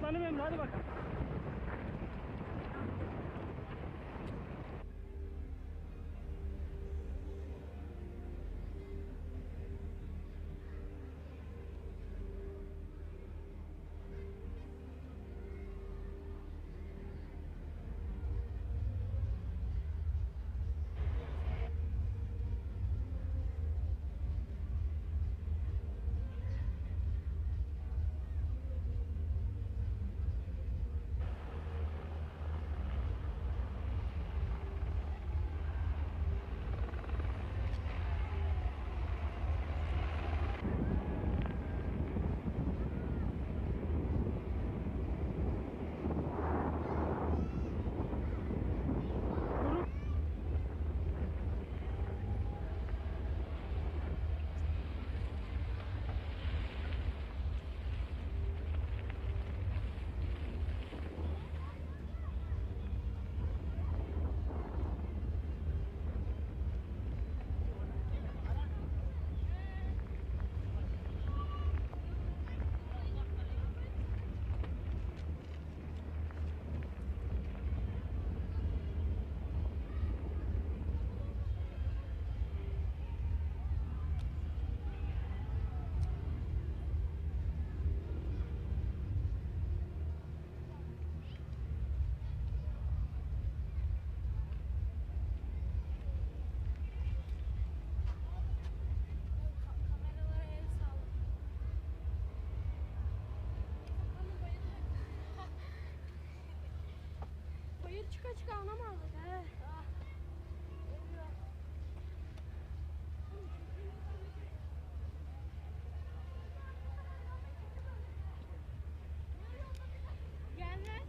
Aslanım Emre, hadi bakalım. Çıka anlamadık he. Gelmez.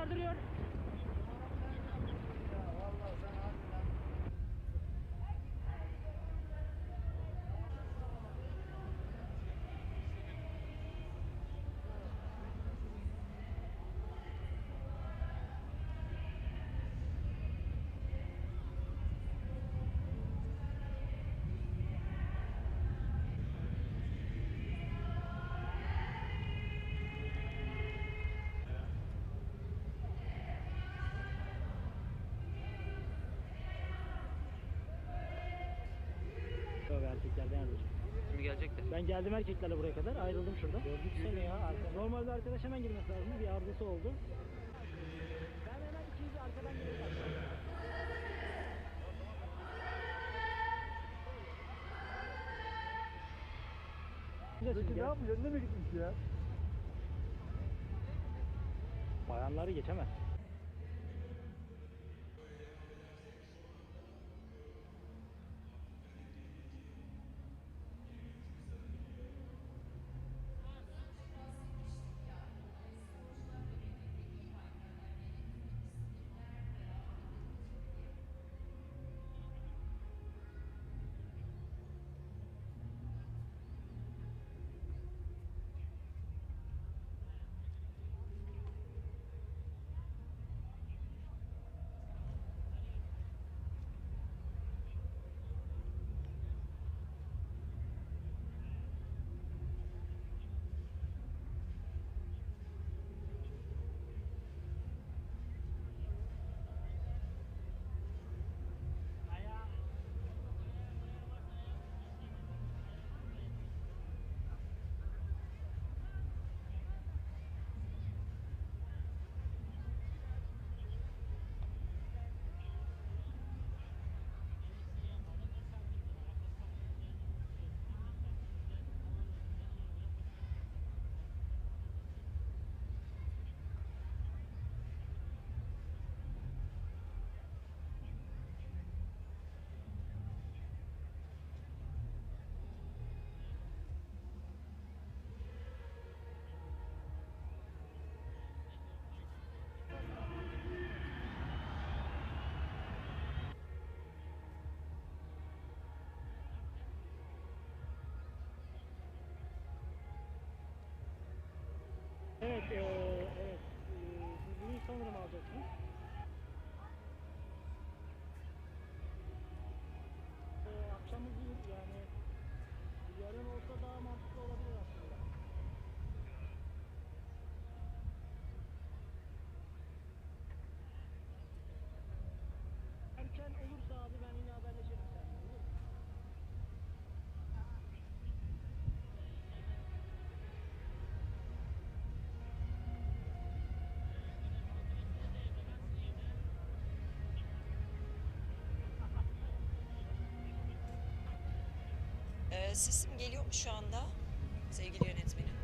yardırıyor. Erkeklerden yardım. Şimdi gelecekler. Ben geldim erkeklerle buraya kadar. Ayrıldım şurada. Gördük seni ya. Normalde arkadaş hemen girmesi lazım. Bir arızası oldu. Ben hemen ikinci arkadan geleceğim. Peki ne yapmış? Önüne mi gitmiş ya? Bayanları geçemez. Evet, evet. Siz bunu sanırım alacaksınız. Akşamızı yani yarın olsa daha mantıklı olabilir aslında. Erken olursa abi ben yine haberleşirim seninle, olur mu? Sesim geliyor mu şu anda sevgili yönetmenim?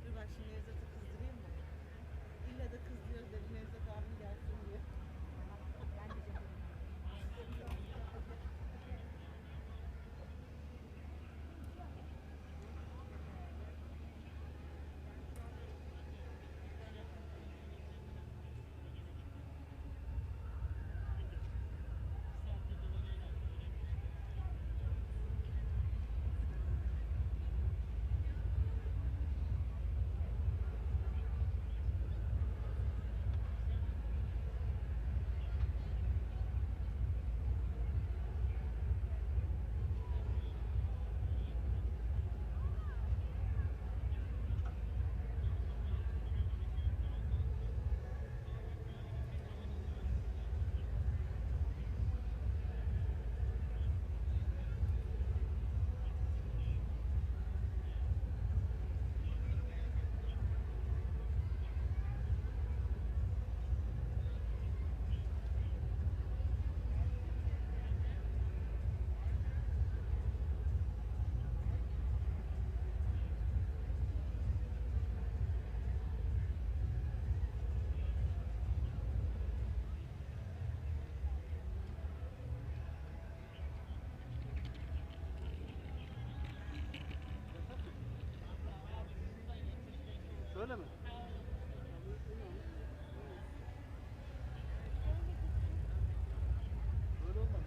Dur bak şimdi Nevzat'ı kızdırayım mı? İlla da kızdırıyoruz dedi Nevzat abim gelsin diye. Öyle mi? Böyle olmaz.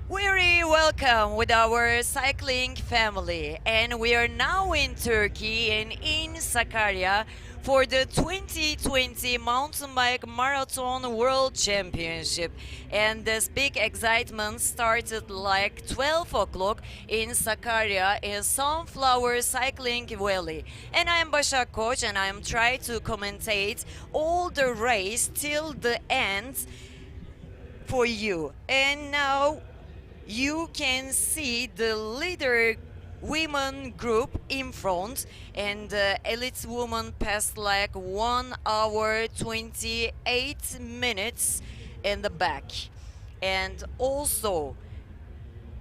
Very welcome with our cycling family, and we are now in Turkey and in Sakarya for the 2020 Mountain Bike Marathon World Championship. And this big excitement started like 12 o'clock in Sakarya in Sunflower Cycling Valley. And I'm Başak Koç, and I'm trying to commentate all the race till the end for you. And now you can see the leader women group in front, and the elite woman passed like 1 hour 28 minutes in the back. And also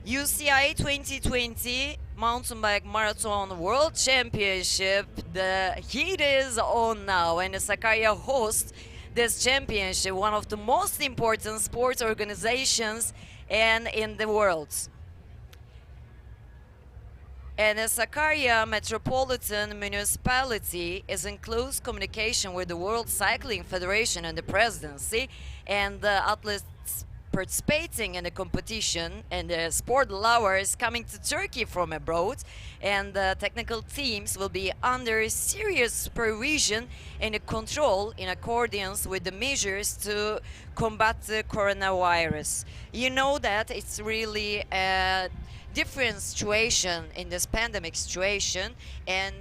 UCI 2020 Mountain Bike Marathon World Championship, the heat is on now, and Sakarya hosts this championship, one of the most important sports organizations and in the world. And the Sakarya Metropolitan Municipality is in close communication with the World Cycling Federation and the presidency, and the athletes participating in the competition and the sport lovers coming to Turkey from abroad, and the technical teams will be under serious supervision and control in accordance with the measures to combat the coronavirus. You know that it's really a different situation in this pandemic situation, and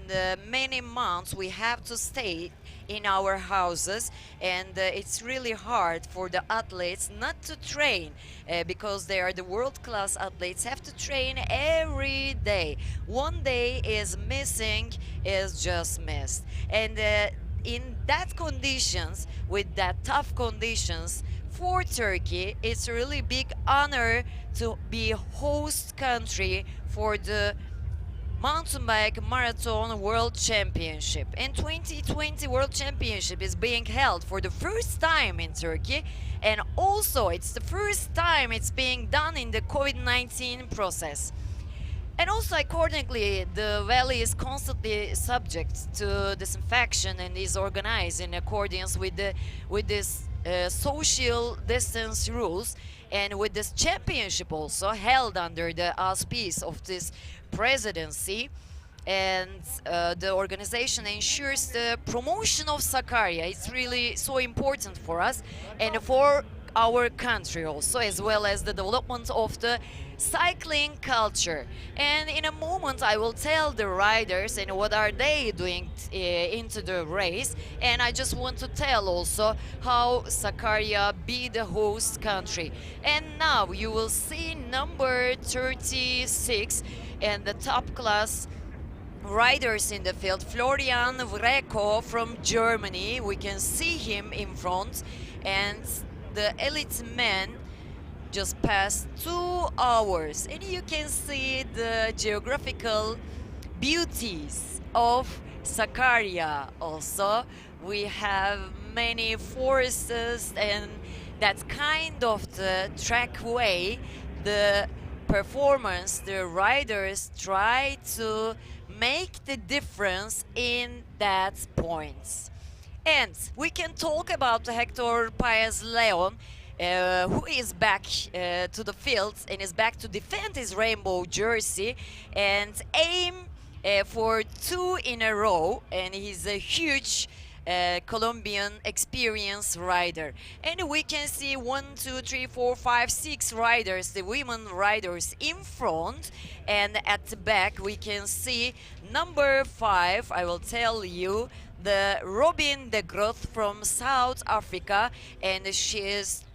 many months we have to stay in our houses, and it's really hard for the athletes not to train because they are the world-class athletes, have to train every day. One day is missing is just missed, and in that conditions, with that tough conditions for Turkey, it's a really big honor to be host country for the Mountain Bike Marathon World Championship. And 2020 World Championship is being held for the first time in Turkey, and also it's the first time it's being done in the COVID-19 process. And also accordingly, the valley is constantly subject to disinfection and is organized in accordance with this social distance rules, and with this championship also held under the auspice of this presidency. and the organization ensures the promotion of Sakarya. It's really so important for us and for our country also, as well as the development of the cycling culture. And in a moment I will tell the riders and what are they doing into the race, and I just want to tell also how Sakarya be the host country. And now you will see number 36 and the top class riders in the field. Florian Vreko from Germany, we can see him in front, and the elite men just passed 2 hours, and you can see the geographical beauties of Sakarya. Also, we have many forests and that kind of the trackway, the performance, the riders try to make the difference in that points. And we can talk about Hector Paez Leon, who is back to the fields and is back to defend his rainbow jersey and aim for 2 in a row. And he's a huge Colombian experienced rider. And we can see 1, 2, 3, 4, 5, 6 riders, the women riders in front, and at the back we can see number 5, I will tell you, the Robin de Groot from South Africa, and she is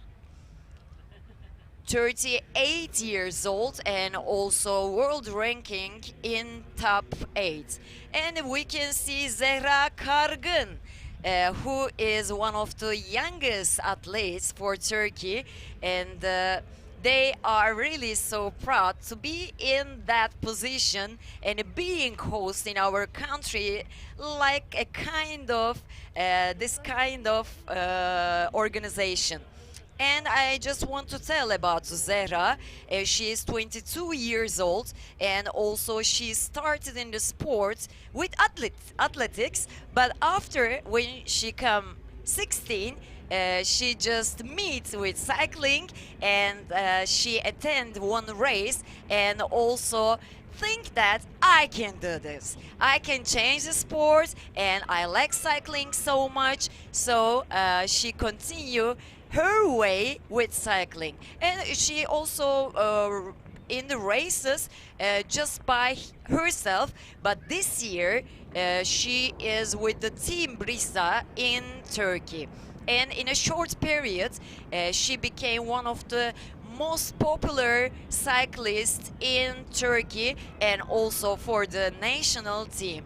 38 years old and also world ranking in top 8. And we can see Zehra Kargın, who is one of the youngest athletes for Turkey, and they are really so proud to be in that position and being host in our country, like a kind of this kind of organization. And I just want to tell about Zehra. She is 22 years old, and also she started in the sport with athletics. But after, when she come 16, she just meets with cycling, and she attend one race, and also think that I can do this. I can change the sport, and I like cycling so much. So she continue her way with cycling, and she also in the races just by herself, but this year she is with the team Brisa in Turkey, and in a short period she became one of the most popular cyclists in Turkey and also for the national team.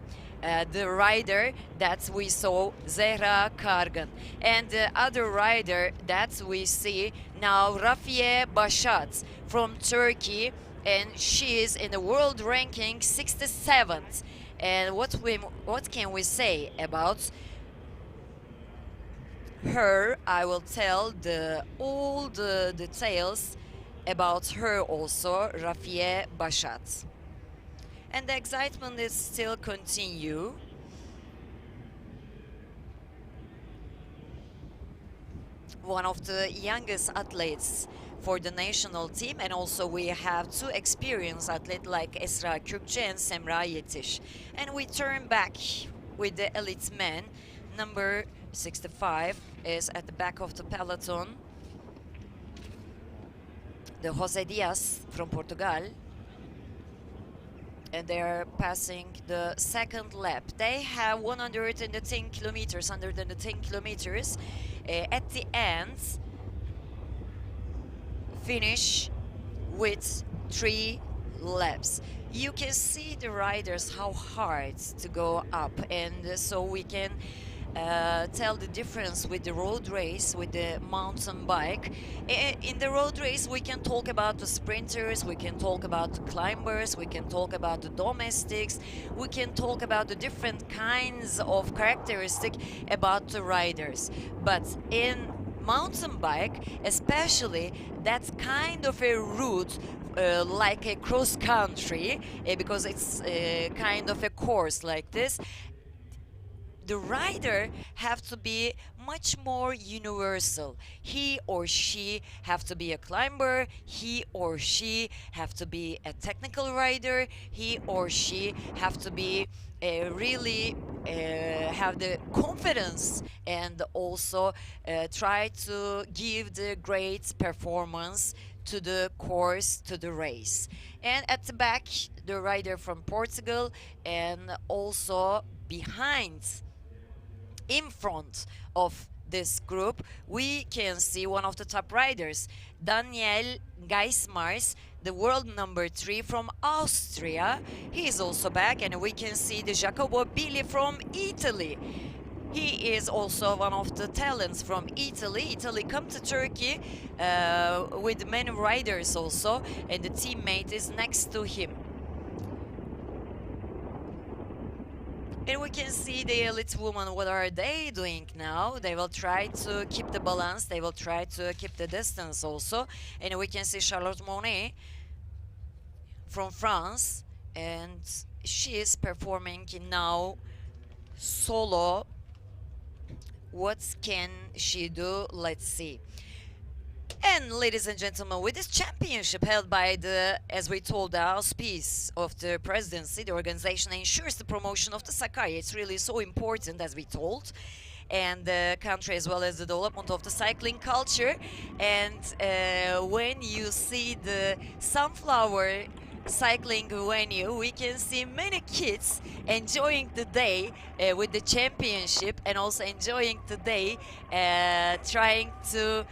The rider that we saw, Zehra Kargın. And the other rider that we see now, Rafiye Bashat from Turkey, and she is in the world ranking 67th. And what can we say about her? I will tell all the details about her also, Rafiye Bashat. And the excitement is still continue. One of the youngest athletes for the national team, and also we have 2 experienced athletes like Esra Kürkçe and Semra Yetiş. And we turn back with the elite men. Number 65 is at the back of the peloton. The José Diaz from Portugal. And they're passing the second lap. They have 110 kilometers, 110 kilometers. At the end, finish with 3 laps. You can see the riders how hard to go up, and so we can tell the difference with the road race, with the mountain bike. In the road race, we can talk about the sprinters, we can talk about the climbers, we can talk about the domestics, we can talk about the different kinds of characteristics about the riders. But in mountain bike, especially, that's kind of a route like a cross country, because it's kind of a course like this. the rider have to be much more universal. He or she have to be a climber, he or she have to be a technical rider, he or she have to be really have the confidence and also try to give the great performance to the course, to the race. And at the back, the rider from Portugal, and also behind, in front of this group, we can see one of the top riders, Daniel Geismars, the world number 3 from Austria. He is also back, and we can see the Jacopo Billy from Italy. He is also one of the talents from Italy. Italy come to Turkey with many riders also, and the teammate is next to him. And we can see the elite women, what are they doing now? They will try to keep the balance, they will try to keep the distance also. And we can see Charlotte Monet from France, and she is performing now solo. What can she do? Let's see. And ladies and gentlemen, with this championship held by the, as we told, the auspice of the presidency, the organization ensures the promotion of the Sakarya. It's really so important, as we told, and the country, as well as the development of the cycling culture. And when you see the sunflower cycling venue, we can see many kids enjoying the day with the championship, and also enjoying the day trying to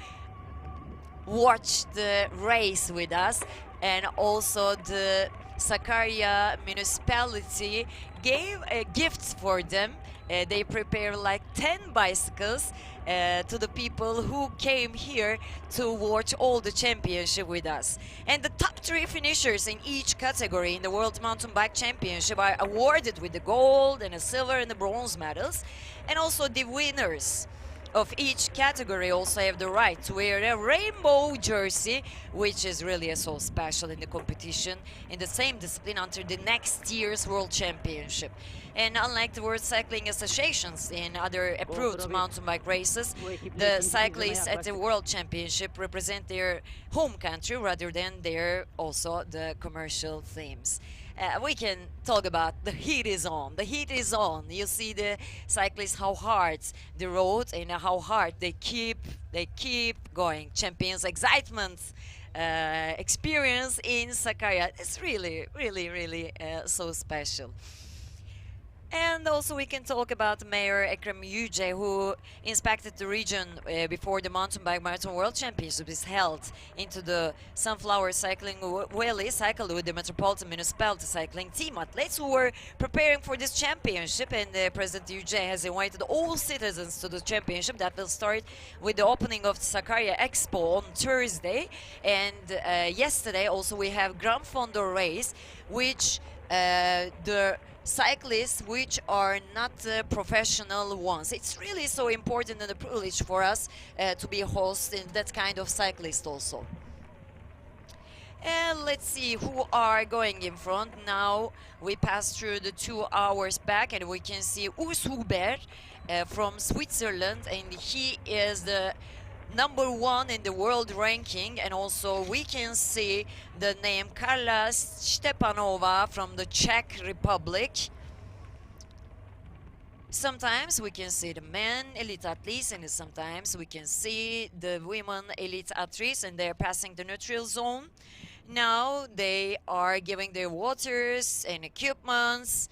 watch the race with us. And also the Sakarya municipality gave gifts for them. They prepare like 10 bicycles to the people who came here to watch all the championship with us. And the top 3 finishers in each category in the World Mountain Bike Championship are awarded with the gold and the silver and the bronze medals. And also the winners of each category also have the right to wear a rainbow jersey, which is really so special in the competition in the same discipline until the next year's World Championship. And unlike the World Cycling Associations in other approved mountain bike races, the cyclists at the World Championship represent their home country rather than their also the commercial themes. We can talk about the heat is on. The heat is on. You see the cyclists, how hard the road and how hard they keep going. Champions excitement experience in Sakarya. It's really, really, really so special. And also we can talk about Mayor Ekrem Yüce, who inspected the region before the Mountain Bike Marathon World Championship is held into the Sunflower Cycling Valley, cycled with the Metropolitan Municipality Cycling Team athletes who were preparing for this championship. And President Yüce has invited all citizens to the championship that will start with the opening of the Sakarya Expo on Thursday. And yesterday also we have Grand Fondo race, which the cyclists which are not professional ones. It's really so important and a privilege for us to be host in that kind of cyclist also. And let's see who are going in front. Now we pass through the 2 hours back, and we can see Urs Huber from Switzerland, and he is the number 1 in the world ranking. And also we can see the name Karla Stepanova from the Czech Republic. Sometimes we can see the men elite athletes, and sometimes we can see the women elite athletes, and they're passing the neutral zone. Now they are giving their waters and equipments,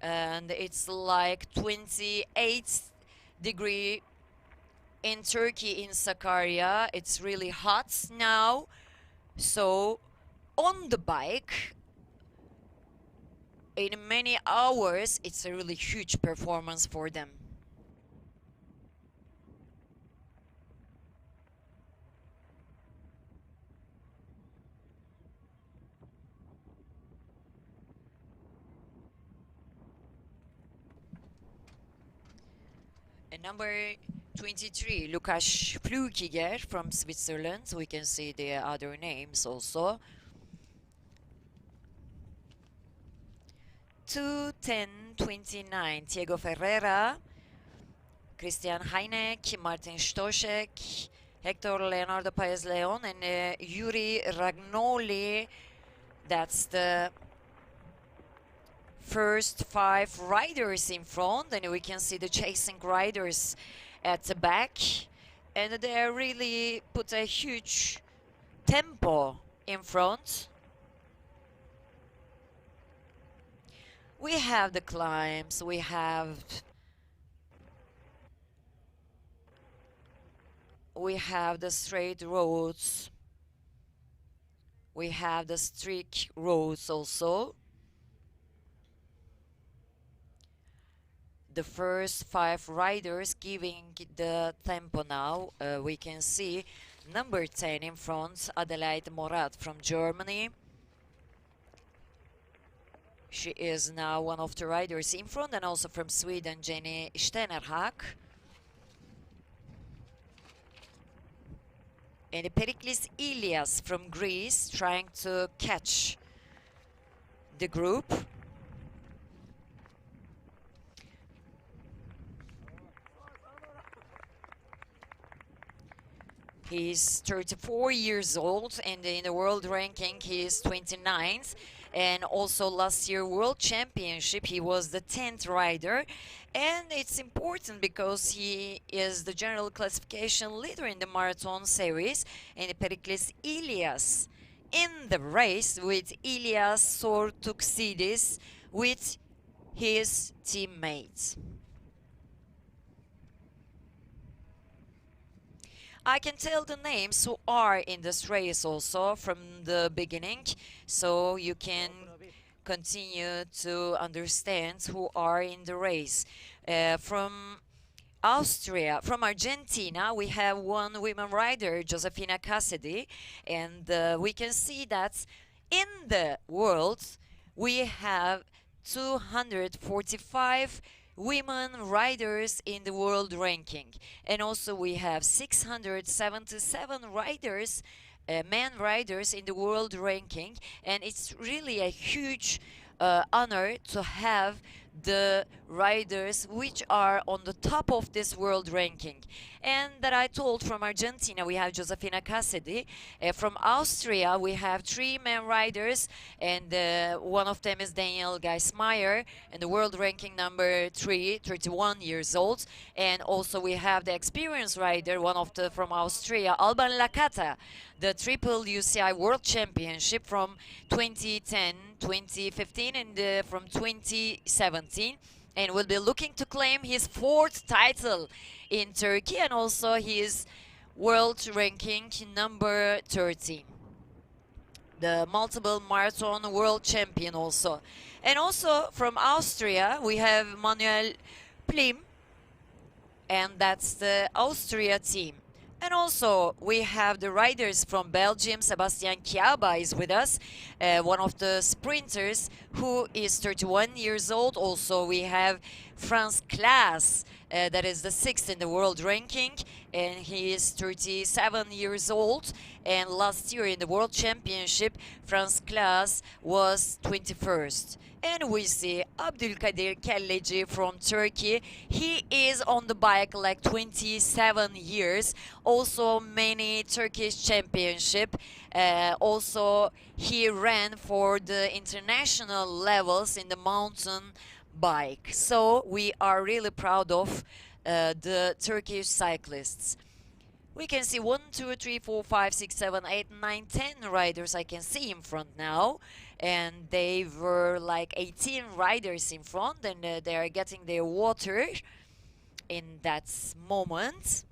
and it's like 28 degree in Turkey, in Sakarya. It's really hot now. So on the bike, in many hours, it's a really huge performance for them. And number 23, Lukas Flukiger from Switzerland. We can see the other names also. 2:10:29, Diego Ferreira Christian Heineck, Martin Stoschek, Hector Leonardo Paez Leon, and Yuri Ragnoli. That's the first 5 riders in front, and we can see the chasing riders at the back, and they really put a huge tempo in front. We have the climbs, we have the straight roads, we have the streak roads also. The first 5 riders giving the tempo now. We can see number 10 in front, Adelaide Morat from Germany. She is now one of the riders in front, and also from Sweden, Jenny Stenerhag. And Periklis Ilias from Greece trying to catch the group. He's 34 years old, and in the world ranking he is 29th. And also last year World Championship he was the 10th rider, and it's important because he is the general classification leader in the marathon series. And Periklis Ilias in the race with Ilias Sortuksidis with his teammates. I can tell the names who are in this race also from the beginning, so you can continue to understand who are in the race. From Austria, from Argentina, we have one women rider, Josefina Cassidy, and we can see that in the world we have 245 women riders in the world ranking, and also we have 677 riders, men riders in the world ranking, and it's really a huge honor to have the riders which are on the top of this world ranking. And that I told, from Argentina we have Josefina Cassidy, from Austria we have 3 men riders, and one of them is Daniel Geismeyer, and the world ranking number 3, 31 years old. And also we have the experienced rider, one of the from Austria, Alban Lakata, the triple UCI World Championship from 2010, 2015, and from 2017, and will be looking to claim his 4th title in Turkey, and also his world ranking number 13. The multiple marathon world champion also. And also from Austria we have Manuel Plim, and that's the Austria team. And also we have the riders from Belgium. Sebastian Kiaba is with us, one of the sprinters who is 31 years old. Also we have Franz Klaas, that is the 6th in the world ranking, and he is 37 years old. And last year in the World Championship, Franz Klaas was 21st. And we see Abdülkadir Kelleci from Turkey. He is on the bike like 27 years. Also many Turkish championship. Also he ran for the international levels in the mountain bike. So we are really proud of the Turkish cyclists. We can see 1, 2, 3, 4, 5, 6, 7, 8, 9, 10 riders I can see in front now. And they were like 18 riders in front, and they are getting their water in that moment.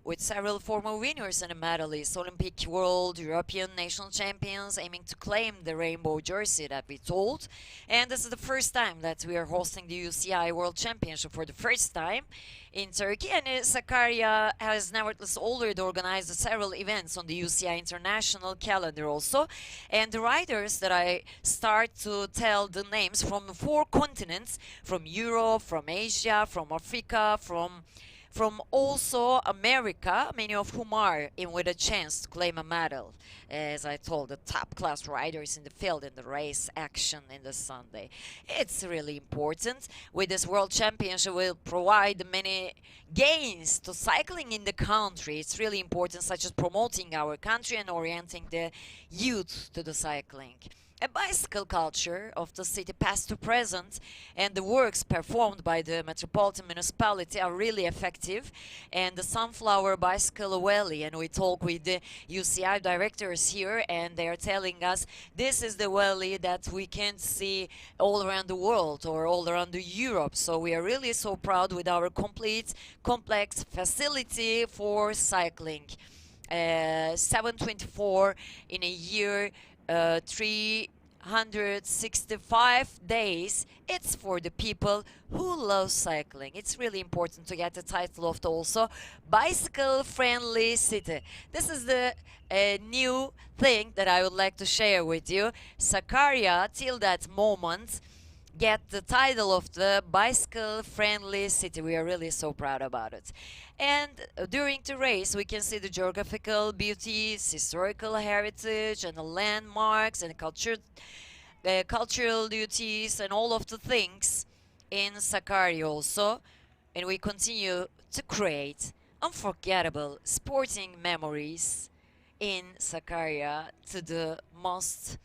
With several former winners and medalists, Olympic, World, European, national champions, aiming to claim the rainbow jersey that we told. And this is the first time that we are hosting the UCI World Championship for the first time in Turkey. And Sakarya has nevertheless already organized several events on the UCI international calendar also. And the riders that I start to tell the names from 4 continents, from Europe, from Asia, from Africa, from from also America, many of whom are in with a chance to claim a medal. As I told, the top class riders in the field in the race action in the Sunday. It's really important. With this World Championship will provide many gains to cycling in the country. It's really important, such as promoting our country and orienting the youth to the cycling. A bicycle culture of the city past to present, and the works performed by the metropolitan municipality are really effective, and the Sunflower Bicycle Valley, and we talk with the UCI directors here, and they are telling us this is the valley that we can see all around the world or all around Europe. So we are really so proud with our complete complex facility for cycling. 724 in a year, 365 days. It's for the people who love cycling. It's really important to get the title of the also bicycle friendly city. This is the new thing that I would like to share with you. Sakarya till that moment get the title of the bicycle friendly city. We are really so proud about it. And during the race we can see the geographical beauties, historical heritage, and the landmarks and cultural duties and all of the things in Sakarya also. And we continue to create unforgettable sporting memories in Sakarya to the most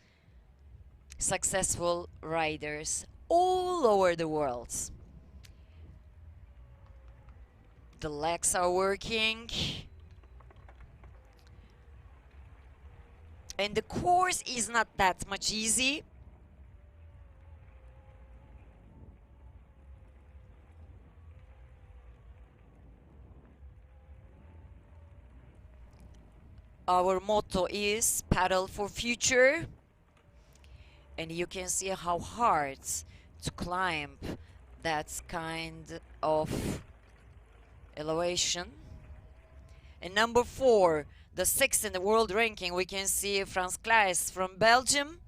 successful riders all over the world. The legs are working, and the course is not that much easy. Our motto is pedal for future, and you can see how hard to climb that kind of elevation. And number 4, the 6th in the world ranking, we can see Frans Klaes from Belgium.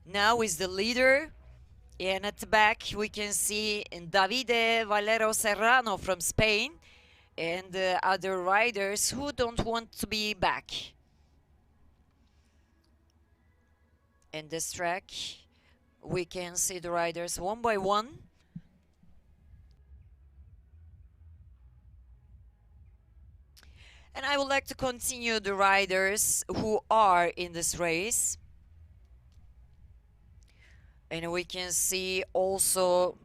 Now is the leader. And at the back we can see Davide Valero Serrano from Spain and other riders who don't want to be back. In this track we can see the riders one by one. And I would like to continue the riders who are in this race. And we can see also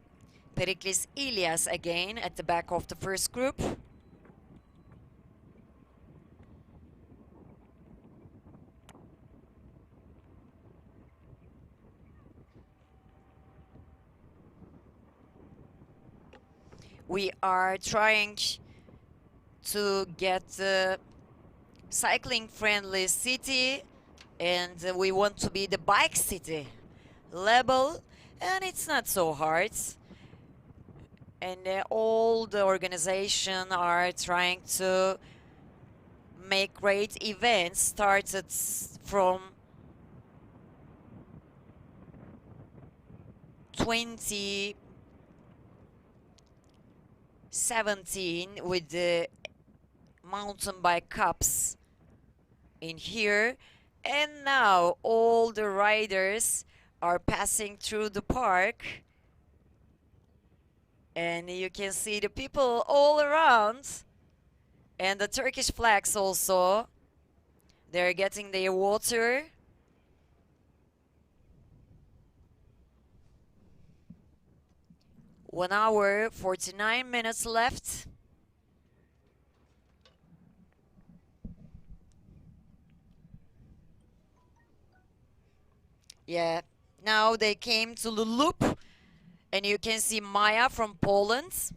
Perikles Ilias again at the back of the first group. We are trying to get a cycling friendly city, and we want to be the bike city label, and it's not so hard. And all the organization are trying to make great events started from 2017 with the mountain bike cups in here, and now all the riders are passing through the park, and you can see the people all around, and the Turkish flags also. They're getting their water. One hour, 49 minutes left. Yeah, now they came to the loop, and you can see Maya from Poland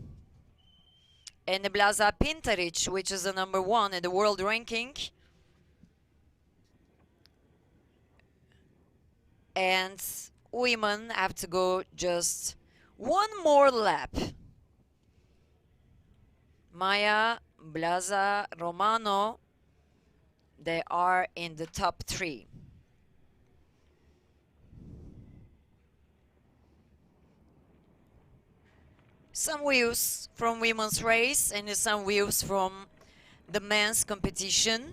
and Blaza Pintaric, which is the number 1 in the world ranking. And women have to go just one more lap. Maya, Blaza, Romano, they are in the top 3. Some views from women's race and some views from the men's competition.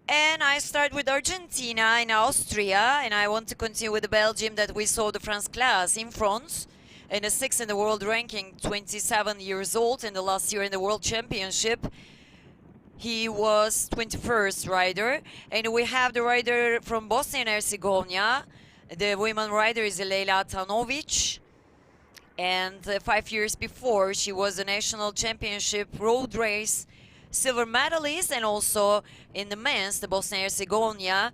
And I start with Argentina and Austria, and I want to continue with the Belgium that we saw the France class in front. And a 6th in the world ranking, 27 years old, and the last year in the World Championship. He was 21st rider. And we have the rider from Bosnia and Herzegovina. The women rider is Leila Tanovic. And 5 years before, she was a national championship road race silver medalist, and also in the men's, the Bosnia Herzegovina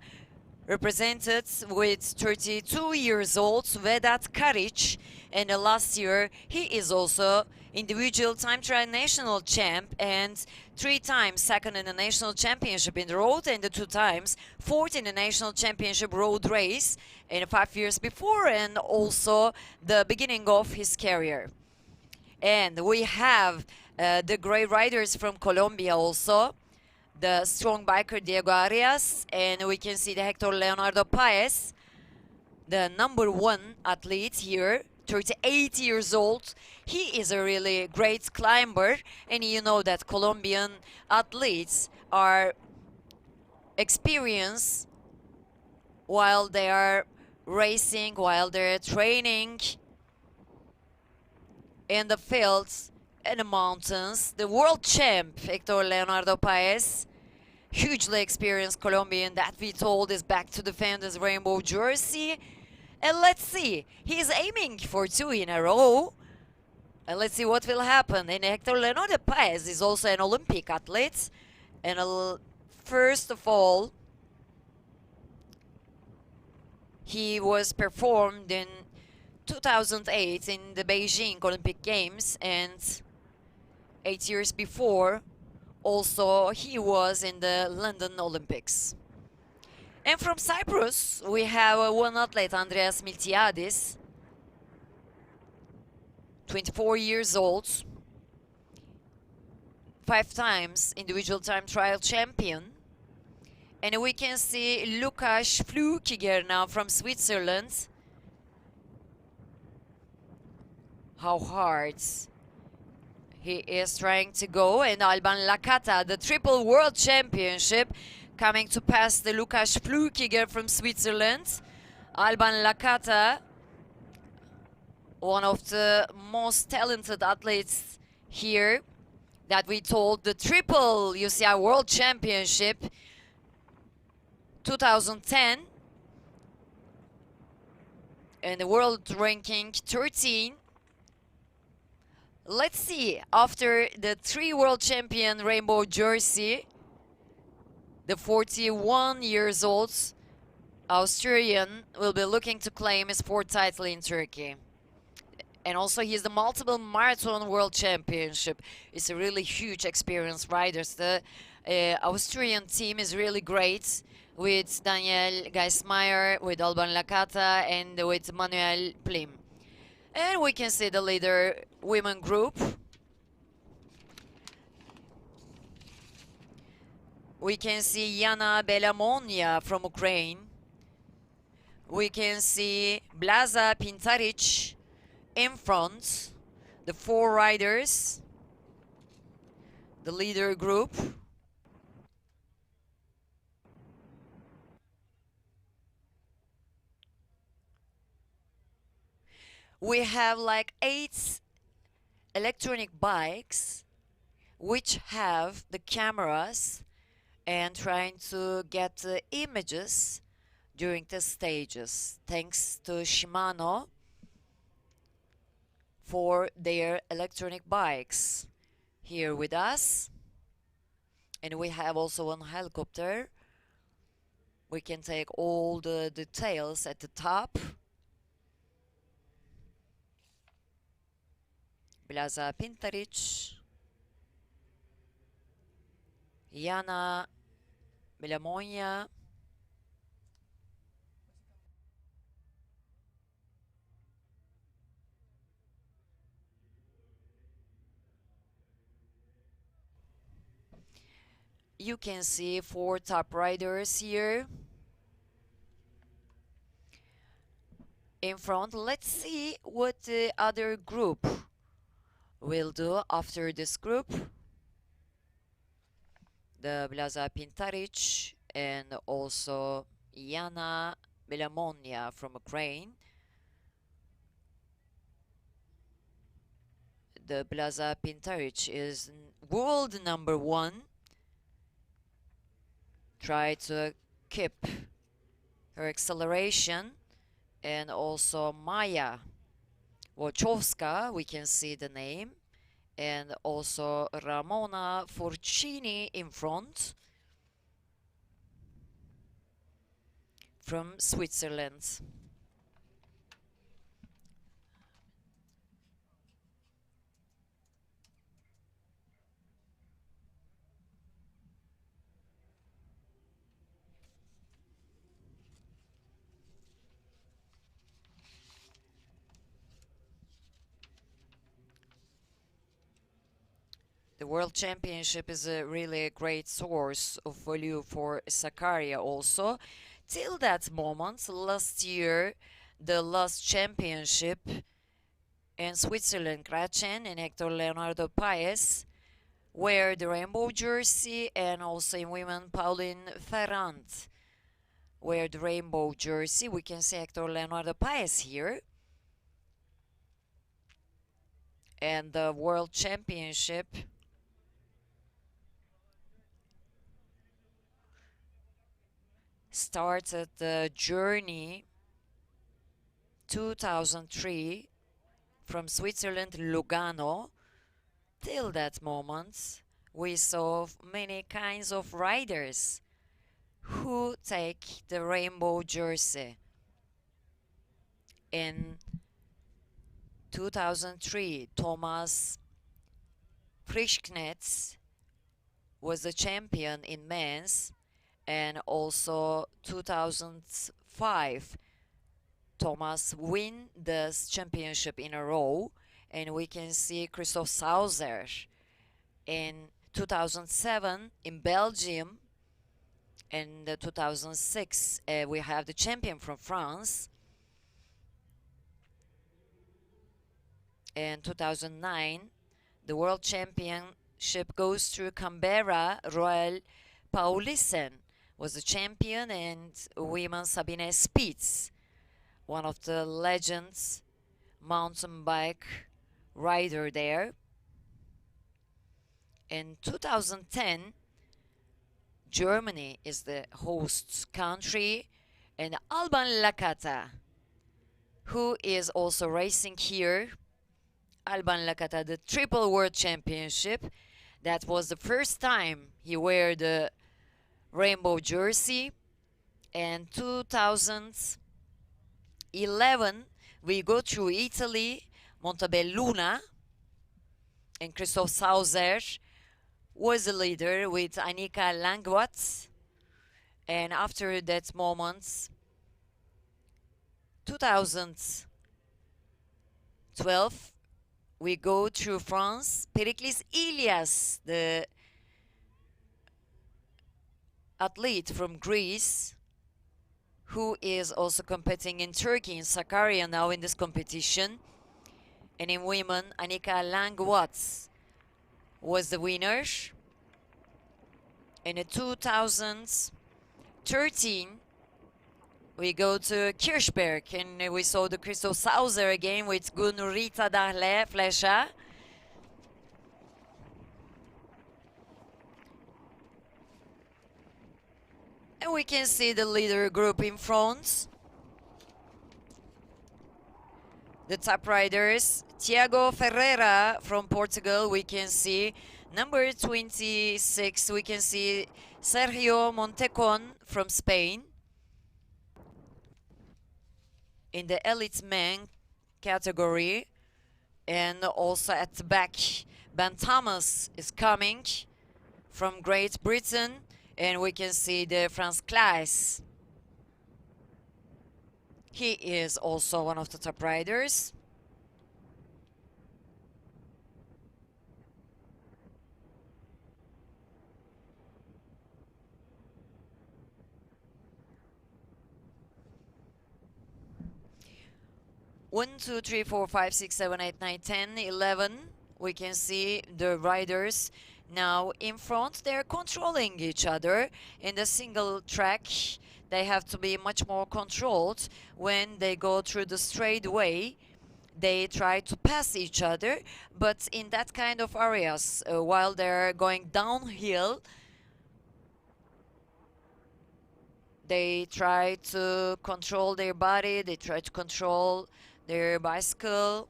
represented with 32 years old Vedat Karic, and last year he is also individual time trial national champ and 3 times second in the national championship in the road, and the 2 times fourth in the national championship road race in 5 years before, and also the beginning of his career. And we have the great riders from Colombia also, the strong biker Diego Arias, and we can see the Hector Leonardo Paez, the #1 athlete here, 38 years old. He is a really great climber, and you know that Colombian athletes are experienced while they are racing, while they're training in the fields and the mountains. The world champ, Hector Leonardo Paez, hugely experienced Colombian that we told is back to defend his rainbow jersey. And let's see, he's aiming for 2 in a row. And let's see what will happen. And Hector Leonardo Paez is also an Olympic athlete. And first of all, he was performed in 2008 in the Beijing Olympic Games, and 8 years before also he was in the London Olympics. And from Cyprus we have one athlete, Andreas Miltiadis, 24 years old, 5 times individual time trial champion. And we can see Lukas Flukiger now from Switzerland. How hard he is trying to go, and Alban Lakata, the triple world championship, coming to pass the Lukas Flukiger from Switzerland. Alban Lakata, one of the most talented athletes here that we told, the triple UCI World Championship 2010, and the world ranking 13. Let's see, after the 3 world champion rainbow jersey, the 41 years old Australian will be looking to claim his 4th title in Turkey. And also he is the multiple marathon world championship. It's a really huge experience riders. The Austrian team is really great, with Daniel Geismeier, with Alban Lakata, and with Manuel Plim. And we can see the leader women group. We can see Yana Belamonia from Ukraine. We can see Blaza Pintaric in front, the 4 riders, the leader group. We have like 8 electronic bikes which have the cameras and trying to get the images during the stages, thanks to Shimano for their electronic bikes here with us. And we have also one helicopter. We can take all the details at the top. Blaza Pintaric, Yana Belamonia, you can see 4 top riders here. in front. Let's see what the other group will do after this group. The Blaza Pintaric and also Yana Milamonia from Ukraine. The Blaza Pintaric is world number 1. Try to keep her acceleration. And also Maya Wojcowska, we can see the name. And also Ramona Forcini in front from Switzerland. The World Championship is a really great source of value for Sakarya also. Till that moment, last year, the last championship in Switzerland, Gretchen and Hector Leonardo Paez wear the rainbow jersey, and also in women, Pauline Ferrand wear the rainbow jersey. We can see Hector Leonardo Paez here. And the World Championship started the journey 2003 from Switzerland, Lugano. Till that moment, we saw many kinds of riders who take the rainbow jersey. In 2003, Thomas Frischknecht was the champion in men's, and also 2005, Thomas win this championship in a row, and we can see Christophe Sauser in 2007 in Belgium, and 2006 we have the champion from France. In 2009, the World Championship goes through Canberra. Royal Paulisen was the champion, and women Sabine Spitz, one of the legends mountain bike rider there. In 2010, Germany is the host country, and Alban Lakata, who is also racing here. Alban Lakata, the triple world championship. That was the first time he wear the rainbow jersey. And 2011, we go through Italy, Montebelluna, and Christophe Sauser was the leader with Annika Langwat. And after that moment, 2012, we go through France. Pericles Ilias, the athlete from Greece, who is also competing in Turkey, in Sakarya now in this competition. And in women, Annika Langwat was the winner. In 2013, we go to Kirchberg, and we saw the Christophe Sauser again with Gunrita Dahle Flesha. And we can see the leader group in front. The top riders, Tiago Ferreira from Portugal, we can see. Number 26, we can see Sergio Montecon from Spain. In the elite men category, and also at the back, Ben Thomas is coming from Great Britain, and we can see the France class. He is also one of the top riders. 1, 2, 3, 4, 5, 6, 7, 8, 9, 10, 11. We can see the riders now in front. They're controlling each other in the single track. They have to be much more controlled when they go through the straightaway. They try to pass each other, but in that kind of areas, while they're going downhill, they try to control their body, they try to control their bicycle.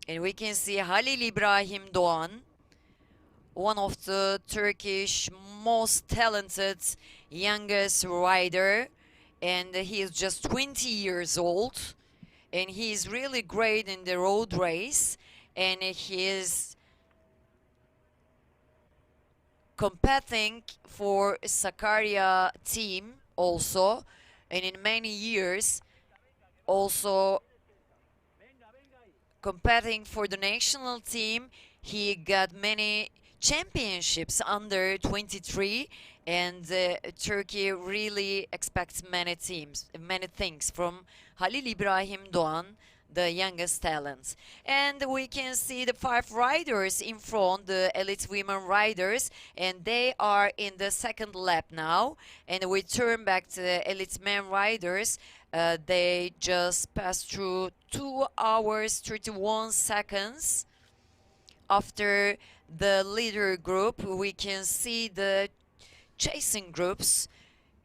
And we can see Halil İbrahim Doğan, one of the Turkish most talented youngest rider, and he is just 20 years old, and he is really great in the road race, and he is competing for Sakarya team also, and in many years also competing for the national team. He got many championships under 23, and Turkey really expects many things from Halil İbrahim Doğan, the youngest talent. And we can see the 5 riders in front, the elite women riders, and they are in the second lap now. And we turn back to the elite men riders. They just passed through 2 hours 31 seconds. After the leader group, we can see the chasing groups.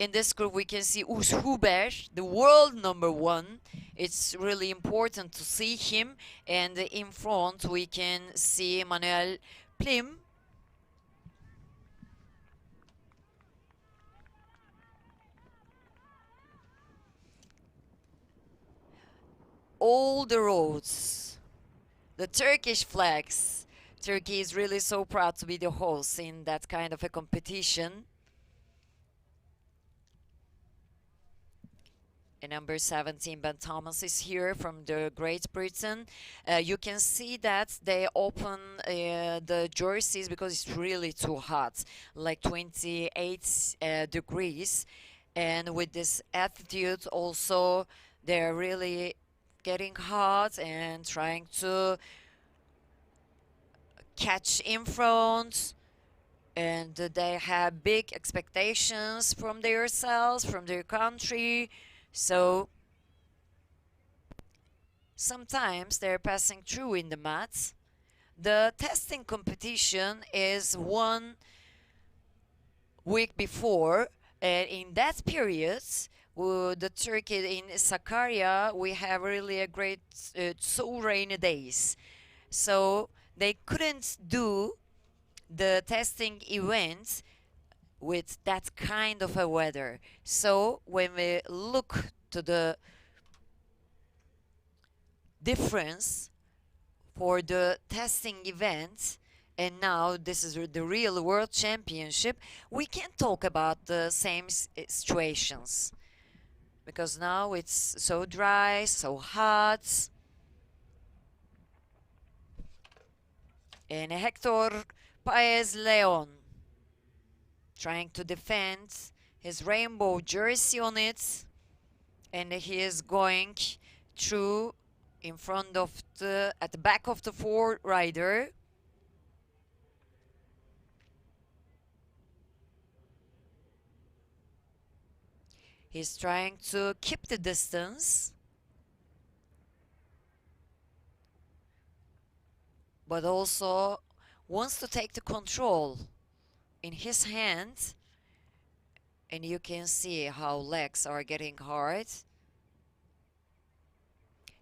In this group, we can see Urs Huber, the world #1. It's really important to see him. And in front, we can see Manuel Plim. All the roads, the Turkish flags. Turkey is really so proud to be the host in that kind of a competition. And number 17, Ben Thomas, is here from the Great Britain. You can see that they open the jerseys because it's really too hot, like 28 degrees. And with this attitude also, they're really getting hot and trying to catch in front. And they have big expectations from themselves, from their country. So sometimes they're passing through in the mats. The testing competition is 1 week before, and in that period, the Turkey in Sakarya, we have really a great so rainy days. So they couldn't do the testing event with that kind of a weather. So when we look to the difference for the testing event, and now this is the real world championship, we can talk about the same situations, because now it's so dry, so hot. And Hector Paez Leon trying to defend his rainbow jersey on it, and he is going through in front of at the back of the 4 rider. He's trying to keep the distance, but also wants to take the control in his hand. And you can see how legs are getting hard.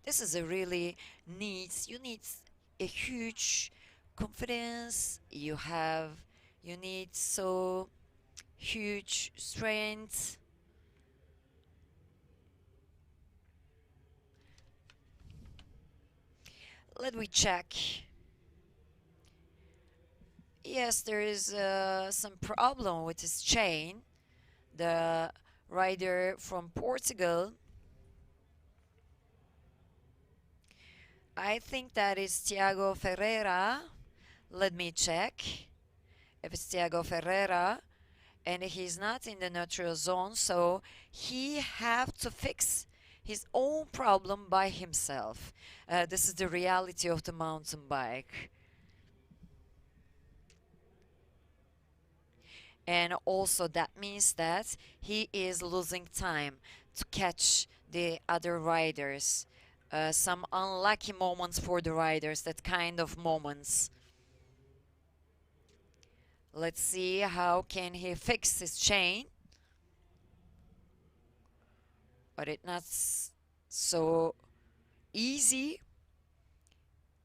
This is a really you need a huge confidence. You need so huge strength. Let me check. Yes, there is some problem with his chain. The rider from Portugal, I think that is Thiago Ferreira. Let me check if it's Thiago Ferreira. And he's not in the neutral zone, so he have to fix his own problem by himself. This is the reality of the mountain bike. And also that means that he is losing time to catch the other riders. Some unlucky moments for the riders, that kind of moments. Let's see how can he fix his chain. But it's not so easy.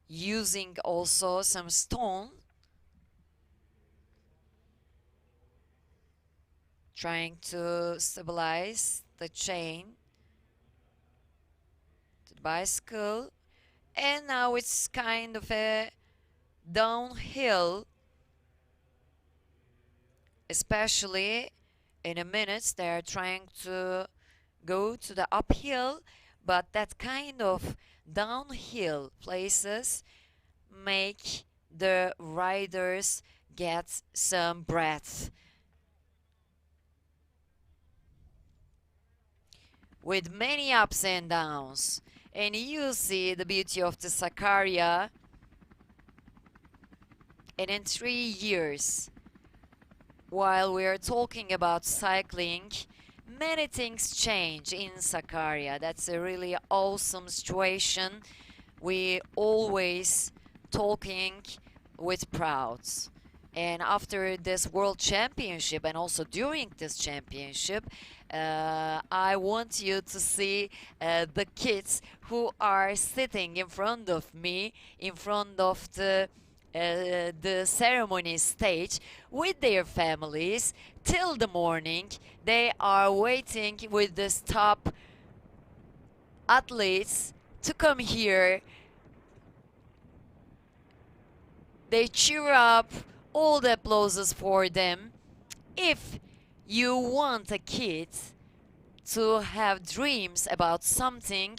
Using also some stone. Trying to stabilize the chain. The bicycle. And now it's kind of a downhill. Especially in a minute they are trying to go to the uphill, but that kind of downhill places make the riders get some breath. With many ups and downs. And you see the beauty of the Sakarya. And in 3 years, while we are talking about cycling, many things change in Sakarya. That's a really awesome situation. We always talking with prouds. And after this World Championship and also during this championship, I want you to see the kids who are sitting in front of me, in front of the ceremony stage with their families till the morning. They are waiting with the top athletes to come here. They cheer up, all the applauses for them. If you want a kid to have dreams about something,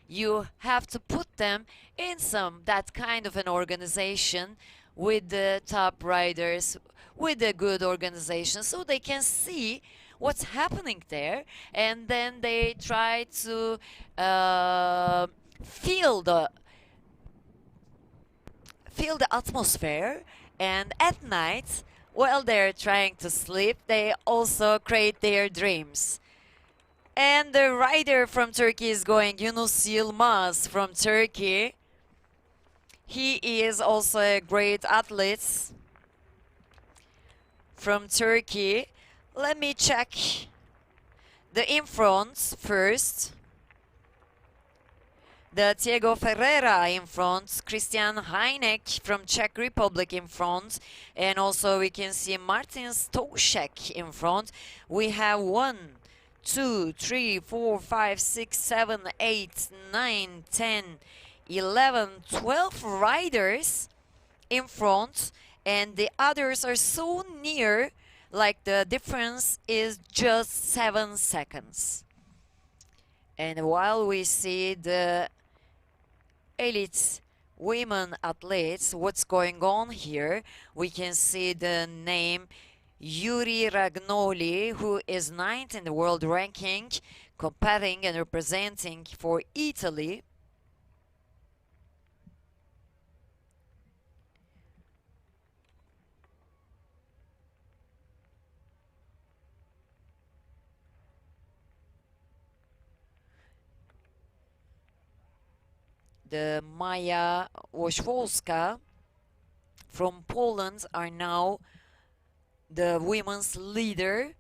you have to put them in that kind of an organization with the top riders, with a good organization, so they can see what's happening there, and then they try to feel the atmosphere. And at night, while they're trying to sleep, they also create their dreams. And the rider from Turkey is going, Yunus Yilmaz from Turkey. He is also a great athlete from Turkey. Let me check the in front first. The Diego Ferreira in front, Christian Heineck from Czech Republic in front, and also we can see Martin Stošek in front. We have 1, 2, 3, 4, 5, 6, 7, 8, 9, 10, 11, 12 riders in front, and the others are so near, like the difference is just 7 seconds. And while we see the elite women athletes, what's going on here, we can see the name Yuri Ragnoli, who is 9th in the world ranking, competing and representing for Italy. The Maja Woszwolska from Poland are now the women's leader,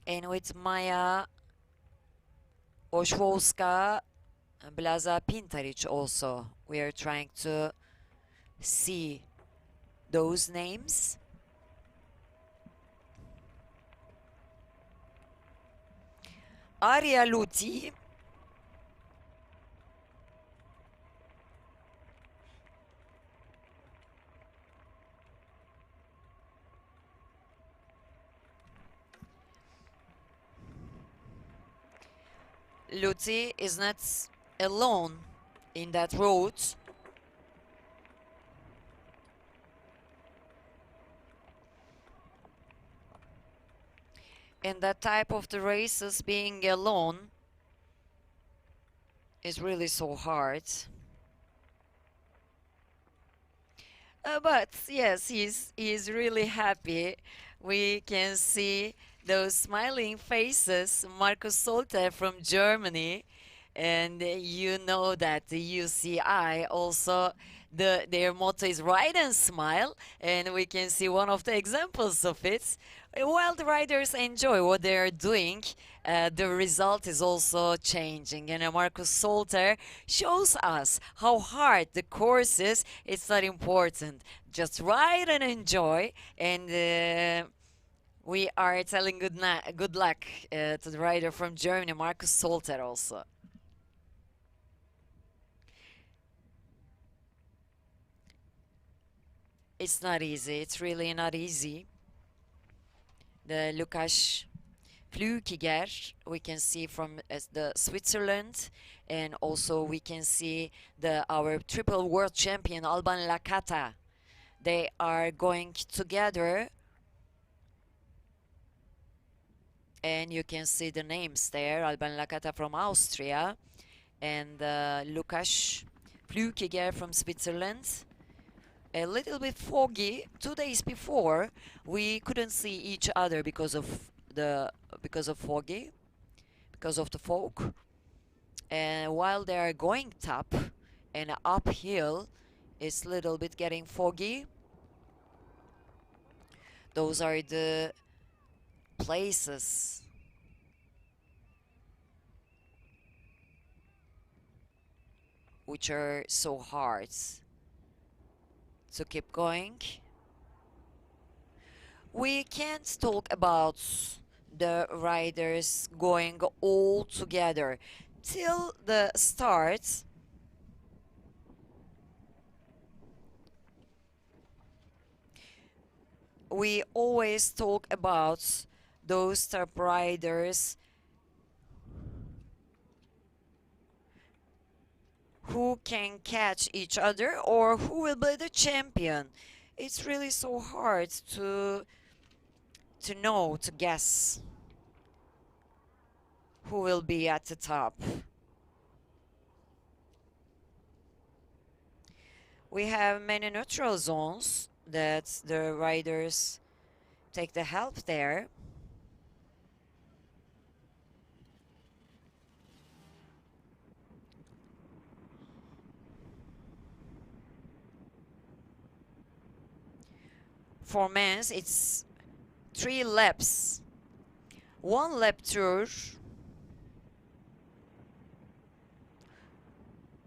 and with Maja Woszwolska, Blaza Pintaric also, we are trying to see those names. Arya Luti, Luti is not alone in that road. In that type of the races, being alone It's really so hard. But yes, he's really happy. We can see those smiling faces. Markus Solter from Germany, and you know that the UCI also their motto is ride and smile, and we can see one of the examples of it. While the riders enjoy what they are doing, the result is also changing. And Markus Solter shows us how hard the course is. It's not important. Just ride and enjoy. And we are telling good luck to the rider from Germany, Markus Solter, also. It's not easy. It's really not easy. The Lukas Flükiger we can see from the Switzerland, and also we can see our triple world champion Alban Lakata. They are going together, and you can see the names there. Alban Lakata from Austria and Lukas Flükiger from Switzerland. A little bit foggy. 2 days before we couldn't see each other because of foggy, because of the fog. And while they are going top and uphill, it's a little bit getting foggy. Those are the places which are so hard to keep going. We can't talk about the riders going all together till the start. We always talk about those top riders who can catch each other or who will be the champion. It's really so hard to know, to guess who will be at the top. We have many neutral zones that the riders take the help there. For men's, it's 3 laps. 1 lap tour.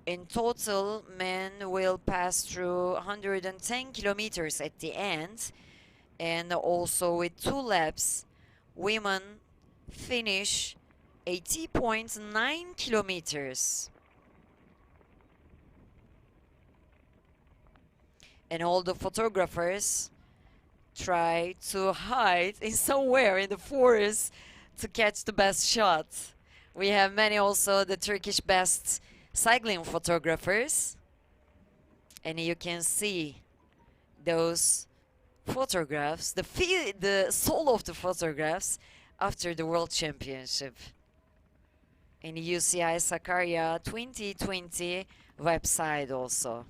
In total, men will pass through 110 kilometers at the end. And also with 2 laps, women finish 80.9 kilometers. And all the photographers try to hide in somewhere in the forest to catch the best shot. We have many also the Turkish best cycling photographers, and you can see those photographs, the soul of the photographs after the World Championship in UCI Sakarya 2020 website also.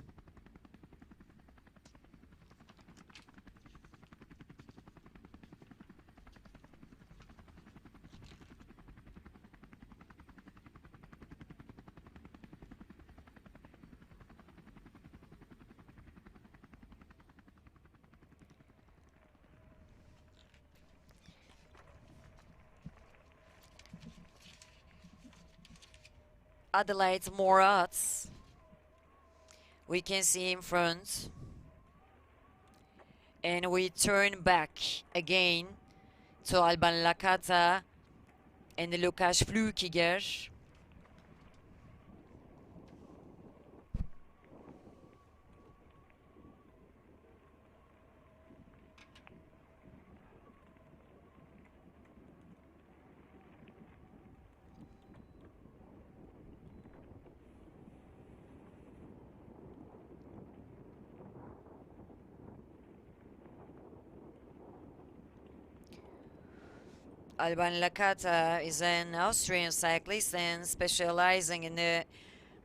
Adelaide Morat, we can see in front, and we turn back again to Alban Lakata and Lukas Flükiger. Alban Lakata is an Austrian cyclist and specializing in the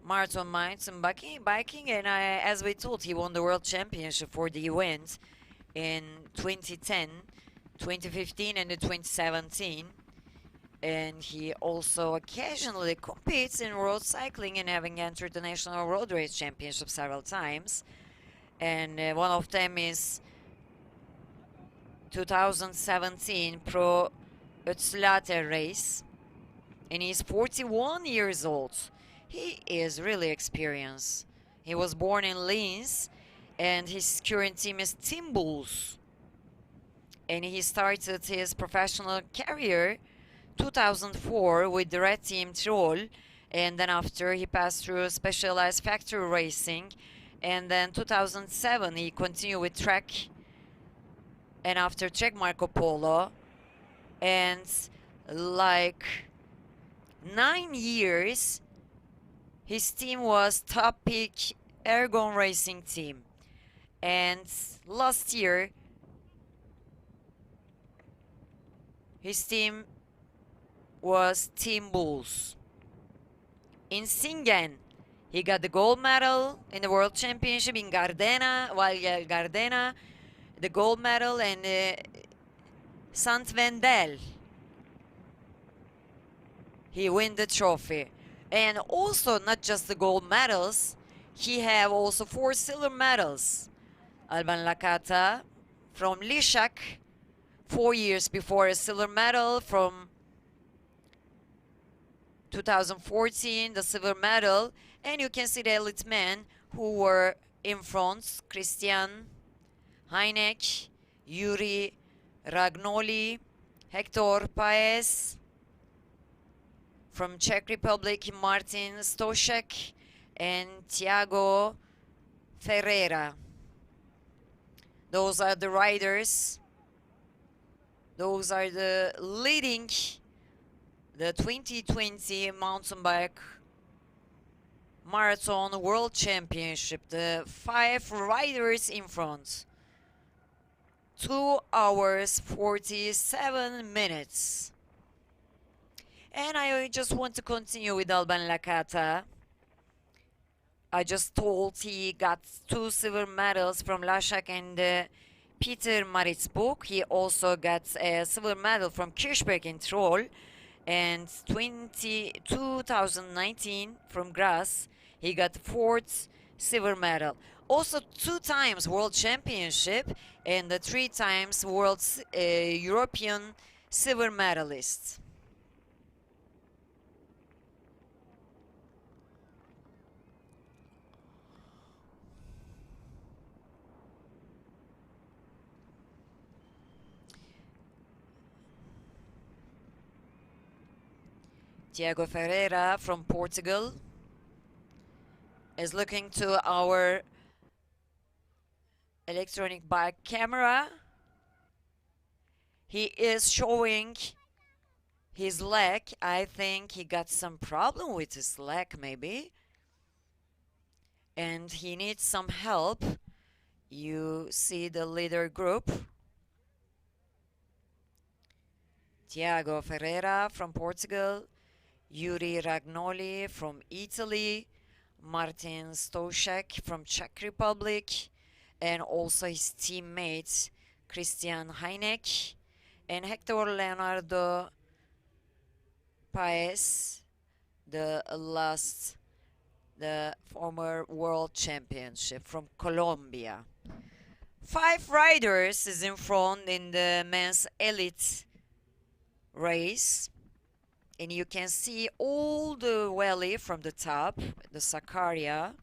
marathon biking, and as we told, he won the world championship for the event in 2010, 2015, and 2017. And he also occasionally competes in road cycling and having entered the National Road Race Championship several times. And one of them is 2017 Pro Ötzlater race. And he's 41 years old. He is really experienced. He was born in Linz, and his current team is Team Bulls. And he started his professional career 2004 with the Red Team Tirol, and then after he passed through specialized factory racing, and then 2007 he continued with Trek, and after Trek Marco Polo, and like 9 years his team was Top Peak Ergon Racing Team, and last year his team was Team Bulls. In Singen, he got the gold medal in the World Championship in Gardena, Gardena, the gold medal, and Sant Vendel, he won the trophy. And also, not just the gold medals, he have also 4 silver medals. Alban Lakata from Lishak, 4 years before, a silver medal. From 2014, the silver medal. And you can see the elite men who were in front: Christian Heineck, Yuri Ragnoli, Hector Paez from Czech Republic, Martin Stošek, and Thiago Ferreira. Those are the riders. Those are the leading the 2020 mountain bike marathon world championship. The 5 riders in front. 2 hours 47 minutes. And I just want to continue with Alban Lakata. I just told he got 2 silver medals from Lashak and Peter Maritzburg. He also got a silver medal from Kirchberg in Tirol. And 2019 from Graz, he got 4th silver medal. Also 2 times world championship and 3 times world European silver medalist. Thiago Ferreira from Portugal is looking to our electronic bike camera. He is showing his leg. I think he got some problem with his leg maybe, and he needs some help. You see the leader group: Thiago Ferreira from Portugal, Yuri Ragnoli from Italy, Martin Stošek from Czech Republic, and also his teammates Christian Heineck and Hector Leonardo Paez, the former world championship from Colombia. 5 riders is in front in the men's elite race. And you can see all the valley from the top, the Sakarya.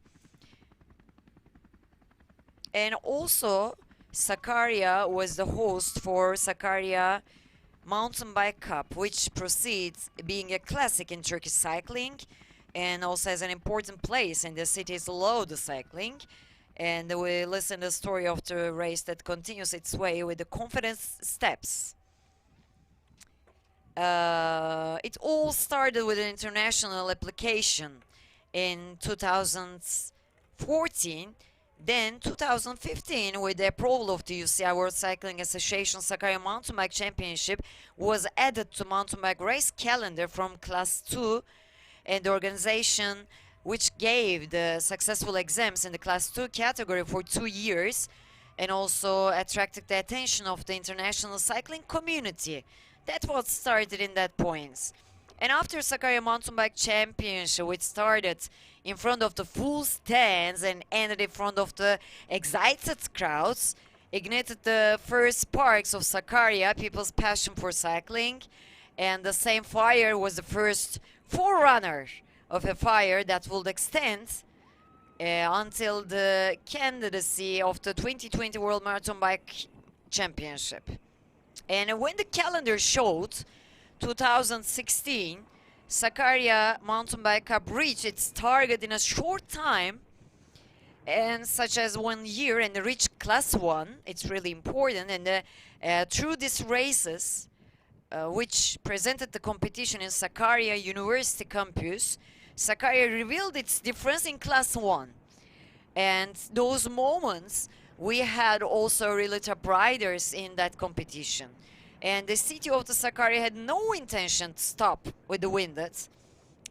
And also, Sakarya was the host for Sakarya Mountain Bike Cup, which proceeds being a classic in Turkish cycling and also has an important place in the city's load cycling. And we listen to the story of the race that continues its way with the confidence steps. It all started with an international application in 2014. Then 2015, with the approval of the UCI World Cycling Association, Sakarya Mountain Bike Championship was added to mountain bike race calendar from Class 2, and the organization which gave the successful exams in the Class 2 category for 2 years and also attracted the attention of the international cycling community. That was started in that points. And after Sakarya Mountain Bike Championship, which started in front of the full stands and ended in front of the excited crowds, ignited the first sparks of Sakarya, people's passion for cycling. And the same fire was the first forerunner of a fire that would extend until the candidacy of the 2020 World Marathon Bike Championship. And when the calendar showed 2016, Sakarya Mountain Bike Cup reached its target in a short time, and such as 1 year, and reached Class 1. It's really important. And through these races, which presented the competition in Sakarya University campus, Sakarya revealed its difference in Class 1. And those moments, we had also really top riders in that competition. And the city of the Sakarya had no intention to stop with the Winded.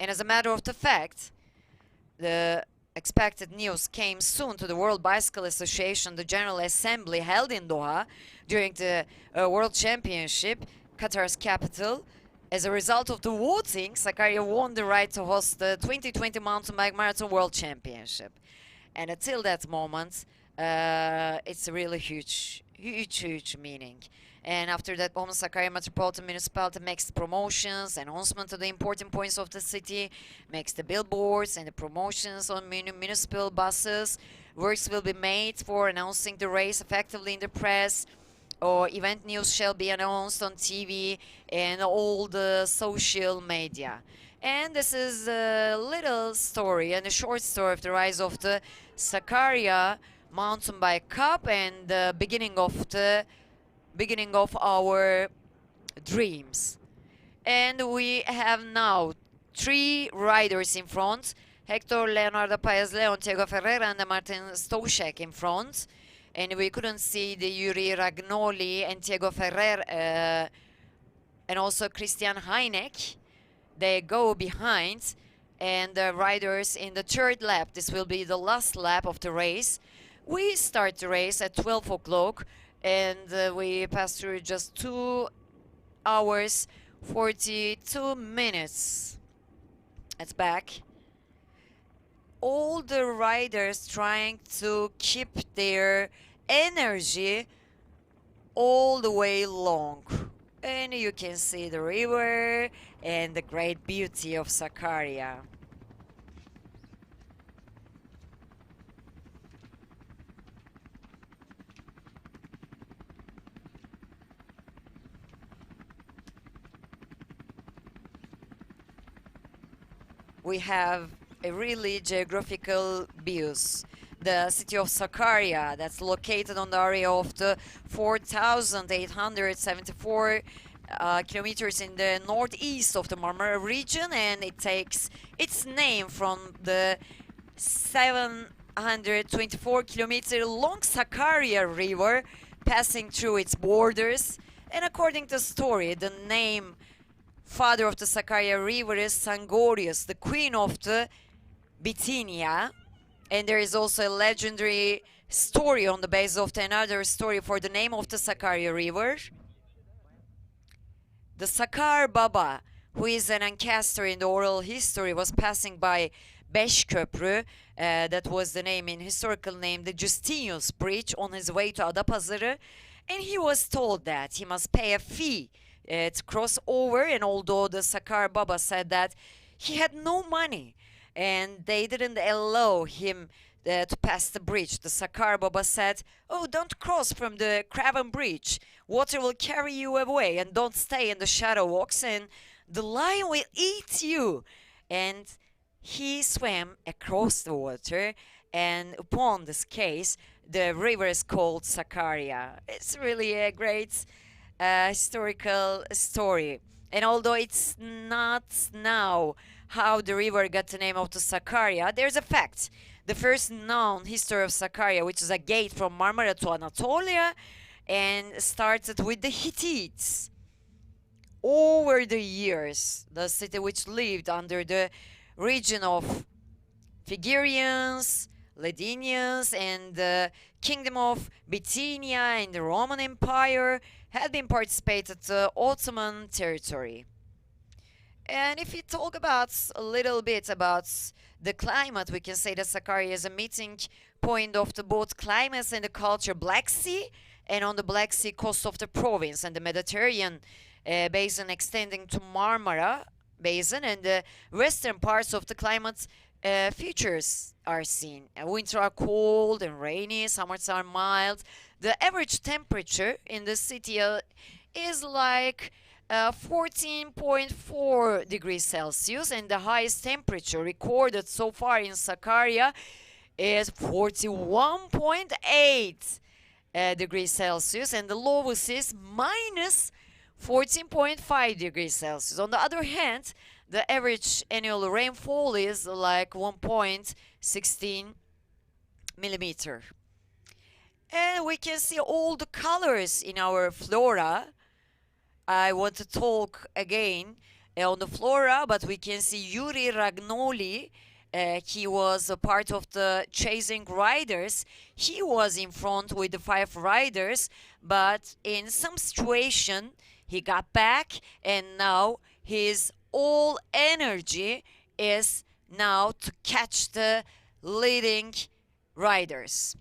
And as a matter of the fact, the expected news came soon to the World Bicycle Association, the General Assembly held in Doha during the World Championship, Qatar's capital. As a result of the voting, Sakarya won the right to host the 2020 Mountain Bike Marathon World Championship. And until that moment, it's a really huge meaning. And after that moment, Sakarya Metropolitan Municipality makes promotions, announcement to the important points of the city, makes the billboards and the promotions on municipal buses. Works will be made for announcing the race effectively in the press, or event news shall be announced on TV and all the social media. And this is a little story and a short story of the rise of the Sakarya Mountain Bike Cup and the beginning of our dreams. And we have now 3 riders in front: Hector Paez Leon, Diego Ferreira, and Martin Stoshek in front. And we couldn't see the Yuri Ragnoli and Diego Ferrer and also Christian Heineck. They go behind, and the riders in the 3rd lap. This will be the last lap of the race. We start the race at 12 o'clock, and we pass through just 2 hours, 42 minutes. It's back. All the riders trying to keep their energy all the way long. And you can see the river and the great beauty of Sakarya. We have a really geographical views. The city of Sakarya, that's located on the area of the 4,874 kilometers in the northeast of the Marmara region, and it takes its name from the 724 kilometer long Sakarya river passing through its borders. And according to the story, the name father of the Sakarya river is Sangorius, the queen of the Bithynia. And there is also a legendary story on the basis of another story for the name of the Sakarya river. The Sakar Baba, who is an ancestor in the oral history, was passing by Beşköprü, that was the name in historical name, the Justinius Bridge, on his way to Adapazarı, and he was told that he must pay a fee to cross over. And although the Sakar Baba said that he had no money and they didn't allow him to pass the bridge, the Sakar Baba said, "Oh, don't cross from the Craven Bridge. Water will carry you away, and don't stay in the shadow walks, and the lion will eat you." And he swam across the water, and upon this case, the river is called Sakarya. It's really a great historical story. And although it's not now how the river got the name of the Sakarya, there's a fact. The first known history of Sakarya, which is a gate from Marmara to Anatolia, and started with the Hittites. Over the years, the city which lived under the region of Phrygians, Ladinians, and the Kingdom of Bithynia and the Roman Empire had been participated to Ottoman territory. And if we talk about a little bit about the climate, we can say that Sakarya is a meeting point of the both climates and the culture Black Sea and on the Black Sea coast of the province and the Mediterranean basin extending to Marmara basin, and the western parts of the climate features are seen. Winter are cold and rainy, summers are mild. The average temperature in the city is like 14.4 degrees Celsius, and the highest temperature recorded so far in Sakarya is 41.8 degrees Celsius, and the lowest is minus 14.5 degrees Celsius. On the other hand, the average annual rainfall is like 1.16 millimeter. And we can see all the colors in our flora. I want to talk again on the flora, but we can see Yuri Ragnoli. He was a part of the chasing riders. He was in front with the 5 riders, but in some situation he got back, and now his all energy is now to catch the leading riders.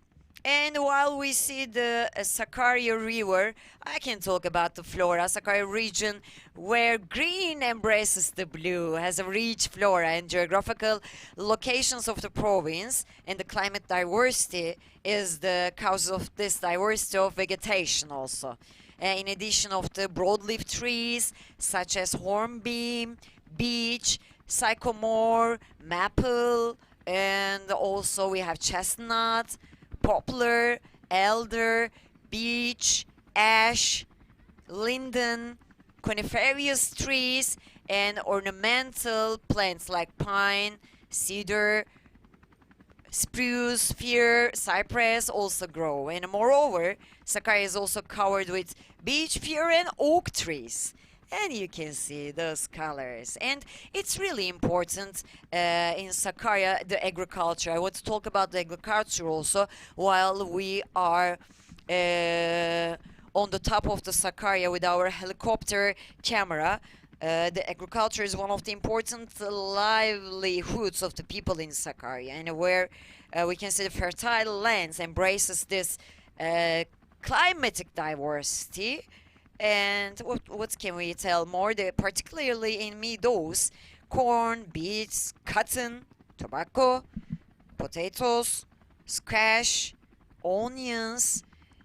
And while we see the Sakarya River, I can talk about the flora. Sakarya region, where green embraces the blue, has a rich flora and geographical locations of the province, and the climate diversity is the cause of this diversity of vegetation also. In addition of the broadleaf trees such as hornbeam, beech, sycamore, maple, and also we have chestnut, poplar, elder, beech, ash, linden, coniferous trees, and ornamental plants like pine, cedar, spruce, fir, cypress also grow. And moreover, Sakarya is also covered with beech, fir, and oak trees. And you can see those colors. And it's really important in Sakarya, the agriculture. I want to talk about the agriculture also while we are on the top of the Sakarya with our helicopter camera. The agriculture is one of the important livelihoods of the people in Sakarya, and where we can see the fertile lands embraces this climatic diversity. And what can we tell more? Particularly in meadows, corn, beets, cotton, tobacco, potatoes, squash, onions.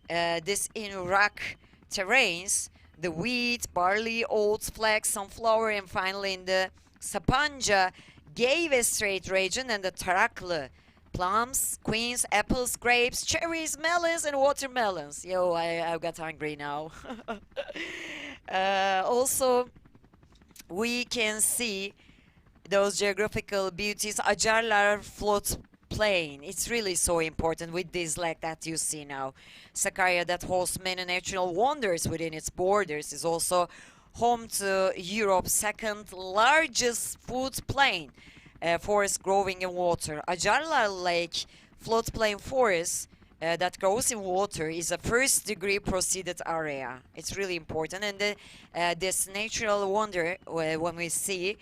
This in rock terrains, the wheat, barley, oats, flax, sunflower, and finally in the Sapanja, Gave Strait region and the Taraklı, plums, queens, apples, grapes, cherries, melons, and watermelons. Yo, I've got hungry now. Also, we can see those geographical beauties. Acarlar floodplain. It's really so important with this lake that you see now. Sakarya, that hosts many natural wonders within its borders, is also home to Europe's second largest floodplain. Forest growing in water. Acarlar Lake floodplain forest that grows in water is a first degree proceeded area. It's really important, and this natural wonder when we see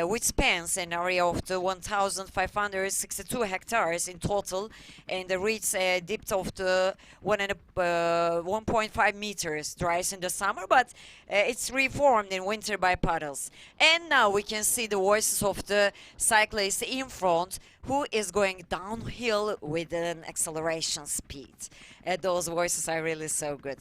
which spans an area of the 1,562 hectares in total, and reaches a depth of the 1.5 meters, dries in the summer, but it's reformed in winter by puddles. And now we can see the voices of the cyclist in front, who is going downhill with an acceleration speed. Those voices are really so good.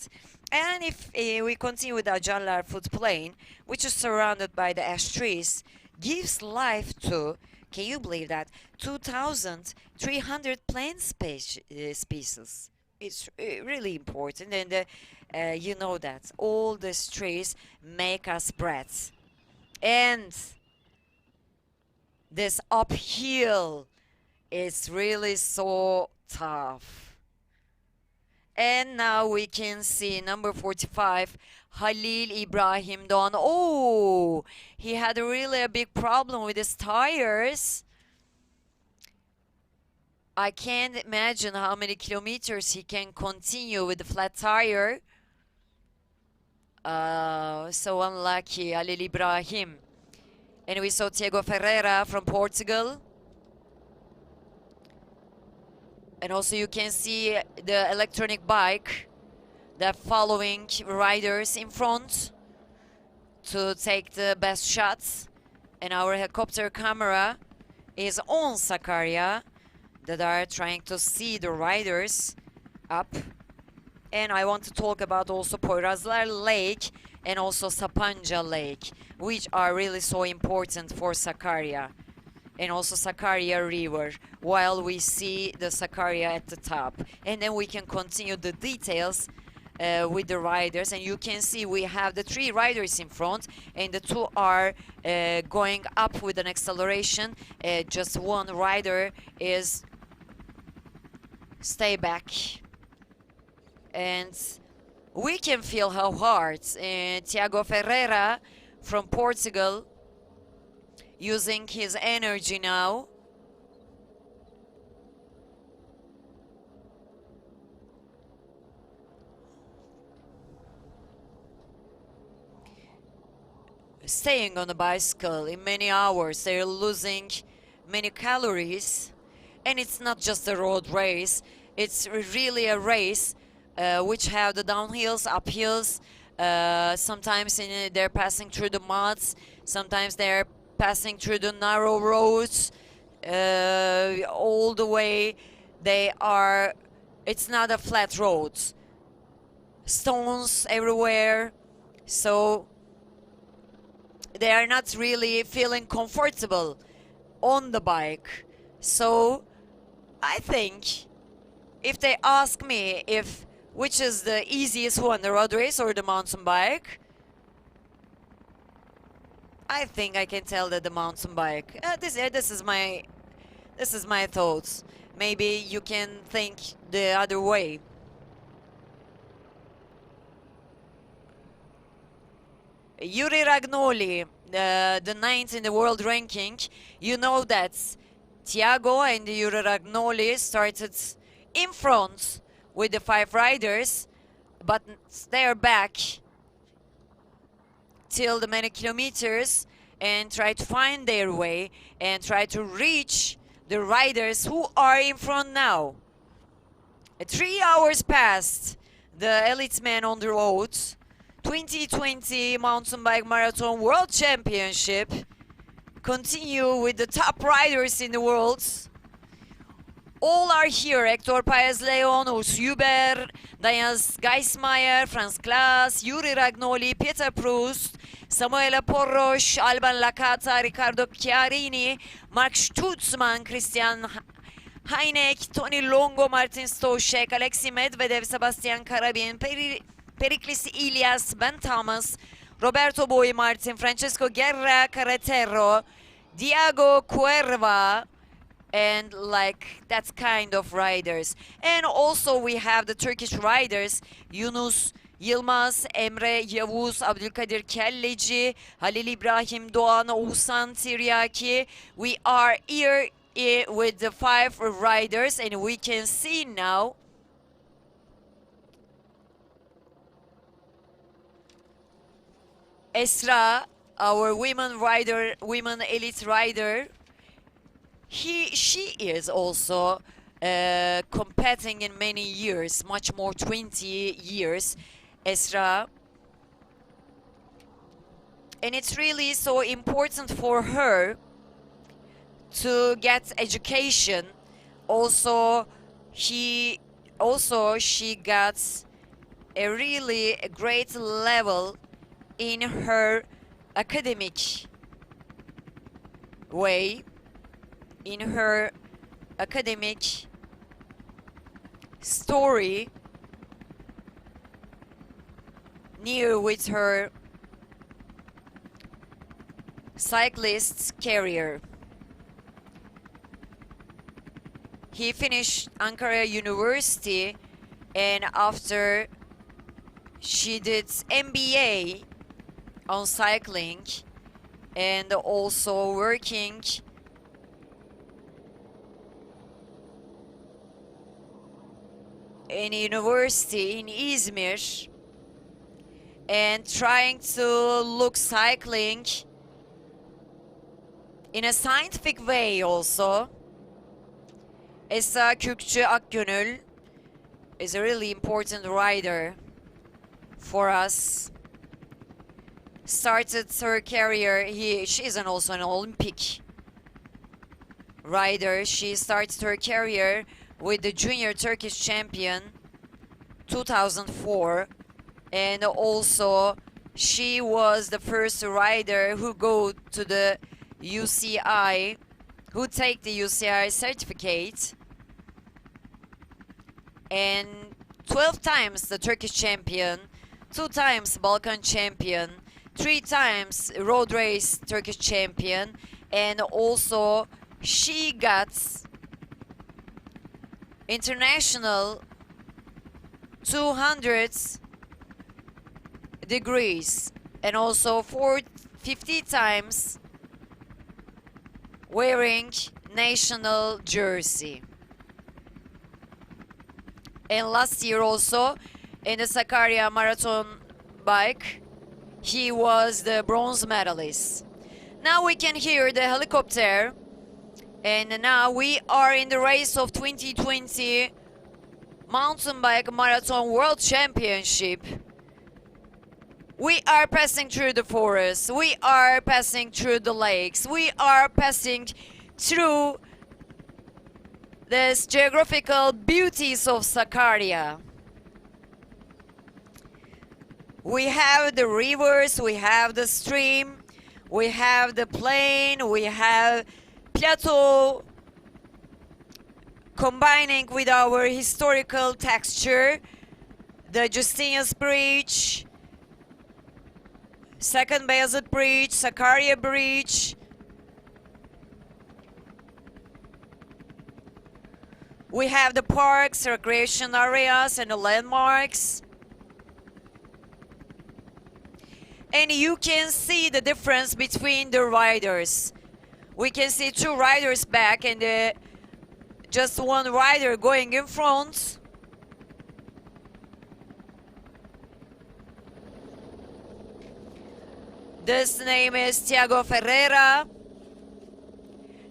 And if we continue with the Acarlar floodplain, which is surrounded by the ash trees, gives life to, can you believe that, 2,300 plant species. It's really important, and you know that all these trees make us breathe. And this uphill is really so tough. And now we can see number 45, Halil Ibrahim Doğan. Oh, he had really a big problem with his tires. I can't imagine how many kilometers he can continue with the flat tire. So unlucky, Halil Ibrahim. And we saw Tiago Ferreira from Portugal. And also you can see the electronic bike, the following riders in front to take the best shots. And our helicopter camera is on Sakarya that are trying to see the riders up. And I want to talk about also Poyrazlar Lake and also Sapanca Lake, which are really so important for Sakarya. And also Sakarya River, while we see the Sakarya at the top. And then we can continue the details with the riders, and you can see we have the 3 riders in front, and the 2 are going up with an acceleration. Just 1 rider is stay back. And we can feel how hard Tiago Ferreira from Portugal using his energy now. Staying on the bicycle in many hours, they're losing many calories. And it's not just a road race, it's really a race which have the downhills, uphills. Sometimes they're passing through the muds, sometimes they're passing through the narrow roads. All the way it's not a flat road. Stones everywhere, so they are not really feeling comfortable on the bike. So I think if they ask me which is the easiest one, the road race or the mountain bike, I think I can tell that the mountain bike. This is my thoughts. Maybe you can think the other way. Yuri Ragnoli, the 9th in the world ranking. You know that Tiago and Yuri Ragnoli started in front with the 5 riders, but they're back till the many kilometers and try to find their way and try to reach the riders who are in front now. 3 hours passed the elite man on the road. 2020 Mountain Bike Marathon World Championship continue with the top riders in the world. All are here: Hector Paez Leon, Urs Huber, Diane Geismeier, Franz Klaas, Yuri Ragnoli, Peter Proust, Samuela Porroş, Alban Lakata, Riccardo Chiarini, Mark Stutzman, Christian Heineck, Tony Longo, Martin Stoshek, Alexei Medvedev, Sebastian Karabin, Periklis Ilias, Ben Thomas, Roberto Boy Martin, Francesco Guerra Carretero, Diego Cuerva, and like that kind of riders. And also we have the Turkish riders: Yunus Yılmaz, Emre Yavuz, Abdülkadir Kelleci, Halil İbrahim Doğan, Oğuzhan Tiryaki. We are here with the 5 riders, and we can see now Esra, our women elite rider. She is also competing in many years, much more 20 years, Esra. And it's really so important for her to get education. Also, she got a really great level in her academic way, in her academic story, near with her cyclist career. He finished Ankara University, and after she did MBA on cycling and also working in a university in Izmir and trying to look cycling in a scientific way also. Esra Kürkçü Akgönül is a really important rider for us. Started her career, she's also an Olympic rider. She started her career with the junior Turkish champion 2004, and also she was the first rider who go to the UCI, who take the UCI certificate, and 12 times the Turkish champion, 2 times Balkan champion, 3 times road race Turkish champion, and also she got international 200 degrees, and also 50 times wearing national jersey. And last year also in the Sakarya marathon bike, he was the bronze medalist. Now we can hear the helicopter, and now we are in the race of 2020 mountain bike marathon world championship. We are passing through the forest, we are passing through the lakes, we are passing through the geographical beauties of Sakarya. We have the rivers, we have the stream, we have the plain, we have plateau, combining with our historical texture, the Justinian's Bridge, Second Bayazıt Bridge, Sakarya Bridge. We have the parks, recreation areas, and the landmarks. And you can see the difference between the riders. We can see 2 riders back and just 1 rider going in front. This name is Thiago Ferreira.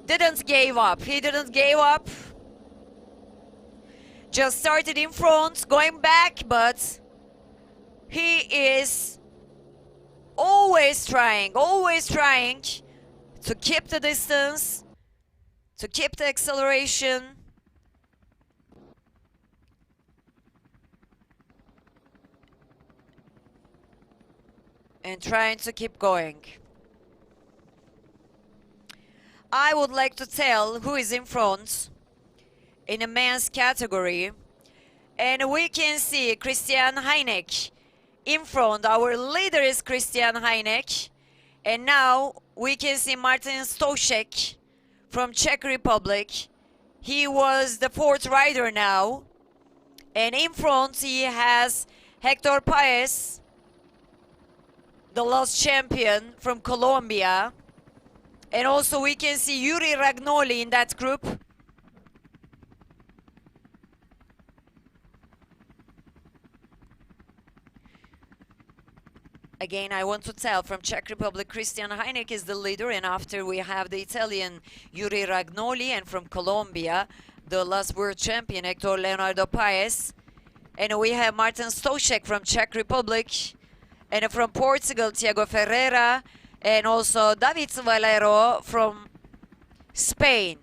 Didn't give up. He didn't give up. Just started in front, going back, but he is always trying to keep the distance, to keep the acceleration. And trying to keep going. I would like to tell who is in front in a men's category. And we can see Christian Heineck in front. Our leader is Christian Heineck. And now we can see Martin Stošek from Czech Republic. He was the 4th rider now. And in front he has Hector Paez, the last champion from Colombia. And also we can see Yuri Ragnoli in that group. Again, I want to tell from Czech Republic, Christian Heineck is the leader, and after we have the Italian Yuri Ragnoli, and from Colombia, the last world champion Hector Leonardo Paez. And we have Martin Stošek from Czech Republic, and from Portugal, Thiago Ferreira, and also David Valero from Spain.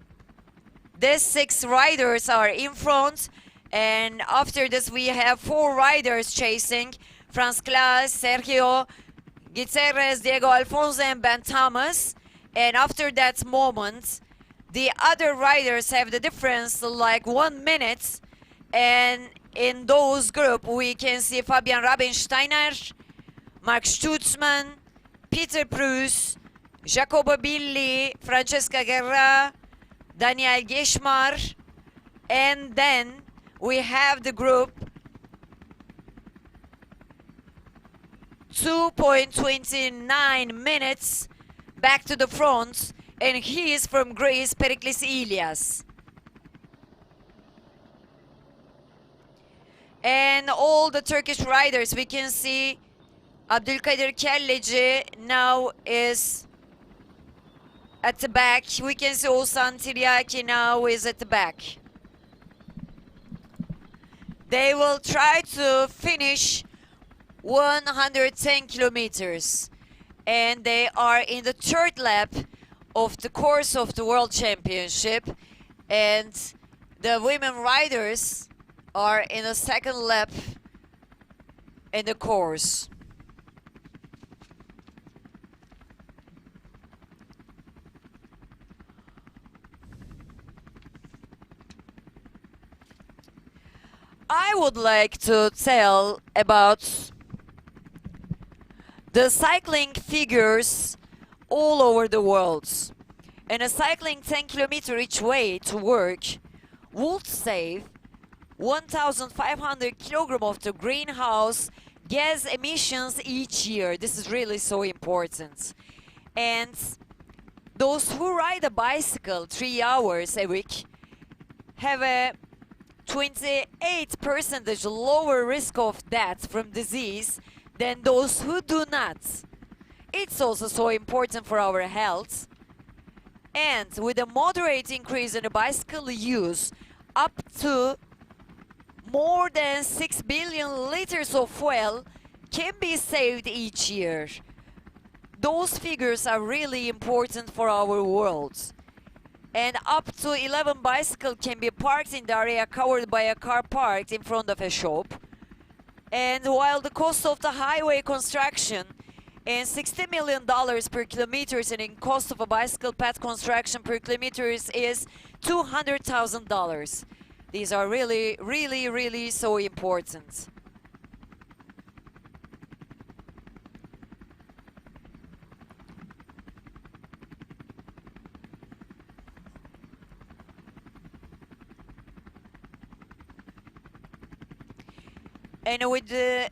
These 6 riders are in front, and after this we have 4 riders chasing: Franz Klaas, Sergio Gutierrez, Diego Alfonso, and Ben Thomas. And after that moment, the other riders have the difference like 1 minute. And in those group, we can see Fabian Rabensteiner, Mark Stutzman, Peter Prus, Jacobo Billi, Francesca Guerra, Daniel Geschmar. And then we have the group 2.29 minutes back to the front, and he is from Greece, Periklis Ilias. And all the Turkish riders, we can see Abdülkadir Kelleci now is at the back. We can see Oğuzhan Tiryaki now is at the back. They will try to finish 110 kilometers. And they are in the third lap of the course of the World Championship. And the women riders are in the second lap in the course. I would like to tell about the cycling figures all over the world. And a cycling 10 kilometers each way to work would save 1,500 kilograms of the greenhouse gas emissions each year. This is really so important. And those who ride a bicycle 3 hours a week have a 28% lower risk of death from disease than those who do not. It's also so important for our health. And with a moderate increase in the bicycle use, up to more than 6 billion liters of fuel can be saved each year. Those figures are really important for our world. And up to 11 bicycles can be parked in the area covered by a car parked in front of a shop. And while the cost of the highway construction and $60 million per kilometer and in cost of a bicycle path construction per kilometer is $200,000. These are really so important. And with the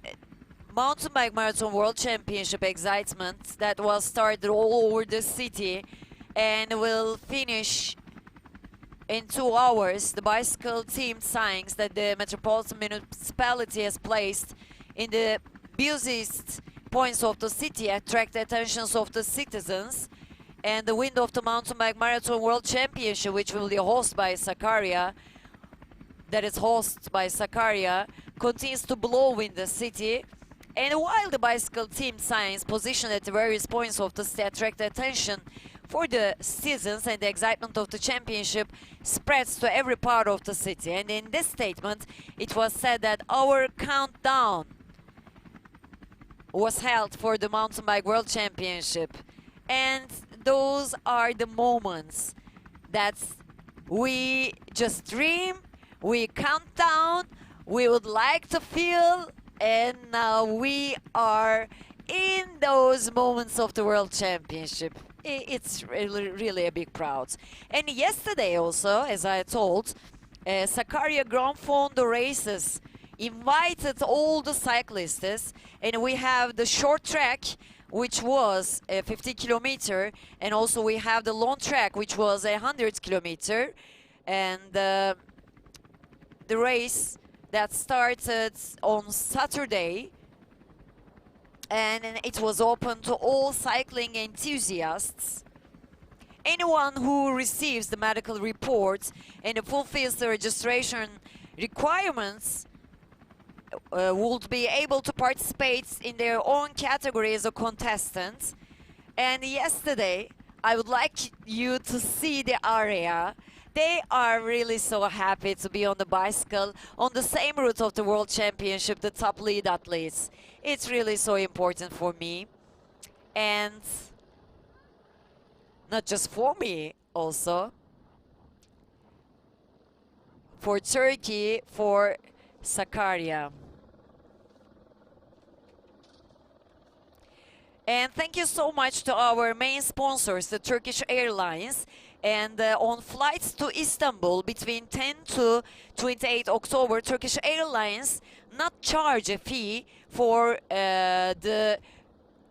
Mountain Bike Marathon World Championship excitement that was started all over the city and will finish in 2 hours, the bicycle themed signs that the Metropolitan Municipality has placed in the busiest points of the city attract the attentions of the citizens. And the wind of the Mountain Bike Marathon World Championship, which will be hosted by Sakarya, continues to blow in the city. And while the bicycle team signs positioned at the various points of the city attract attention for the citizens, and the excitement of the championship spreads to every part of the city. And in this statement, it was said that our countdown was held for the Mountain Bike World Championship. And those are the moments that we just dream, we count down, we would like to feel, and now we are in those moments of the World Championship. It's really a big proud. And yesterday also, as I told, Sakarya Grand Fondo races invited all the cyclists, and we have the short track, which was 50 kilometer, and also we have the long track, which was 100 kilometer, and the race that started on Saturday, and it was open to all cycling enthusiasts. Anyone who receives the medical report and fulfills the registration requirements would be able to participate in their own category as a contestant. And yesterday, I would like you to see the area. They are really so happy to be on the bicycle on the same route of the World Championship, the top lead athletes. It's really so important for me, and not just for me, also for Turkey, for Sakarya. And thank you so much to our main sponsors, the Turkish Airlines. And on flights to Istanbul between 10 to 28 October, Turkish Airlines not charge a fee for the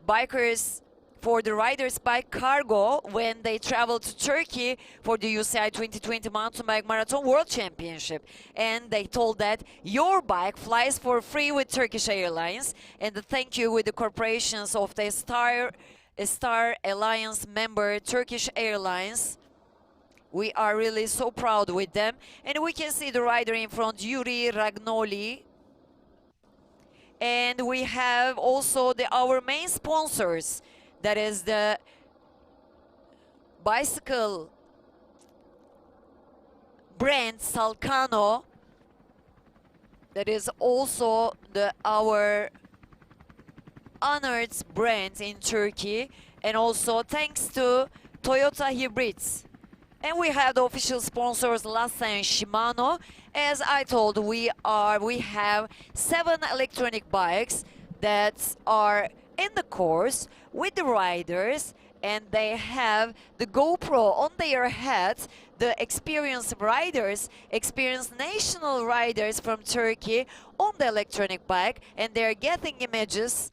bikers for the riders by cargo when they travel to Turkey for the UCI 2020 Mountain Bike Marathon World Championship. And they told that your bike flies for free with Turkish Airlines. And the thank you with the corporations of the Star Alliance member Turkish Airlines. We are really so proud with them. And we can see the rider in front, Yuri Ragnoli. And we have also our main sponsors. That is the bicycle brand Salkano. That is also our honored brand in Turkey. And also thanks to Toyota Hybrids. And we have the official sponsors Lassa and Shimano. As I told, we have 7 electronic bikes that are in the course with the riders, and they have the GoPro on their heads. The experienced riders, experienced national riders from Turkey on the electronic bike, and they're getting images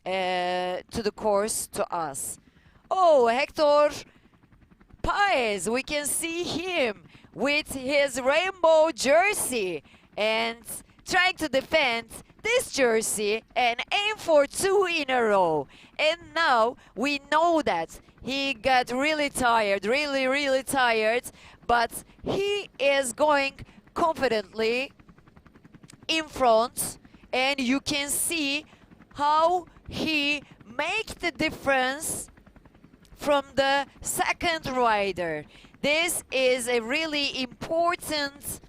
to the course to us. Oh, Hector Paez, we can see him with his rainbow jersey and trying to defend this jersey and aim for 2 in a row. And now we know that he got really tired, really tired, but he is going confidently in front, and you can see how he makes the difference from the second rider. This is a really important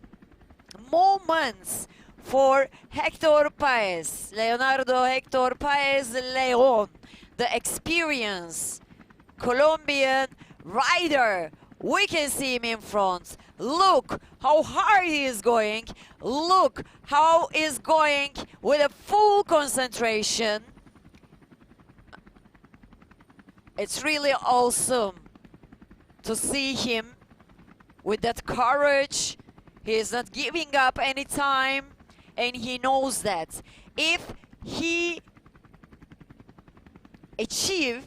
moment for Hector Paez, Leonardo Hector Paez Leon, the experienced Colombian rider. We can see him in front. Look how hard he is going. Look how he's going with a full concentration. It's really awesome to see him with that courage. He is not giving up any time, and he knows that if he achieves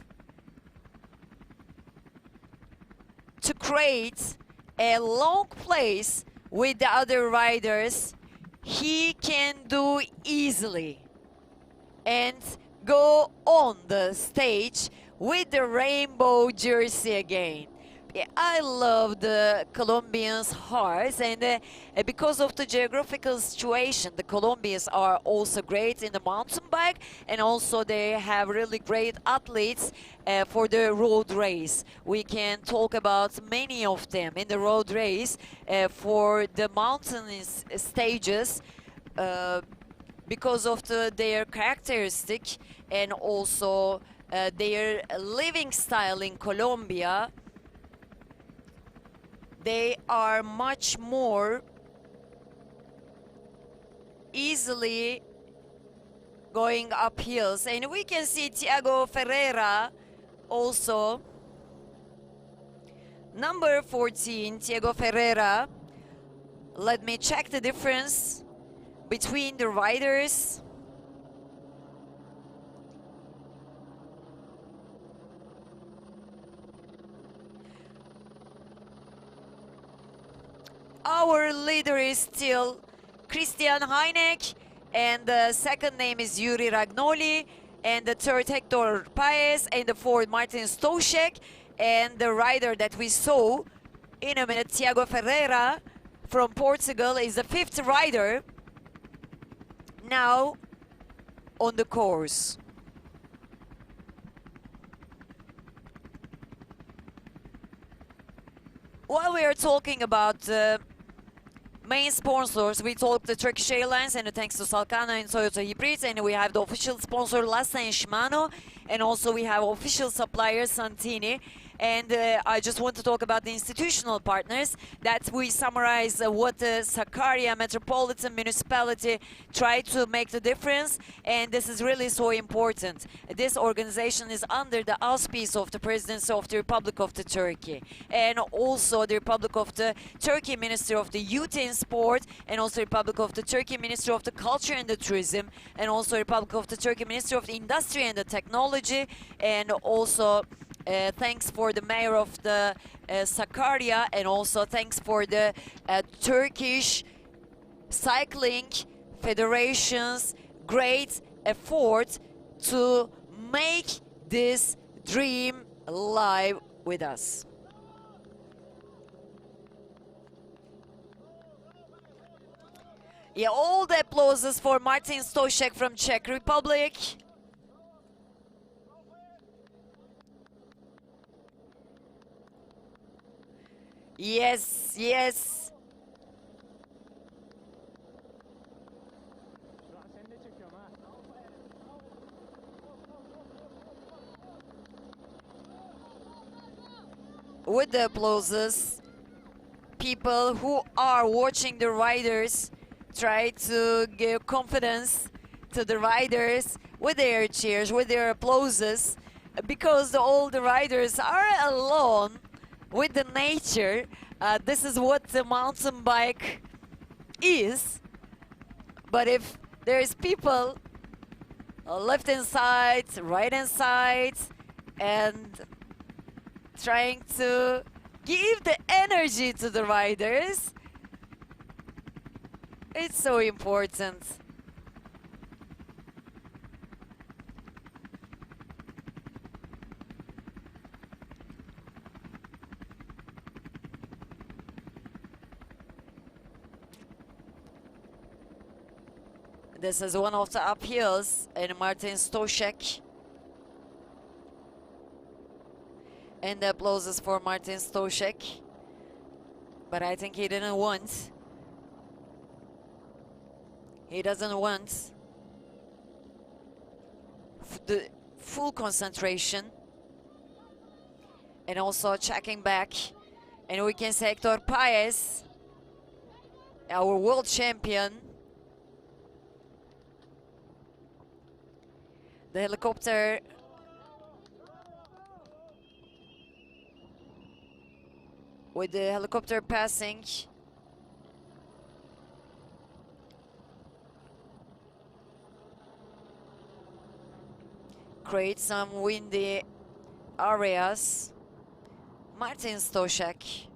to create a long place with the other riders, he can do easily and go on the stage with the rainbow jersey again. Yeah, I love the Colombians' hearts, and because of the geographical situation, the Colombians are also great in the mountain bike, and also they have really great athletes for the road race. We can talk about many of them in the road race for the mountain stages because of their characteristic and also their living style in Colombia. They are much more easily going up hills. And we can see Thiago Ferreira also. Number 14, Thiago Ferreira. Let me check the difference between the riders. Our leader is still Christian Heineck, and the second name is Yuri Ragnoli, and the third Hector Paez, and the fourth Martin Stoshek, and the rider that we saw in a minute, Thiago Ferreira from Portugal, is the fifth rider now on the course. While we are talking about main sponsors, we talked the Turkish Airlines, and thanks to Salkano and Toyota Hybrids, and we have the official sponsor Lassa and Shimano, and also we have official supplier Santini. And I just want to talk about the institutional partners, that we summarize what the Sakarya Metropolitan Municipality tried to make the difference, and this is really so important. This organization is under the auspice of the Presidency of the Republic of the Turkey, and also the Republic of the Turkey Ministry of the Youth and Sport, and also Republic of the Turkey Ministry of the Culture and the Tourism, and also Republic of the Turkey Ministry of the Industry and the Technology, and also thanks for the mayor of the Sakarya, and also thanks for the Turkish Cycling Federation's great effort to make this dream live with us. Yeah, all the applauses for Martin Stošek from Czech Republic. Yes, yes. Sen de çekiyorum ha. With the applauses, people who are watching the riders try to give confidence to the riders with their cheers, with their applauses, because all the riders are alone with the nature. This is what the mountain bike is. But if there's people left hand side, right hand side, and trying to give the energy to the riders, it's so important. This is one of the uphills in Martin Stošek. And the applauses for Martin Stošek. But I think he didn't want. He doesn't want the full concentration. And also checking back. And we can say Hector Paez, our world champion. The helicopter with the helicopter passing. Create some windy areas. Martin Stošek.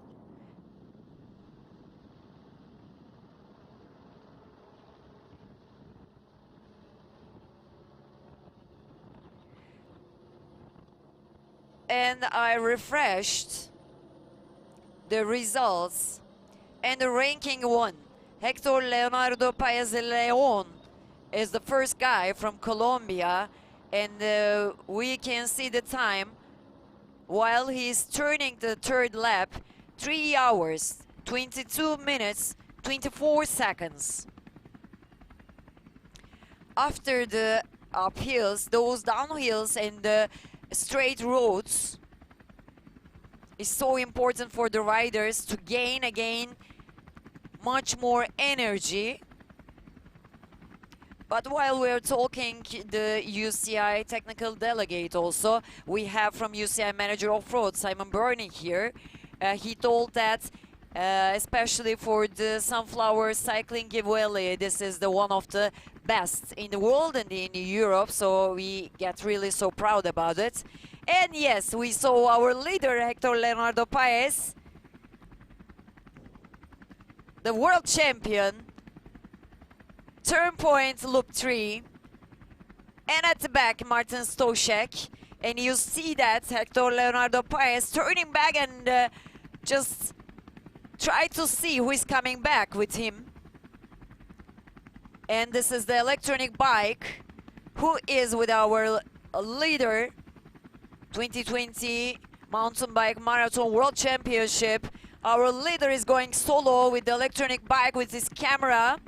And I refreshed the results, and the ranking one, Hector Leonardo Paez Leon, is the first guy from Colombia, and we can see the time while he's turning the third lap, 3 hours, 22 minutes, 24 seconds. After the uphills, those downhills and the straight roads is so important for the riders to gain again much more energy. But while we're talking, the UCI technical delegate also, we have from UCI manager off-road Simon Burney here. He told that especially for the Sunflower Cycling Giveaway, this is the one of the best in the world and in Europe, so we get really so proud about it. And yes, we saw our leader Hector Leonardo Paez, the world champion, turn point loop 3, and at the back Martin Stošek, and you see that Hector Leonardo Paez turning back and just try to see who is coming back with him. And this is the electronic bike, who is with our leader, 2020 Mountain Bike Marathon World Championship. Our leader is going solo with the electronic bike with his camera.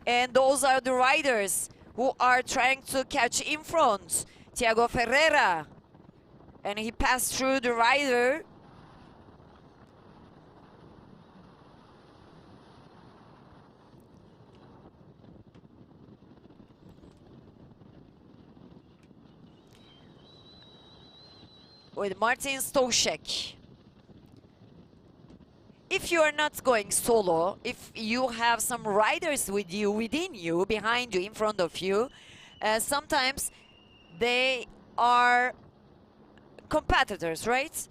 And those are the riders who are trying to catch in front. Thiago Ferreira, and he passed through the rider. With Martin Stoshek. If you are not going solo, if you have some riders with you, within you, behind you, in front of you, sometimes they are competitors, right?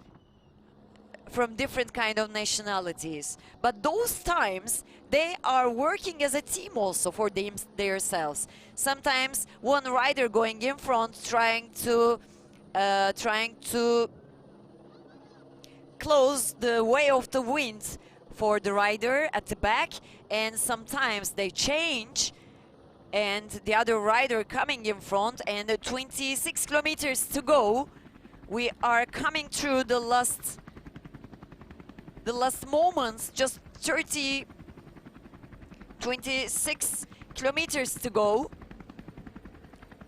From different kind of nationalities. But those times, they are working as a team also for themselves. Sometimes one rider going in front trying to close the way of the wind for the rider at the back, and sometimes they change and the other rider coming in front, and 26 kilometers to go. We are coming through the last moments, just 26 kilometers to go,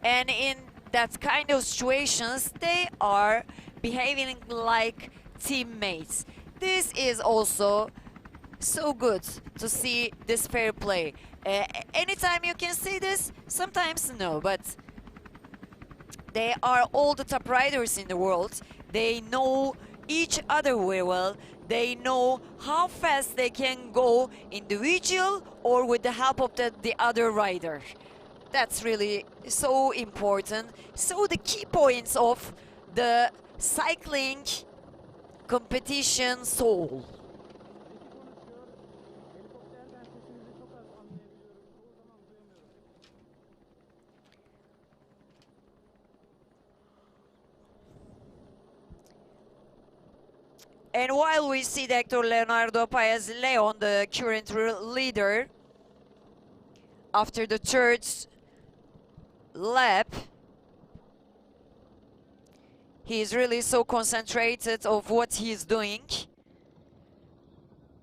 and in that kind of situations they are behaving like teammates. This is also so good to see this fair play. Anytime you can see this, sometimes no, but they are all the top riders in the world. They know each other very well. They know how fast they can go individual or with the help of the other rider. That's really so important. So the key points of the cycling competition soul. And while we see Hector Paez Leon, the current leader, after the third lap, he is really so concentrated of what he is doing.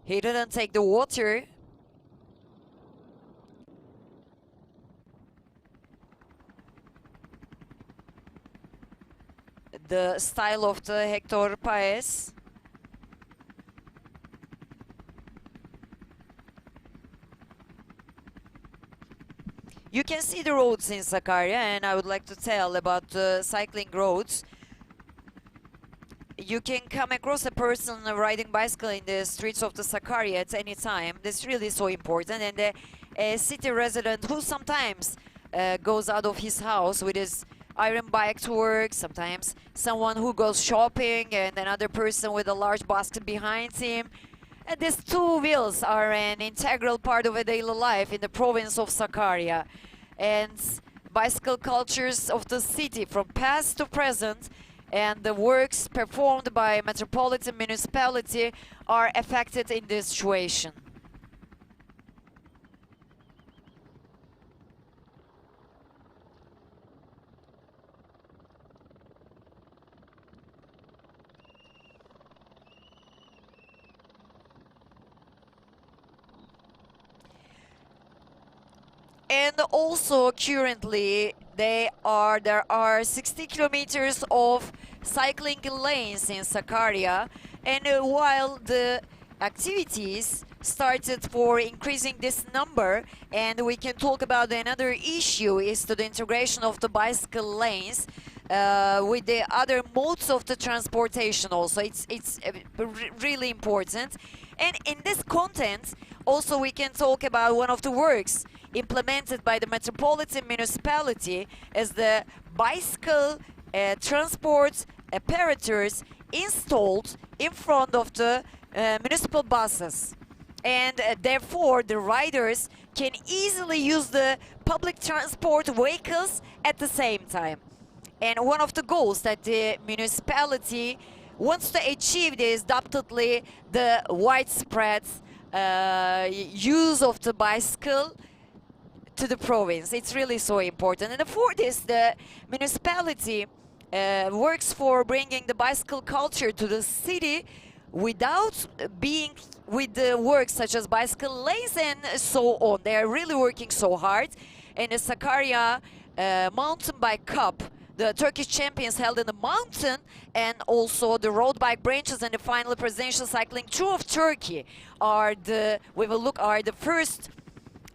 He didn't take the water. The style of the Hector Paez. You can see the roads in Sakarya, and I would like to tell about the cycling roads. You can come across a person riding bicycle in the streets of the Sakarya at any time. That's really so important. And a city resident who sometimes goes out of his house with his iron bike to work, sometimes someone who goes shopping, and another person with a large basket behind him. And these two wheels are an integral part of a daily life in the province of Sakarya. And bicycle cultures of the city from past to present, and the works performed by metropolitan municipality are affected in this situation. And also currently there are 60 kilometers of cycling lanes in Sakarya, and while the activities started for increasing this number, and we can talk about another issue is the integration of the bicycle lanes with the other modes of the transportation also. It's really important. And in this content also we can talk about one of the works implemented by the metropolitan municipality as the bicycle transport apparatus installed in front of the municipal buses. And therefore the riders can easily use the public transport vehicles at the same time. And one of the goals that the municipality wants to achieve is doubtedly the widespread use of the bicycle to the province. It's really so important. And for this, the municipality works for bringing the bicycle culture to the city without being with the works such as bicycle lanes and so on. They are really working so hard. And the Sakarya Mountain Bike Cup the Turkish champions held in the mountain, and also the road bike branches and the final presidential cycling tour of Turkey are the first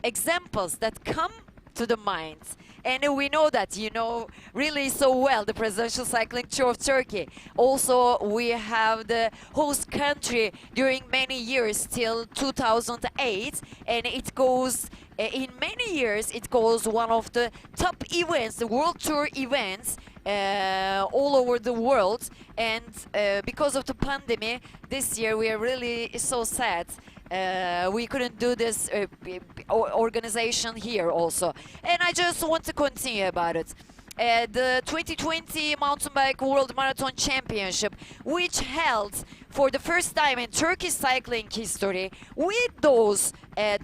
examples that come to the mind. And we know that, you know, really so well, the presidential cycling tour of Turkey. Also, we have the host country during many years till 2008, and it goes, in many years, it goes one of the top events, the World Tour events, all over the world. And because of the pandemic, this year we are really so sad. We couldn't do this organization here also. And I just want to continue about it. The 2020 Mountain Bike World Marathon Championship, which held for the first time in Turkish cycling history with those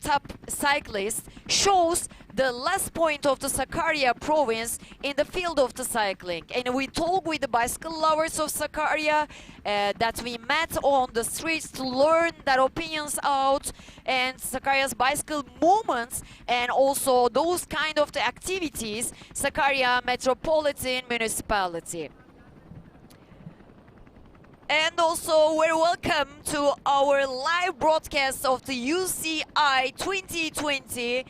top cyclists, shows the last point of the Sakarya province in the field of the cycling. And we talk with the bicycle lovers of Sakarya that we met on the streets to learn their opinions out and Sakarya's bicycle movements, and also those kind of the activities Sakarya Metropolitan Municipality. And also, we're welcome to our live broadcast of the UCI 2020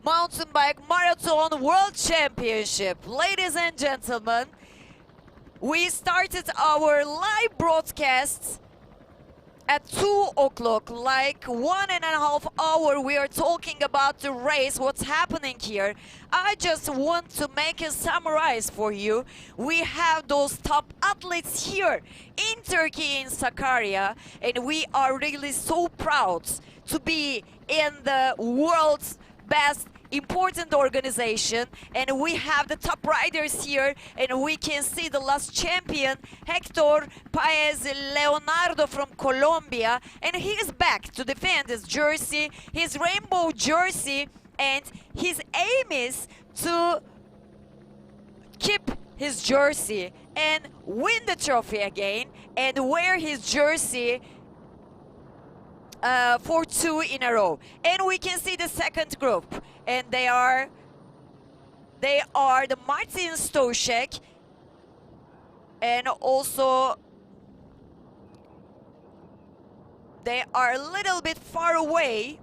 Mountain Bike Marathon World Championship. Ladies and gentlemen, we started our live broadcast at 2 o'clock, like 1.5 hours. We are talking about the race, what's happening here. I just want to make a summarize for you. We have those top athletes here in Turkey, in Sakarya, and we are really so proud to be in the world's best important organization, and we have the top riders here, and we can see the last champion, Hector Paez Leonardo from Colombia, and he is back to defend his jersey, his rainbow jersey, and his aim is to keep his jersey and win the trophy again and wear his jersey for 2 in a row. And we can see the second group, and they are the Martin Stoshek, and also they are a little bit far away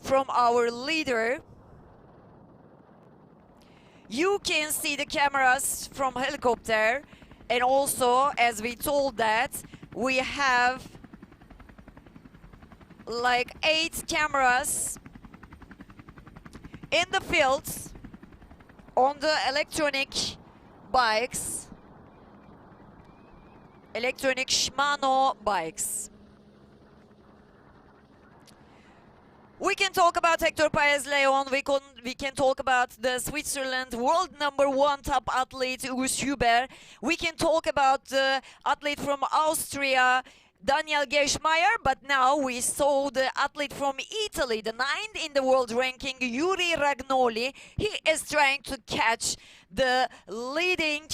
from our leader. You can see the cameras from helicopter. And also, as we told that, we have like 8 cameras in the fields on the electronic bikes, electronic Shimano bikes. We can talk about Hector Paez Leon, we can talk about the Switzerland world #1 top athlete, Urs Huber. We can talk about the athlete from Austria, Daniel Geschmeyer, but now we saw the athlete from Italy, the 9th in the world ranking, Yuri Ragnoli. He is trying to catch the leading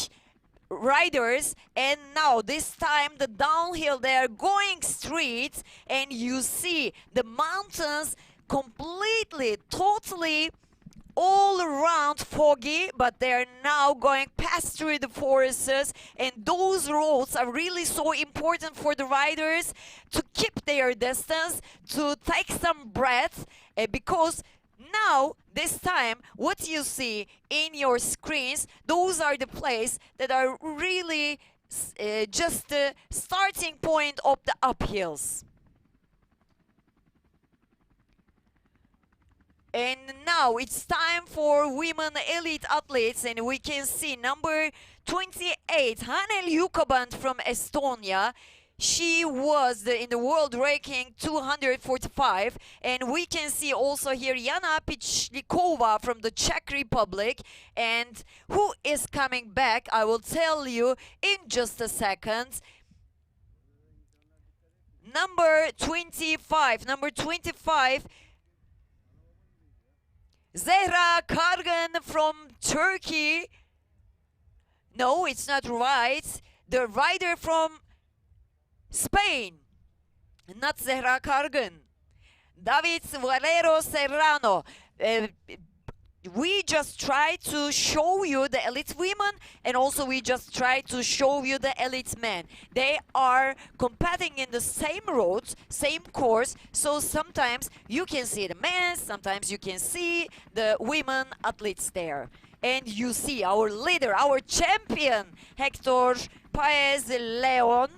riders, and now this time the downhill, they are going straight, and you see the mountains completely, totally all around foggy, but they're now going past through the forests, and those roads are really so important for the riders to keep their distance, to take some breath, because now, this time, what you see in your screens, those are the places that are really just the starting point of the uphills. And now it's time for women elite athletes, and we can see number 28, Hanel Yukaband from Estonia. She was in the world ranking 245, and we can see also here Jana Pichlikova from the Czech Republic, and who is coming back, I will tell you in just a second. Number 25, Zehra Kargan from Turkey. No, it's not right. The rider from Spain, not Zehra Kargan. David Valero Serrano. we just try to show you the elite women, and also we just try to show you the elite men. They are competing in the same roads, same course, so sometimes you can see the men, sometimes you can see the women athletes there. And you see our leader, our champion, Hector Paez Leon.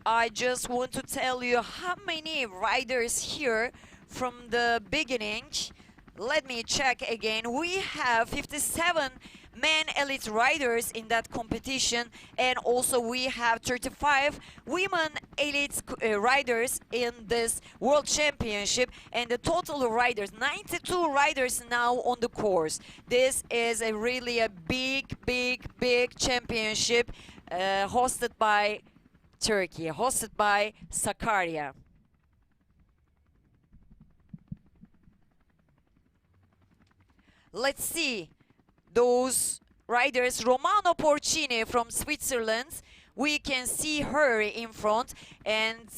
I just want to tell you how many riders here from the beginning. Let me check again. We have 57 men elite riders in that competition, and also we have 35 women elite riders in this world championship, and the total riders, 92 riders now on the course. This is a really a big championship hosted by Turkey, hosted by Sakarya. Let's see those riders. Romano Porcini from Switzerland. We can see her in front, and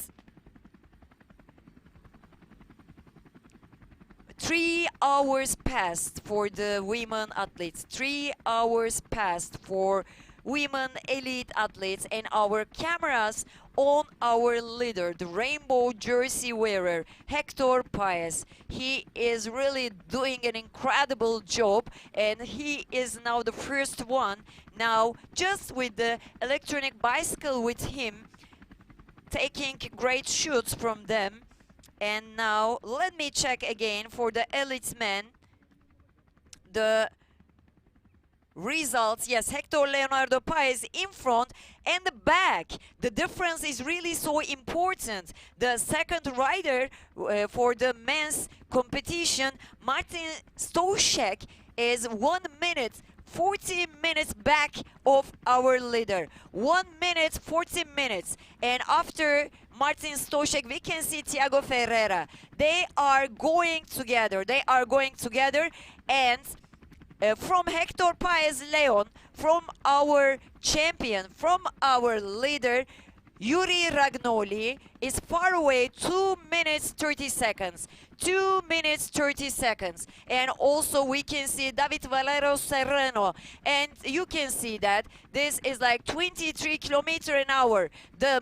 3 hours passed for the women athletes. 3 hours passed for women elite athletes, and our cameras on our leader, the rainbow jersey wearer, Hector Paez. He is really doing an incredible job, and he is now the first one, now just with the electronic bicycle with him, taking great shoots from them. And now let me check again for the elite men the results. Yes, Hector Leonardo Paez in front and the back. The difference is really so important. The second rider for the men's competition, Martin Stoshek, is 1 minute 40 minutes back of our leader. 1 minute 40 minutes. And after Martin Stoshek, we can see Thiago Ferreira. They are going together. They are going together, and from Hector Paez Leon, from our champion, from our leader, Yuri Ragnoli, is far away, 2 minutes 30 seconds. 2 minutes 30 seconds. And also we can see David Valero Serrano. And you can see that this is like 23 kilometers an hour. The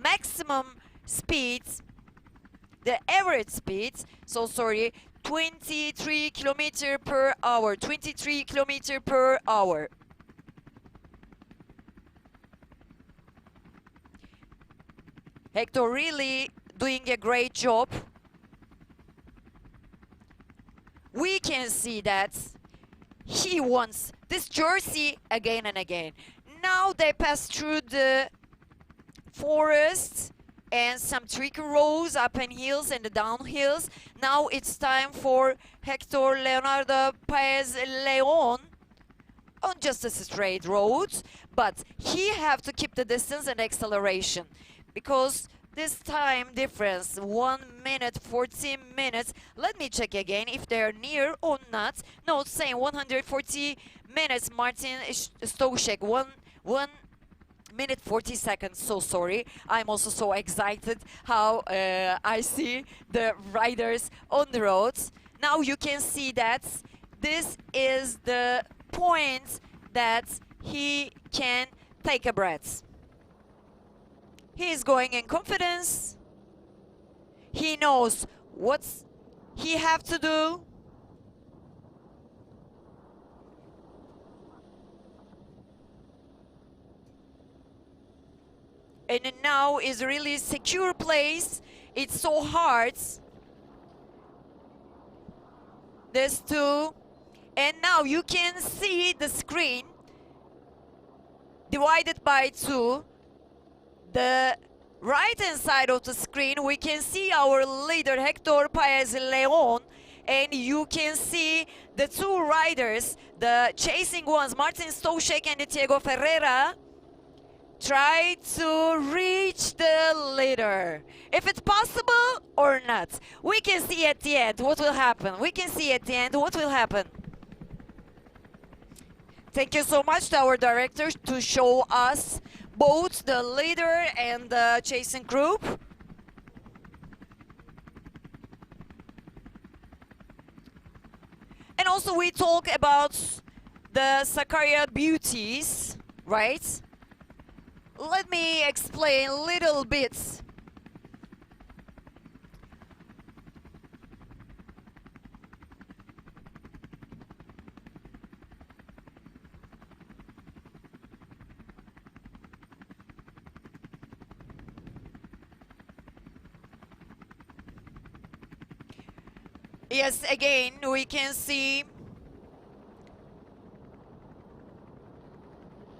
maximum speeds, the average speeds, 23 kilometers per hour. 23 kilometers per hour. Hector really doing a great job. We can see that he wants this jersey again and again. Now they pass through the forest and some tricky roads, up and hills and the down hills. Now it's time for Hector Leonardo Paez Leon on just a straight road, but he have to keep the distance and acceleration, because this time difference, 1 minute 14 minutes. Let me check again if they're near or not. No, it's saying 140 minutes. Martin Stoshek, 1 minute 40 seconds. So sorry, I'm also so excited how I see the riders on the roads. Now you can see that this is the point that he can take a breath. He is going in confidence. He knows what he have to do. And now is really secure place. It's so hard. This too. And now you can see the screen divided by 2. The right-hand side of the screen, we can see our leader, Hector Paez Leon, and you can see the 2 riders, the chasing ones, Martin Stoshek and Thiago Ferreira, try to reach the leader. If it's possible or not. We can see at the end what will happen. We can see at the end what will happen. Thank you so much to our director to show us both the leader and the chasing group. And also we talk about the Sakarya beauties, right? Let me explain a little bit. Yes, again, we can see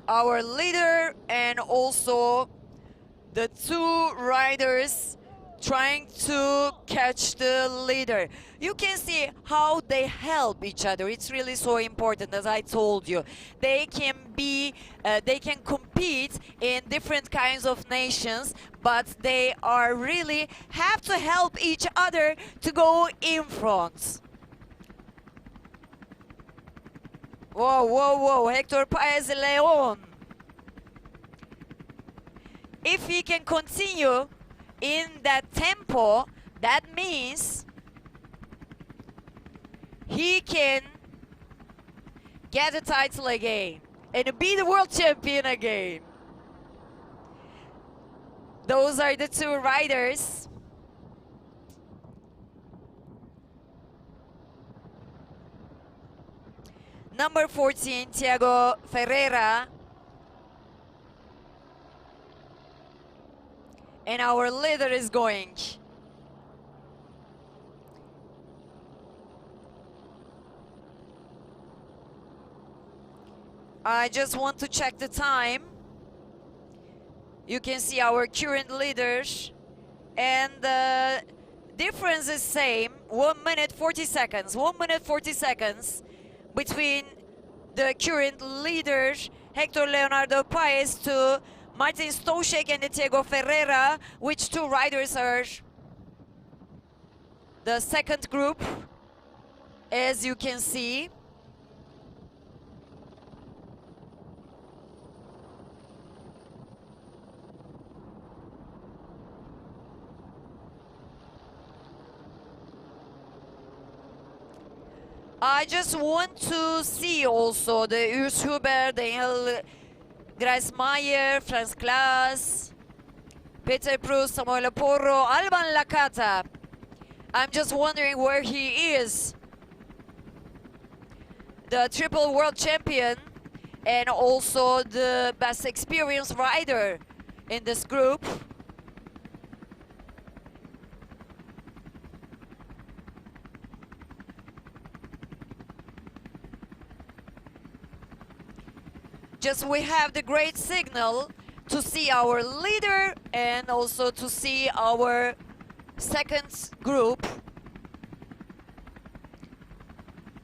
our leader and also the two riders trying to catch the leader. You can see how they help each other. It's really so important, as I told you. They can compete in different kinds of nations, but they are really have to help each other to go in front. Whoa, whoa, whoa, Hector Paez Leon. If he can continue in that tempo, that means he can get a title again and be the world champion again. Those are the two riders. Number 14, Thiago Ferreira. And our leader is going. I just want to check the time. You can see our current leaders, and the difference is same, 1 minute 40 seconds. 1 minute 40 seconds between the current leaders, Hector Leonardo Paez, to Martin Stoshek and Thiago Ferreira, which two riders are the second group, as you can see. I just want to see also the Urs Huber, Daniel Greismeyer, Franz Klaas, Peter Proust, Samuel Porro, Alban Lakata. I'm just wondering where he is. The triple world champion and also the best experienced rider in this group. Just we have the great signal to see our leader and also to see our second group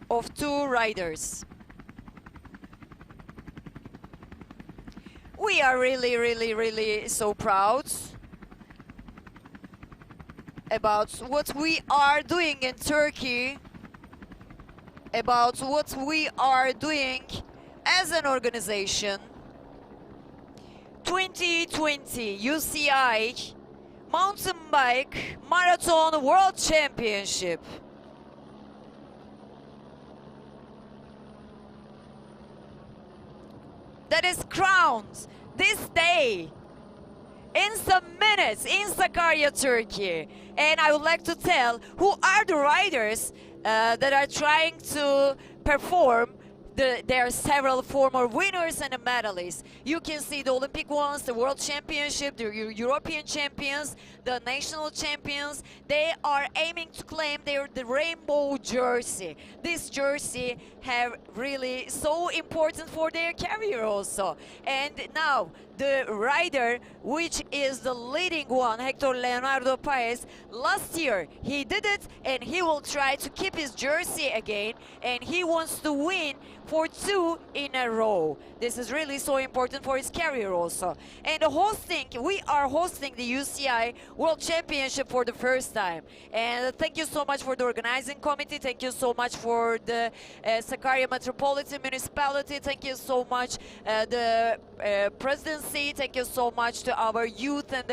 of two riders. We are really so proud about what we are doing in Turkey, about what we are doing as an organization. 2020 UCI Mountain Bike Marathon World Championship. That is crowned this day in some minutes in Sakarya, Turkey. And I would like to tell who are the riders that are trying to perform. There are several former winners and medalists. You can see the Olympic ones, the World Championship, the European champions, the national champions. They are aiming to claim the rainbow jersey. This jersey have really so important for their career also. And now the rider which is the leading one, Hector Leonardo Paez. Last year he did it, and he will try to keep his jersey again, and he wants to win for 2 in a row. This is really so important for his career also. And we are hosting the UCI World Championship for the first time. And thank you so much for the organizing committee. Thank you so much for the Sakarya Metropolitan Municipality. Thank you so much the presidency. Thank you so much to our youth and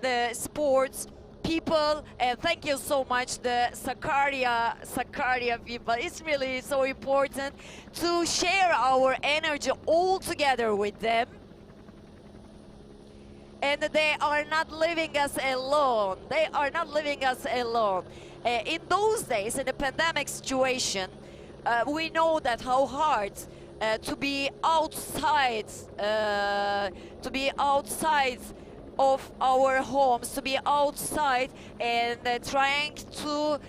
the sports people, and thank you so much the Sakarya people. It's really so important to share our energy all together with them, and they are not leaving us alone. They are not leaving us alone. In those days, in the pandemic situation, we know that how hard to be outside of our homes, to be outside and trying to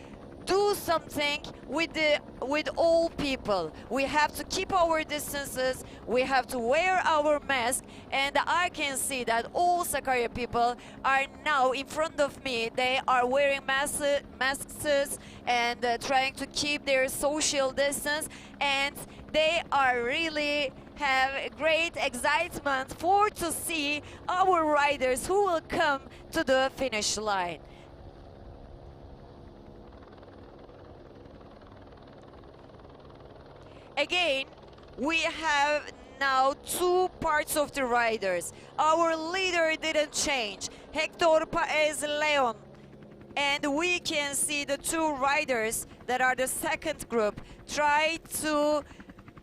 do something with all people. We have to keep our distances, we have to wear our mask, and I can see that all Sakarya people are now in front of me. They are wearing masks and trying to keep their social distance, and they are really have great excitement to see our riders who will come to the finish line. Again, we have now 2 parts of the riders. Our leader didn't change, Hector Paez Leon. And we can see the 2 riders that are the second group try to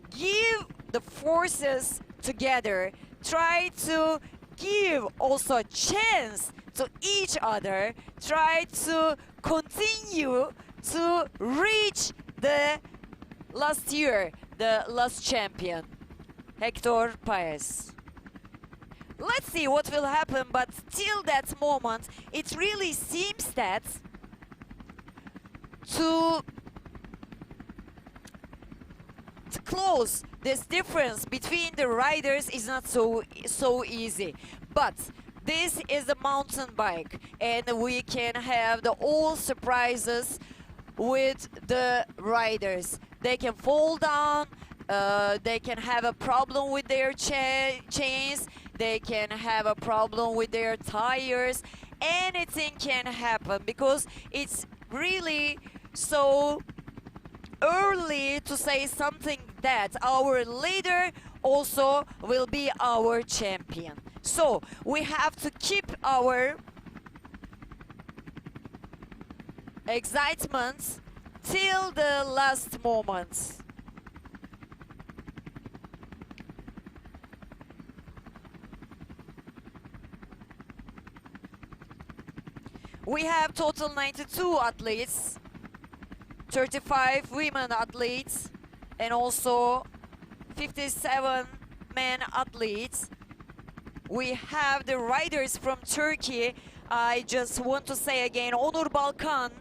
give the forces together, try to give also a chance to each other, try to continue to reach the last champion, Hector Paez. Let's see what will happen, but till that moment, it really seems that to close this difference between the riders is not so easy. But this is a mountain bike, and we can have all surprises with the riders. They can fall down, they can have a problem with their chains, they can have a problem with their tires. Anything can happen because it's really so early to say something that our leader also will be our champion. So we have to keep our excitement till the last moments. We have total 92 athletes, 35 women athletes, and also 57 men athletes. We have the riders from Turkey. I just want to say again, Onur Balkan,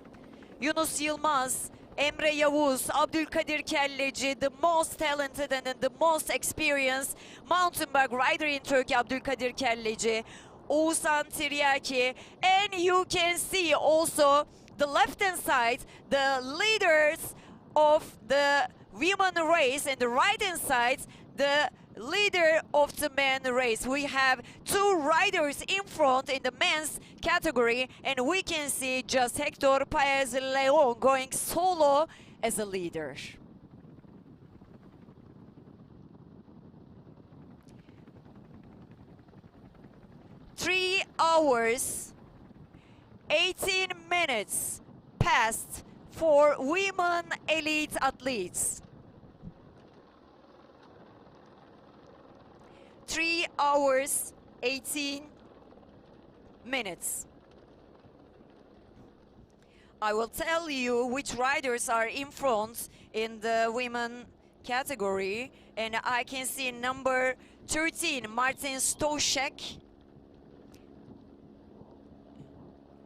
Yunus Yılmaz, Emre Yavuz, Abdülkadir Kelleci, the most talented and the most experienced mountain bike rider in Turkey, Abdülkadir Kelleci, Oğuzhan Tiryaki, and you can see also the left-hand side, the leaders of the women race, and the right-hand side, the leader of the men race. We have 2 riders in front in the men's category, and we can see just Hector Paez Leon going solo as a leader. Three hours, 18 minutes passed for women elite athletes. 3 hours, 18 minutes. I will tell you which riders are in front in the women category, and I can see number 13, Martin Stoshek,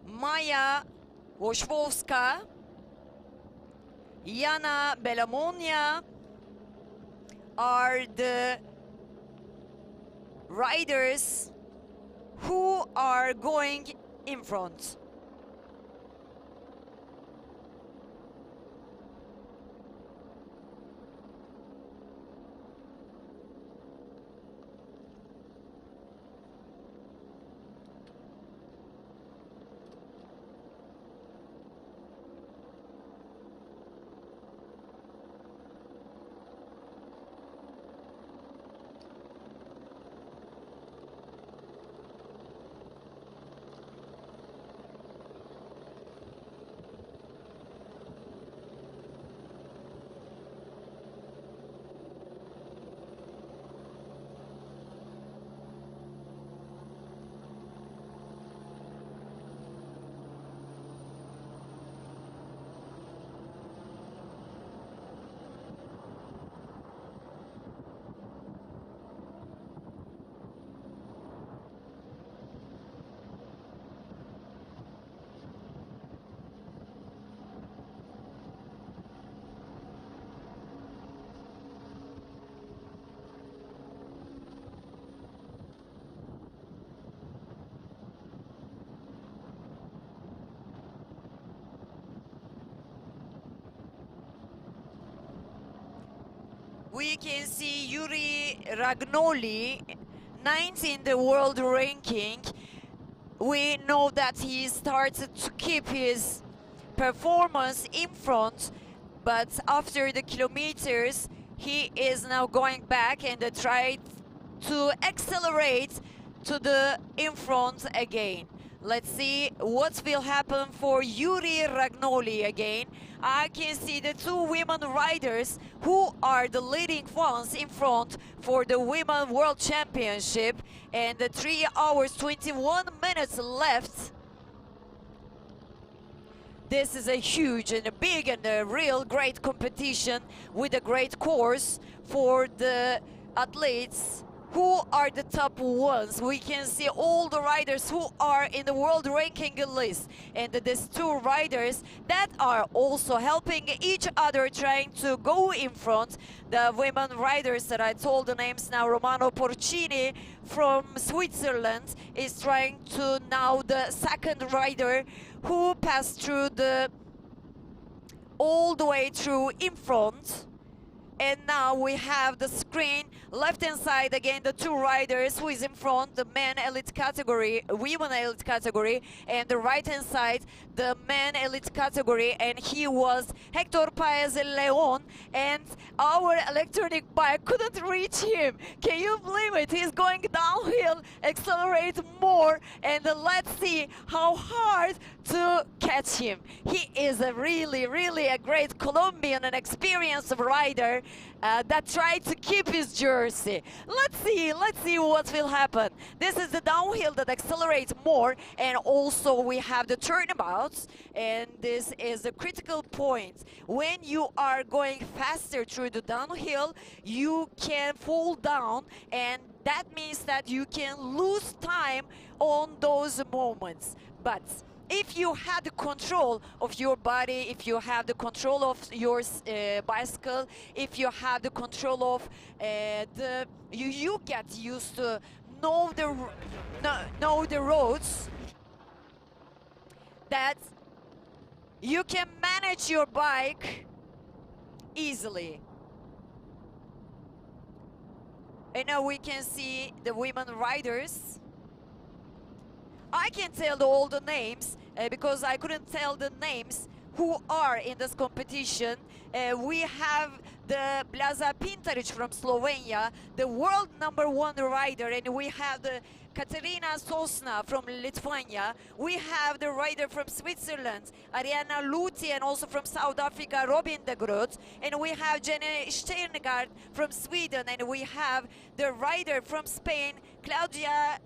Maya Woszwowska, Jana Belamonia are the riders who are going in front. We can see Yuri Ragnoli, 9th in the world ranking. We know that he started to keep his performance in front, but after the kilometers, he is now going back and try to accelerate to the in front again. Let's see what will happen for Yuri Ragnoli again. I can see the two women riders who are the leading ones in front for the Women World Championship, and the 3 hours 21 minutes left. This is a huge and a big and a real great competition with a great course for the athletes who are the top ones. We can see all the riders who are in the world ranking list, and these two riders that are also helping each other trying to go in front. The women riders that I told the names now, Romano Porcini from Switzerland is trying to now the second rider who passed through the all the way through in front. And now we have the screen, left-hand side again, the two riders who is in front, the men elite category, women elite category, and the right-hand side, the men elite category, and he was Hector Paez Leon, and our electronic bike couldn't reach him. Can you believe it? He's going downhill, accelerate more, and let's see how hard to catch him. He is a really a great Colombian and experienced rider that tried to keep his jersey. Let's see what will happen. This is the downhill that accelerates more, and also we have the turnabouts, and this is a critical point. When you are going faster through the downhill, you can fall down, and that means that you can lose time on those moments. But if you have the control of your body, if you have the control of your bicycle, if you have the control of you get used to know the roads, that you can manage your bike easily. And now we can see the women riders. I can tell all the names because I couldn't tell the names who are in this competition. We have the Blaza Pintaric from Slovenia, the world #1 rider, and we have the Katerina Sosna from Lithuania. We have the rider from Switzerland, Ariana Luti, and also from South Africa, Robin de Groot. And we have Jenny Steingart from Sweden, and we have the rider from Spain, Claudia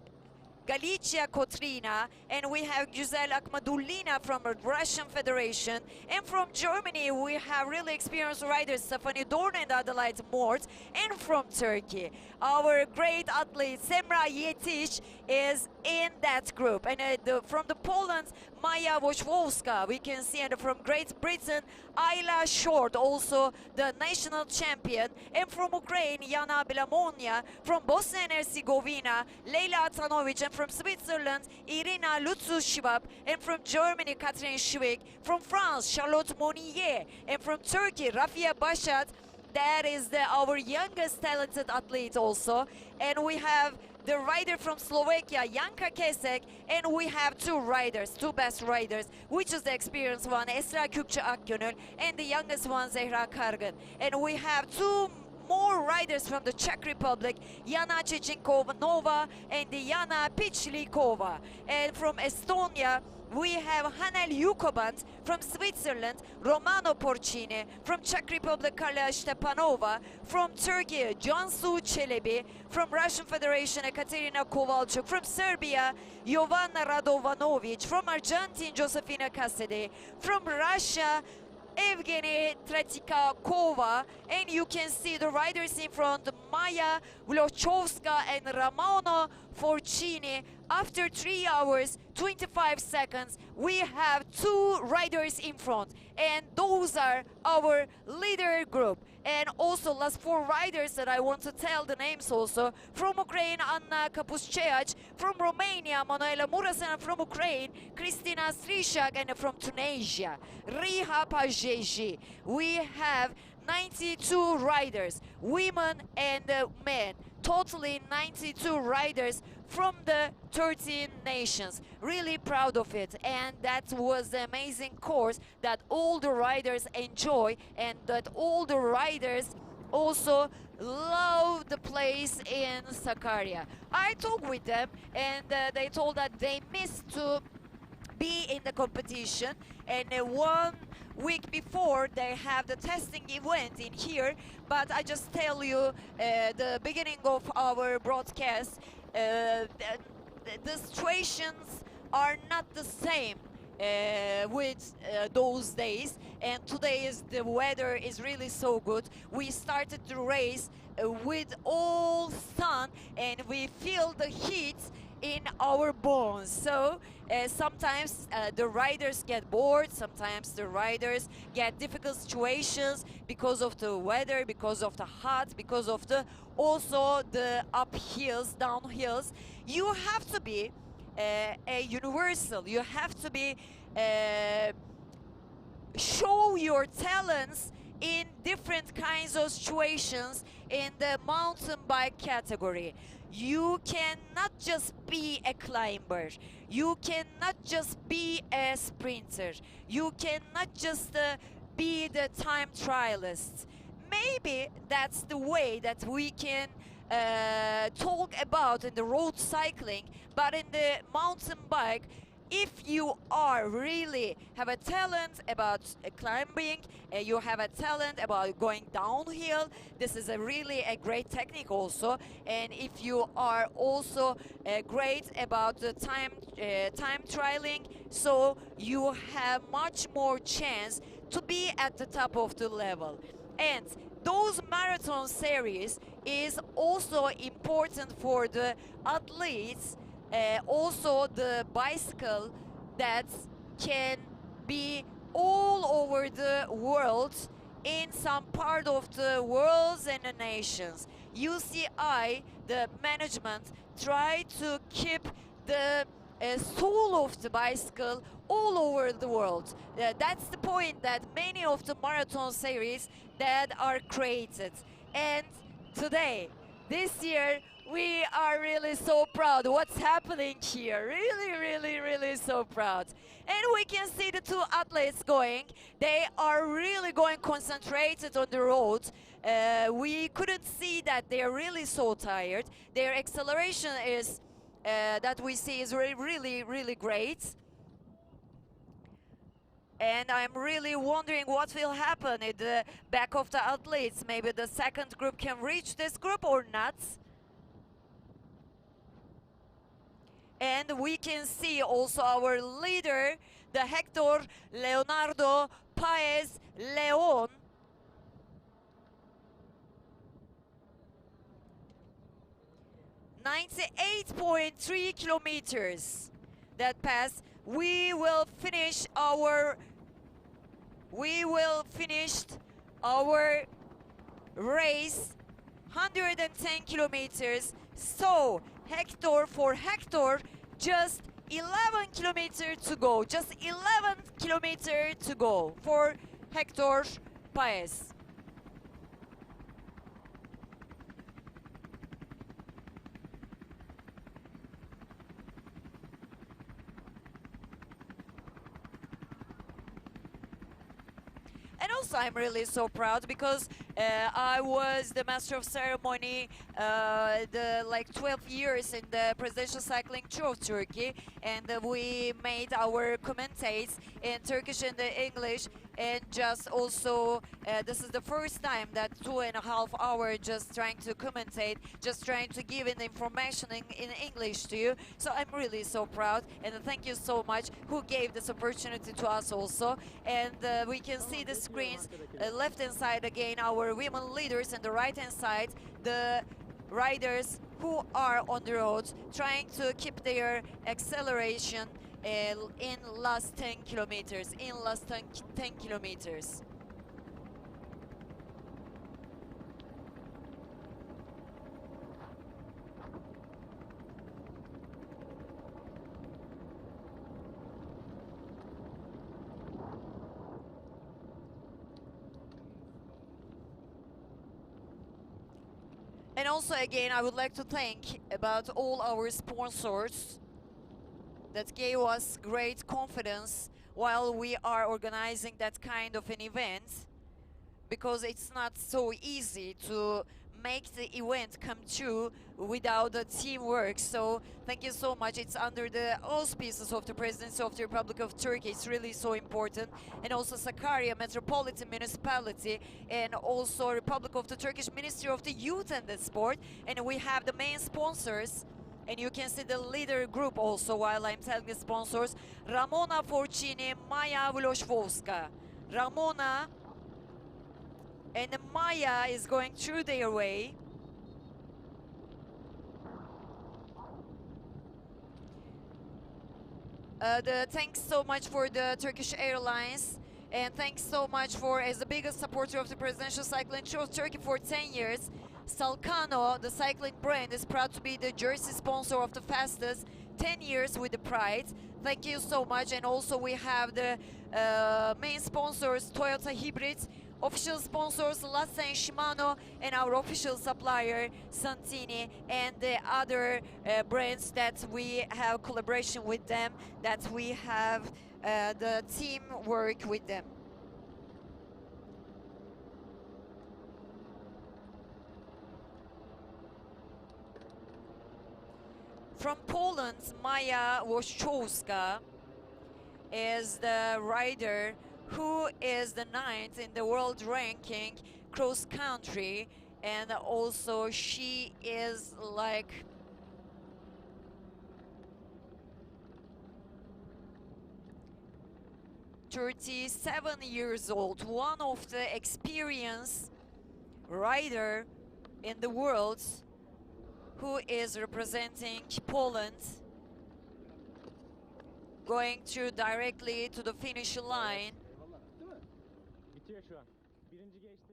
Galicia Kotrina, and we have Gisela Akhmadulina from the Russian Federation, and from Germany we have really experienced riders Stephanie Dorn and Adelaide Mort, and from Turkey our great athlete Semra Yetiş is in that group. And from the Poland, Maja Wojciechowska, we can see, and from Great Britain, Ayla Short, also the national champion, and from Ukraine, Yana Belamonia, from Bosnia and Herzegovina, Leila Atanovic, and from Switzerland, Irina Lutsushivab, and from Germany, Katrin Schwick, from France, Charlotte Monnier, and from Turkey, Rafia Bashat. That is our youngest talented athlete also. And we have the rider from Slovakia, Janka Kesek, and we have two best riders, which is the experienced one, Esra Kükçü Akgönül, and the youngest one, Zehra Kargın. And we have two more riders from the Czech Republic, Yana Chechinkova and Yana Pichlikova. And from Estonia, we have Hanel Yukobant, from Switzerland, Romano Porcini, from Czech Republic, Karla Stepanova, from Turkey, Cansu Çelebi, from Russian Federation, Ekaterina Kovalchuk, from Serbia, Jovana Radovanovic, from Argentine, Josefina Cassidy, from Russia, Evgeny Tretikakova, and you can see the riders in front, Maja Wojciechowska and Ramona Forcini. After 3 hours, 25 seconds, we have two riders in front, and those are our leader group. And also last 4 riders that I want to tell the names also. From Ukraine, Anna Kapusceac. From Romania, Manuela Murasan. From Ukraine, Kristina Strishak. And from Tunisia, Riha Pajeji. We have 92 riders, women and men. Totally 92 riders from the 13 nations. Really proud of it, and that was an amazing course that all the riders enjoy, and that all the riders also love the place in Sakarya. I talked with them, and they told that they missed to be in the competition, and 1 week before they have the testing event in here. But I just tell you the beginning of our broadcast, the situations are not the same with those days, and today the weather is really so good. We started the race with all sun, and we feel the heat in our bones. So sometimes the riders get bored, sometimes the riders get difficult situations because of the weather, because of the hot, because of the also the uphills, downhills. You have to be a universal, you have to be show your talents in different kinds of situations in the mountain bike category. You cannot just be a climber, you cannot just be a sprinter, you cannot just be the time trialist. Maybe that's the way that we can talk about in the road cycling, but in the mountain bike, if you are really have a talent about climbing, you have a talent about going downhill, this is really a great technique also. And if you are also great about the time trialing, so you have much more chance to be at the top of the level. And those marathon series is also important for the athletes. Also the bicycle that can be all over the world, in some part of the world and the nations. UCI, the management, try to keep the soul of the bicycle all over the world. That's the point that many of the marathon series that are created. And today, this year, we are really so proud what's happening here. Really so proud. And we can see the two athletes going. They are really going concentrated on the road. We couldn't see that they are really so tired. Their acceleration is that we see is really great. And I'm really wondering what will happen in the back of the athletes. Maybe the second group can reach this group or not. And we can see also our leader, the Hector Leonardo Paez Leon. 98.3 kilometers that pass. We will finish our race 110 kilometers. So for Hector, just 11 kilometers to go. Just 11 kilometers to go for Hector Paez. And also I'm really so proud because I was the master of ceremony the 12 years in the presidential cycling tour of Turkey, and we made our commentates in Turkish and English, and just also this is the first time that 2.5 hours just trying to commentate, just trying to give in the information in English to you. So I'm really so proud, and thank you so much who gave this opportunity to us also. And we can see the screens, left hand side again our women leaders, and the right hand side the riders who are on the road trying to keep their acceleration in last 10 kilometers, in last 10 kilometers. And also again, I would like to thank about all our sponsors that gave us great confidence while we are organizing that kind of an event, because it's not so easy to make the event come true without the teamwork. So thank you so much. It's under the auspices of the Presidency of the Republic of Turkey. It's really so important. And also Sakarya Metropolitan Municipality, and also Republic of the Turkish Ministry of the Youth and the Sport. And we have the main sponsors, and you can see the leader group also while I'm telling the sponsors. Ramona Forcini, Maya Vloshvovska. Ramona and Maya is going through their way. Thanks so much for the Turkish Airlines, and thanks so much for, as the biggest supporter of the Presidential Cycling Tour of Turkey for 10 years, Salkano, the cycling brand, is proud to be the jersey sponsor of the fastest 10 years with the pride. Thank you so much. And also we have the main sponsors, Toyota Hybrid, official sponsors Lassa and Shimano, and our official supplier Santini, and the other brands that we have collaboration with them, that we have the team work with them. From Poland, Maja Włoszczowska is the rider who is the 9th in the world ranking cross country, and also she is like "37 years old, one of the experienced rider in the world who is representing Poland, going through directly to the finish line. Değil mi? Bitiyor şu an. Birinci geçti.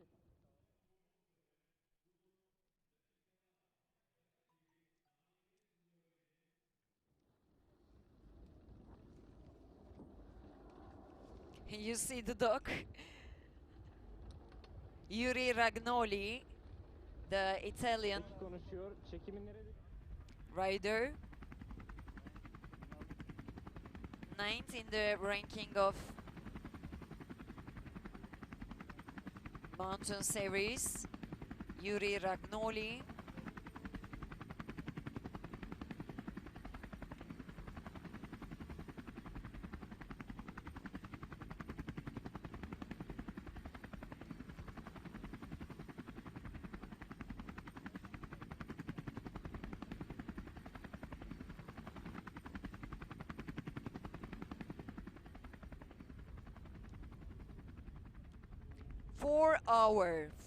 You see the dog, Yuri Ragnoli, the Italian Konuşuyor. Çekimin nerede? rider, 9th in the ranking of Mountain Series, Yuri Ragnoli.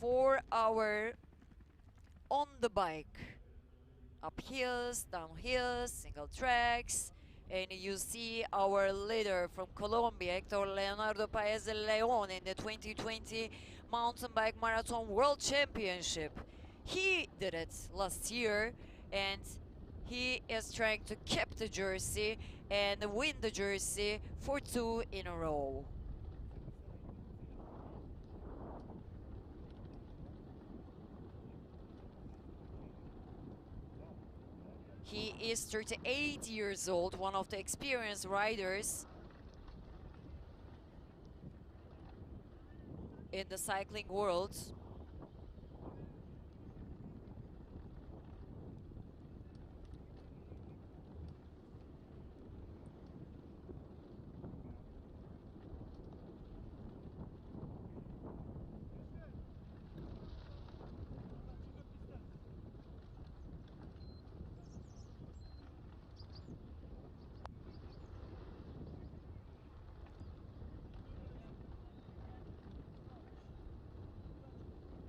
Four hour on the bike. up hills, down hills, single tracks. And you see our leader from Colombia, Hector Leonardo Paez Leon, in the 2020 Mountain Bike Marathon World Championship. He did it last year, and he is trying to keep the jersey and win the jersey for 2 in a row. He is 38 years old, one of the experienced riders in the cycling world.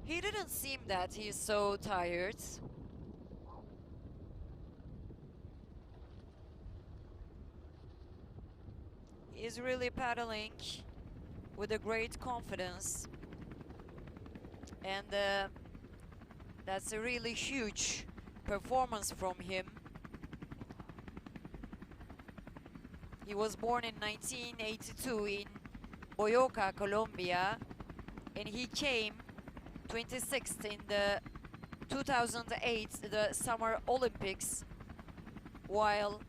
He didn't seem that he's so tired. He's really paddling with a great confidence, and that's a really huge performance from him. He was born in 1982 in Boyacá, Colombia, and he came 26th in the 2008 the Summer Olympics, while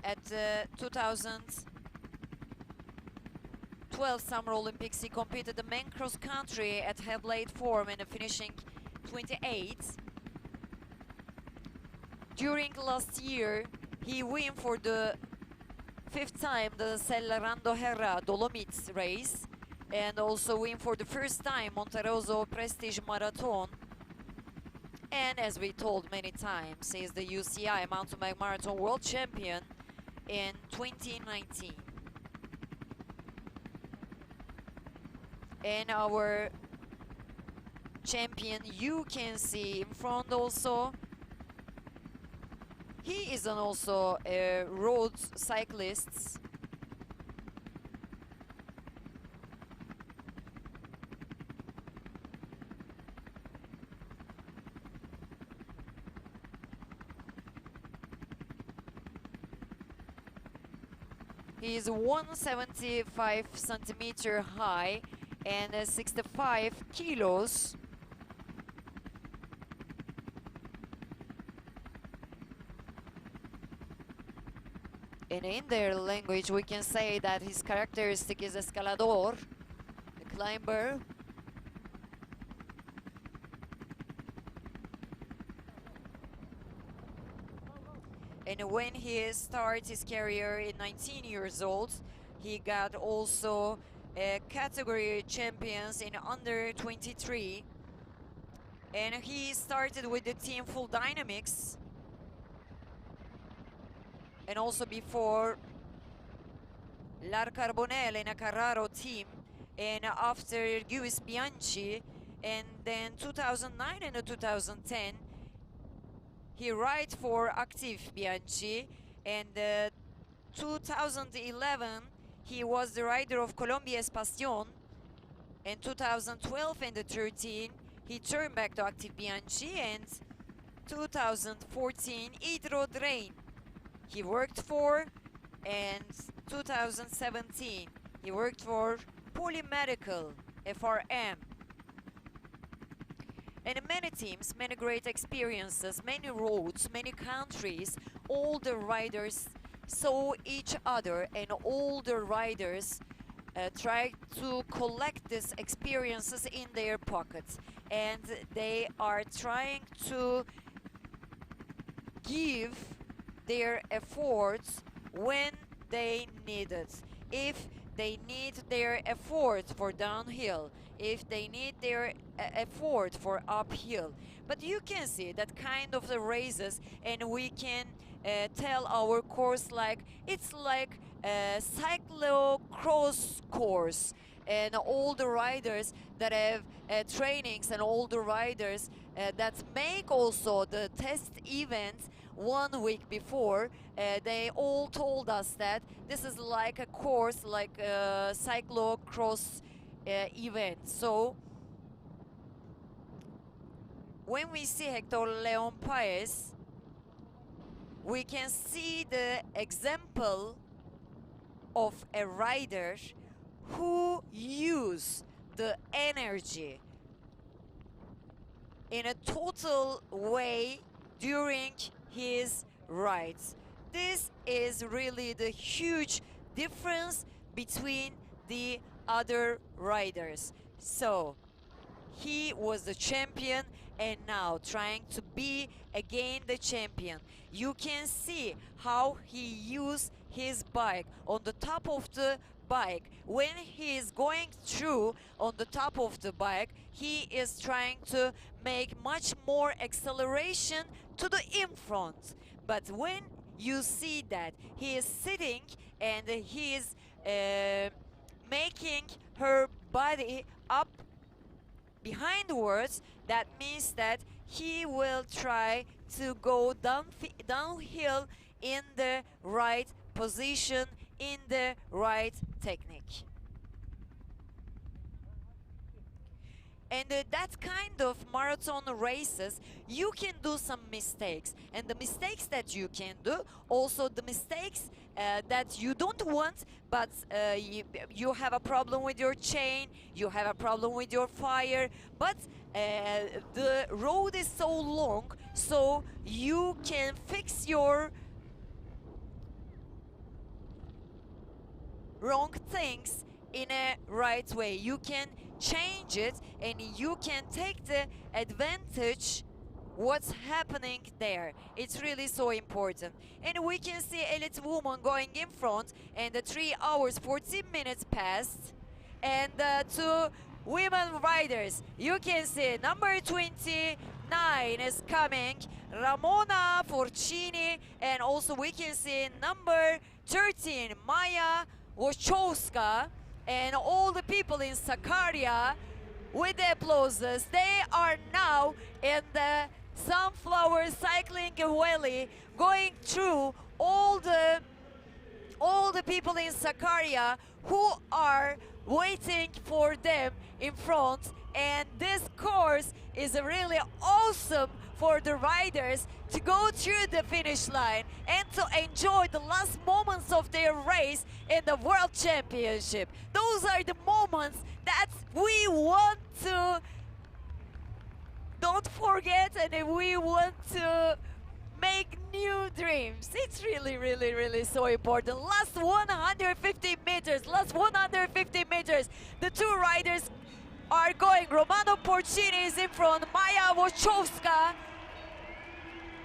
at the 2012 Summer Olympics he competed the men cross country at heavyweight form and finishing 28th. During last year he won for the 5th time the Celerando Herra Dolomites race, and also win for the first time Monterosso Prestige Marathon. And as we told many times, he is the UCI Mountain Bike Marathon World Champion in 2019. And our champion you can see in front also. He is also a road cyclist. He is 175 centimeter high and 65 kilos. And in their language we can say that his characteristic is escalador, the climber. And when he started his career in 19 years old, he got also category champions in under 23. And he started with the team Full Dynamics. And also before Lar Carbonell in a Carraro team. And after Guis Bianchi. And then 2009 and 2010. He ride for Active Bianchi, and 2011 he was the rider of Colombia's Passion. In 2012 and 13 he turned back to Active Bianchi, and 2014 Hydro Drain he worked for, and 2017 he worked for Polymedical FRM. And many teams, many great experiences, many roads, many countries. All the riders saw each other, and all the riders try to collect these experiences in their pockets. And they are trying to give their efforts when they need it. If they need their effort for downhill, if they need their effort for uphill. But you can see that kind of the races, and we can tell our course like it's like a cyclocross course, and all the riders that have trainings and all the riders that make also the test events 1 week before, they all told us that this is like a course, like a cyclocross event. So when we see Hector Leon Paez, we can see the example of a rider who use the energy in a total way during his rides. This is really the huge difference between the other riders. So he was the champion and now trying to be again the champion. You can see how he used his bike on the top of the bike. When he is going through on the top of the bike, he is trying to make much more acceleration to the in front. But when you see that he is sitting and he is making her body up behindwards, that means that he will try to go downhill in the right position, in the right technique. And that kind of marathon races, you can do some mistakes. And the mistakes that you can do, also the mistakes that you don't want, but you have a problem with your chain, you have a problem with your fire, but the road is so long, so you can fix your wrong things in a right way. You can change it and you can take the advantage what's happening there. It's really so important. And we can see elite woman going in front, and the 3 hours 14 minutes passed, and two women riders, you can see number 29 is coming, Ramona Forcini, and also we can see number 13, Maya Wachowska, and all the people in Sakarya with the applauses. They are now in the Sunflower Cycling Valley, going through all the people in Sakarya who are waiting for them in front. And this course is really awesome for the riders to go through the finish line and to enjoy the last moments of their race in the World Championship. Those are the moments that we want to don't forget, and we want to make new dreams. It's really, really, really so important. Last 150 meters, the two riders are going. Romano Porcini is in front, Maya Wachowska,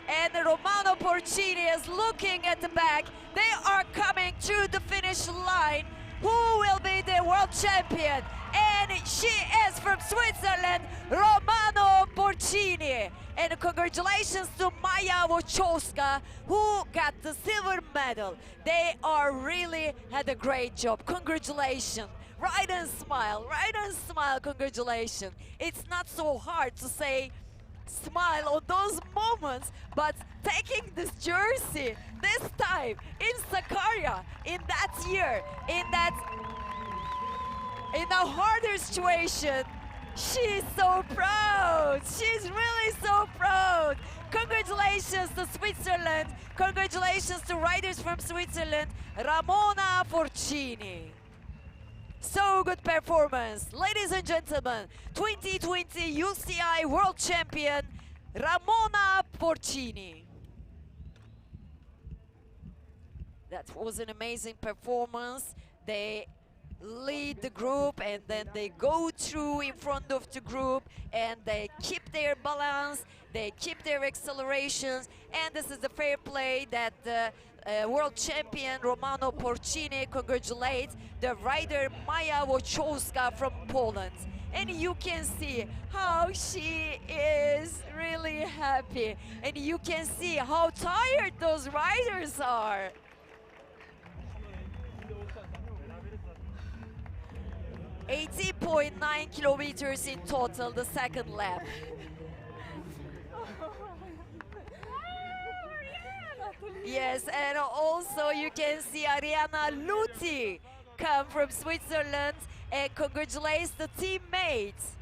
and Romano Porcini is looking at the back. They are coming through the finish line. Who will be the world champion? And she is from Switzerland, Romano Porcini. And congratulations to Maya Wachowska, who got the silver medal. They are really had a great job. Congratulations. Ride and smile, congratulations. It's not so hard to say smile on those moments, but taking this jersey this time in Sakarya, in that year, in a harder situation, she's so proud. She's really so proud. Congratulations to Switzerland. Congratulations to riders from Switzerland, Ramona Forcini. So good performance. Ladies and gentlemen, 2020 UCI World Champion, Ramona Porcini. That was an amazing performance. They lead the group and then they go through in front of the group and they keep their balance, they keep their accelerations, and this is the fair play that the world champion Romano Porcini congratulates the rider Maya Wachowska from Poland. And you can see how she is really happy, and you can see how tired those riders are. 80.9 kilometers in total, the second lap. Yes, and also you can see Ariana Luti come from Switzerland and congratulates the teammates.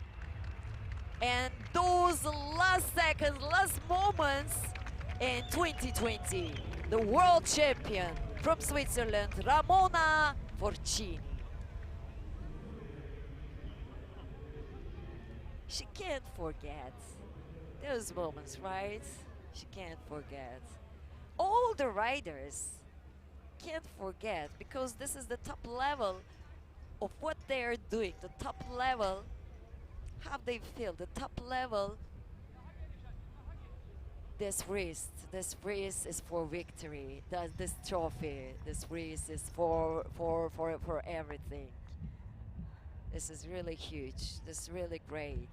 And those last seconds, last moments in 2020, the world champion from Switzerland, Ramona Forcini. She can't forget those moments, right? She can't forget. All the riders can't forget because this is the top level of what they are doing, the top level, how they feel, the top level. This race is for victory. This trophy, this race is for everything. This is really huge. This is really great.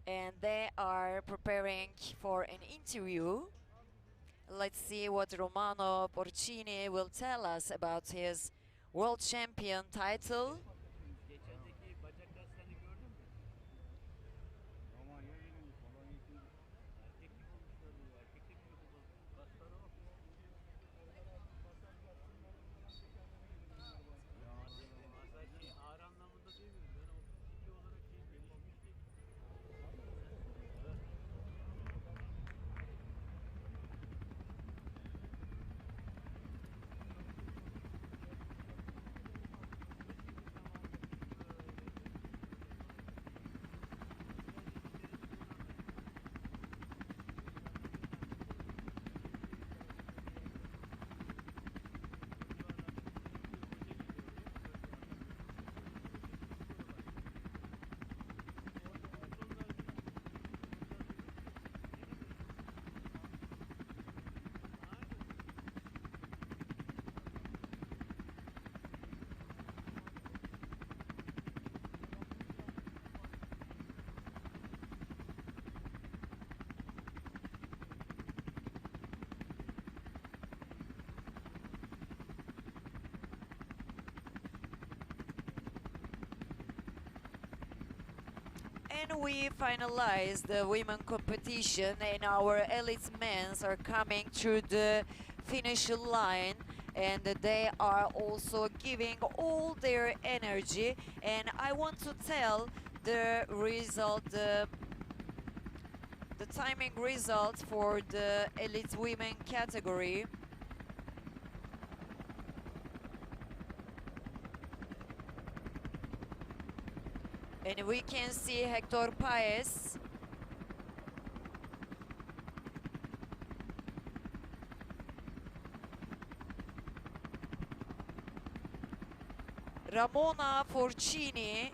And they are preparing for an interview. Let's see what Romano Porcini will tell us about his world champion title. And we finalized the women competition, and our elite men are coming through the finish line, and they are also giving all their energy. And I want to tell the result, the timing result for the elite women category. And we can see Hector Paez. Ramona Forcini,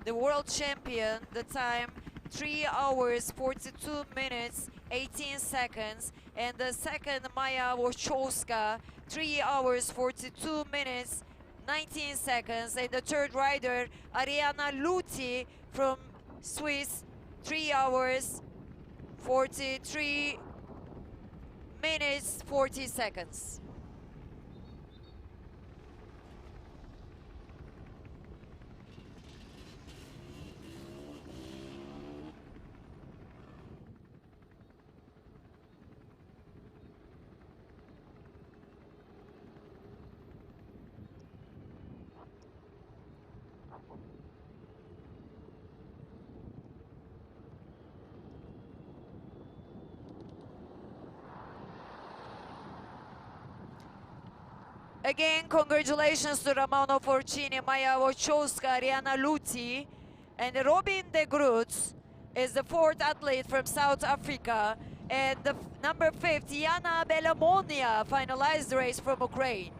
the world champion, the time 3 hours 42 minutes 18 seconds, and the second Maya Wachowska 3 hours 42 minutes 19 seconds, and the third rider Ariana Luti from Swiss 3 hours 43 minutes 40 seconds. Again, congratulations to Ramona Forcini, Maya Wachowska, Ariana Luti, and Robin de Groot is the fourth athlete from South Africa, and the number 5, Yana Belamonia, finalized the race from Ukraine.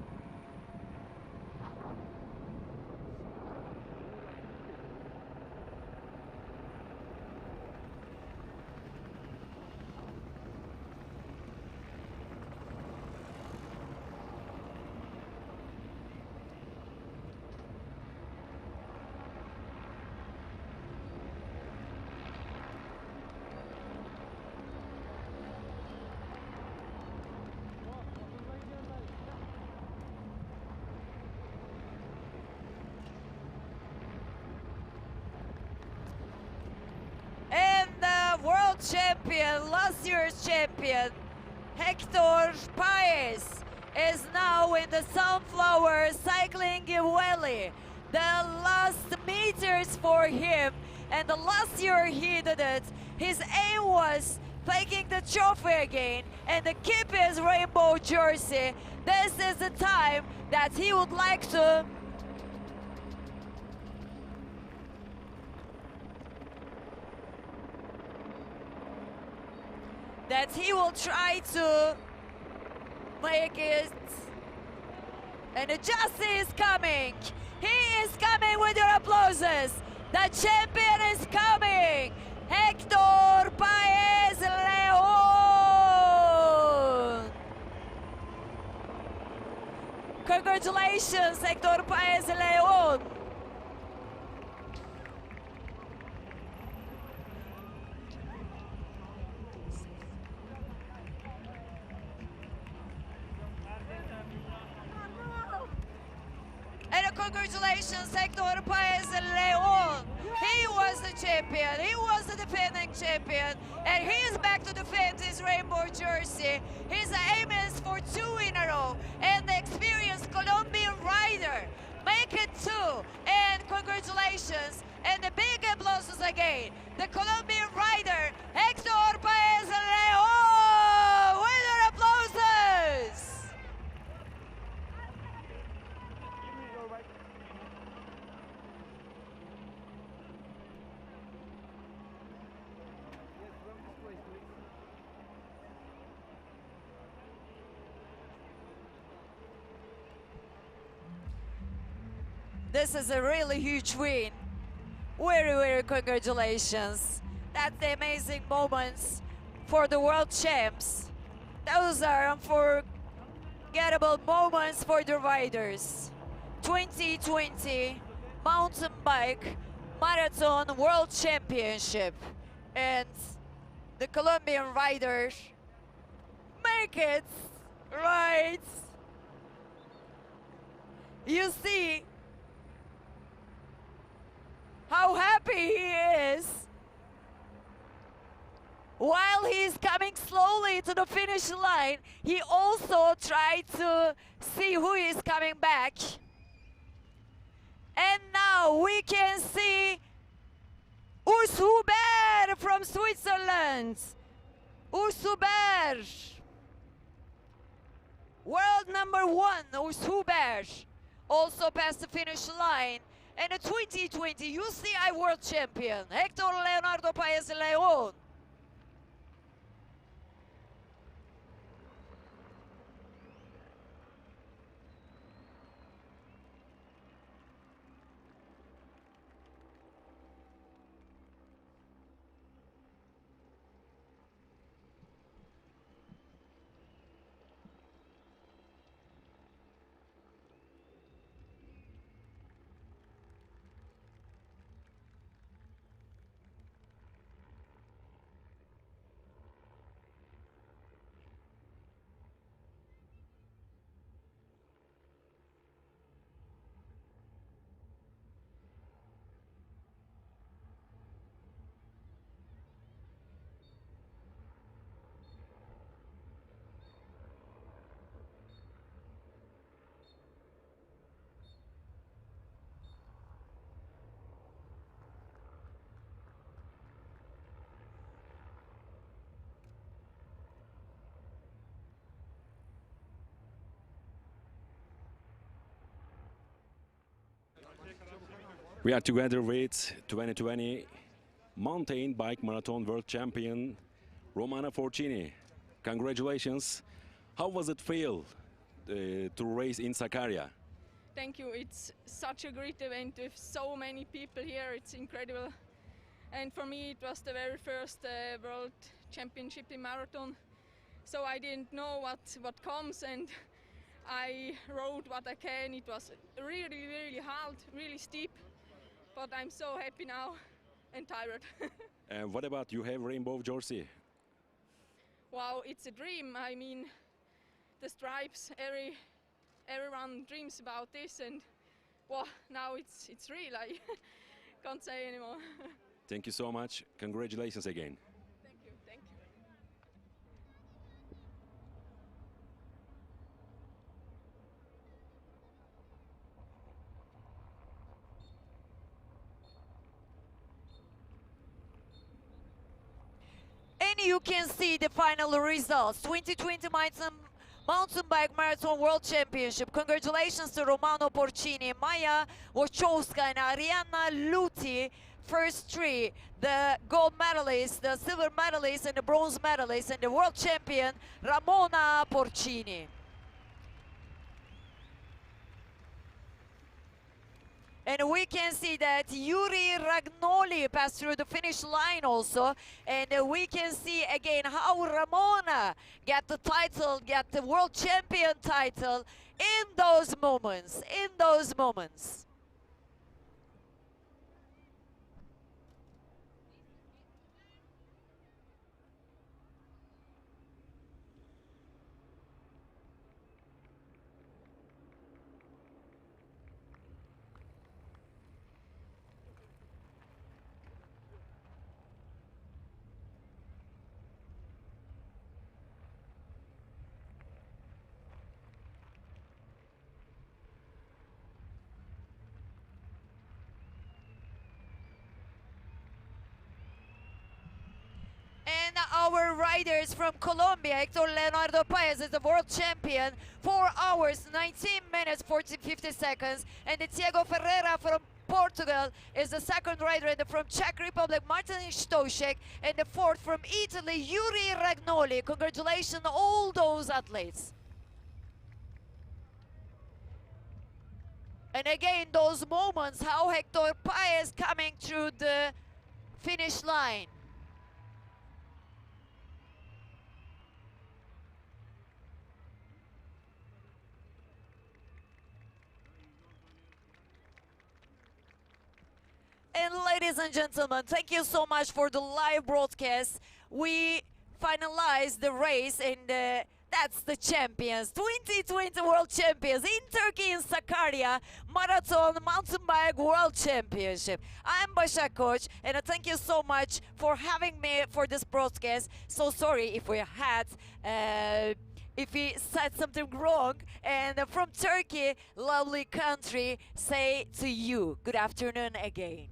champion, last year's champion, Hector Paez, is now in the Sunflower Cycling Valley. The last meters for him, and the last year he did it, his aim was taking the trophy again and to keep his rainbow jersey. This is the time that he would like to he will try to make it. And the Jussie is coming. He is coming with your applauses. The champion is coming. Hector Paez Leon. Congratulations, Hector Paez Leon. And congratulations, Hector Paez Leon. He was the champion, he was the defending champion, and he is back to defend his rainbow jersey. His aim is for 2 in a row, and the experienced Colombian rider make it 2. And congratulations, and the big applauses again. The Colombian rider, Hector Paez Leon, with your applauses. This is a really huge win. Very, very congratulations. That's the amazing moments for the world champs. Those are unforgettable moments for the riders. 2020 Mountain Bike Marathon World Championship. And the Colombian riders make it right. You see how happy he is. While he's coming slowly to the finish line, he also tried to see who is coming back. And now we can see Urs Huber from Switzerland. Urs Huber. World number 1, Urs Huber, also passed the finish line. And the 2020 UCI World Champion, Hector Leonardo Paez Leon. We are together with 2020 Mountain Bike Marathon World Champion Romana Forcini. Congratulations. How was it feel to race in Sakarya? Thank you. It's such a great event with so many people here. It's incredible. And for me, it was the very first World Championship in marathon. So I didn't know what comes, and I rode what I can. It was really, really hard, really steep. But I'm so happy now and tired. And what about you have rainbow jersey? Wow, it's a dream. I mean, the stripes, everyone dreams about this, and well, now it's real. I can't say anymore. Thank you so much. Congratulations again. Thank you. you can see the final results. 2020 Mountain Bike Marathon World Championship. Congratulations to Romano Porcini, Maya Wojciechowska and Arianna Luti. First three, the gold medalist, the silver medalist and the bronze medalist, and the world champion Ramona Porcini. And we can see that Yuri Ragnoli passed through the finish line also. And we can see again how Ramona got the title, got the world champion title in those moments, And our riders from Colombia, Hector Paez is the world champion, 4 hours, 19 minutes, 50 seconds. And Diego Ferreira from Portugal is the second rider, and from Czech Republic, Martin Stošek, and the fourth from Italy, Yuri Ragnoli. Congratulations all those athletes. And again, those moments, how Hector Paez coming through the finish line. And ladies and gentlemen, thank you so much for the live broadcast. We finalized the race, and that's the champions, 2020 World Champions in Turkey, in Sakarya, Marathon Mountain Bike World Championship. I'm Başak Koç, and thank you so much for having me for this broadcast. So sorry if we had if we said something wrong. And from Turkey, lovely country, say to you, good afternoon again.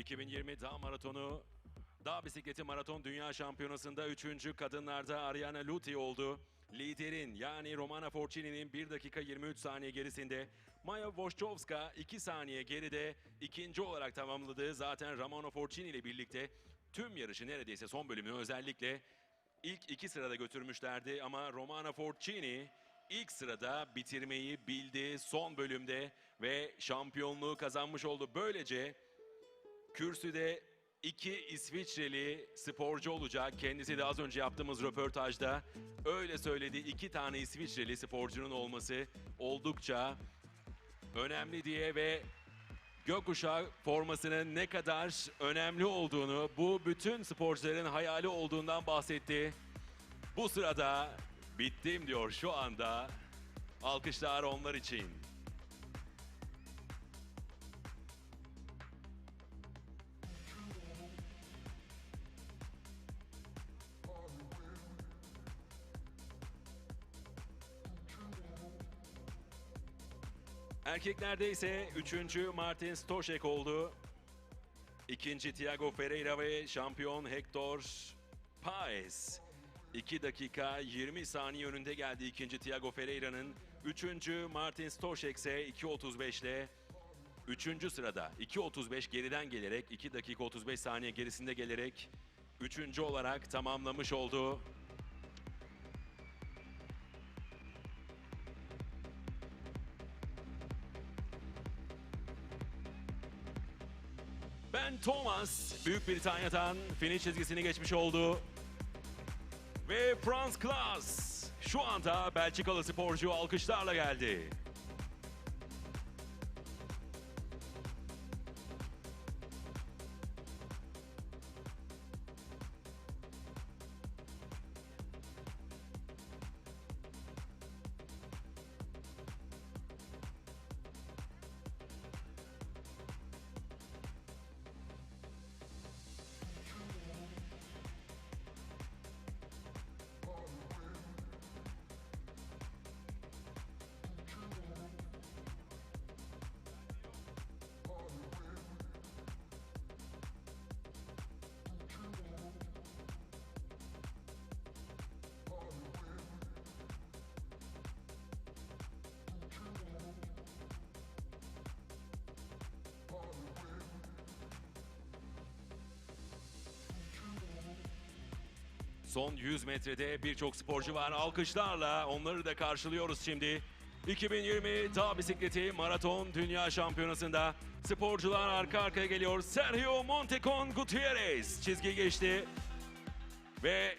...2020 Dağ Maratonu, Dağ Bisikleti Maraton Dünya Şampiyonası'nda 3. kadınlarda Arianna Luti oldu. Liderin yani Romana Porcini'nin 1 dakika 23 saniye gerisinde. Maya Wojciechowska 2 saniye geride ikinci olarak tamamladı. Zaten Romana Porcini ile birlikte tüm yarışı neredeyse son bölümünü özellikle ilk 2 sırada götürmüşlerdi. Ama Romana Porcini ilk sırada bitirmeyi bildi son bölümde ve şampiyonluğu kazanmış oldu. Böylece kürsüde 2 İsviçreli sporcu olacak. Kendisi de az önce yaptığımız röportajda öyle söyledi. 2 tane İsviçreli sporcunun olması oldukça önemli diye ve gökkuşağı formasının ne kadar önemli olduğunu, bu bütün sporcuların hayali olduğundan bahsetti. Bu sırada bittim diyor şu anda. Alkışlar onlar için. Erkeklerde ise 3. Martin Stošek oldu. 2. Thiago Ferreira ve şampiyon Hector Paez. 2 dakika 20 saniye önünde geldi 2. Thiago Ferreira'nın. 3. Martin Stošek ise 2.35 ile 3. sırada. 2.35 geriden gelerek 2 dakika 35 saniye gerisinde gelerek 3. olarak tamamlamış oldu. Ben Thomas Büyük Britanya'dan finish çizgisini geçmiş oldu. Ve Franz Klaas şu anda Belçikalı sporcu alkışlarla geldi. Son 100 metrede birçok sporcu var. Alkışlarla onları da karşılıyoruz şimdi. 2020 dağ bisikleti maraton dünya şampiyonasında sporcular arka arkaya geliyor. Sergio Montecon Gutierrez çizgi geçti. Ve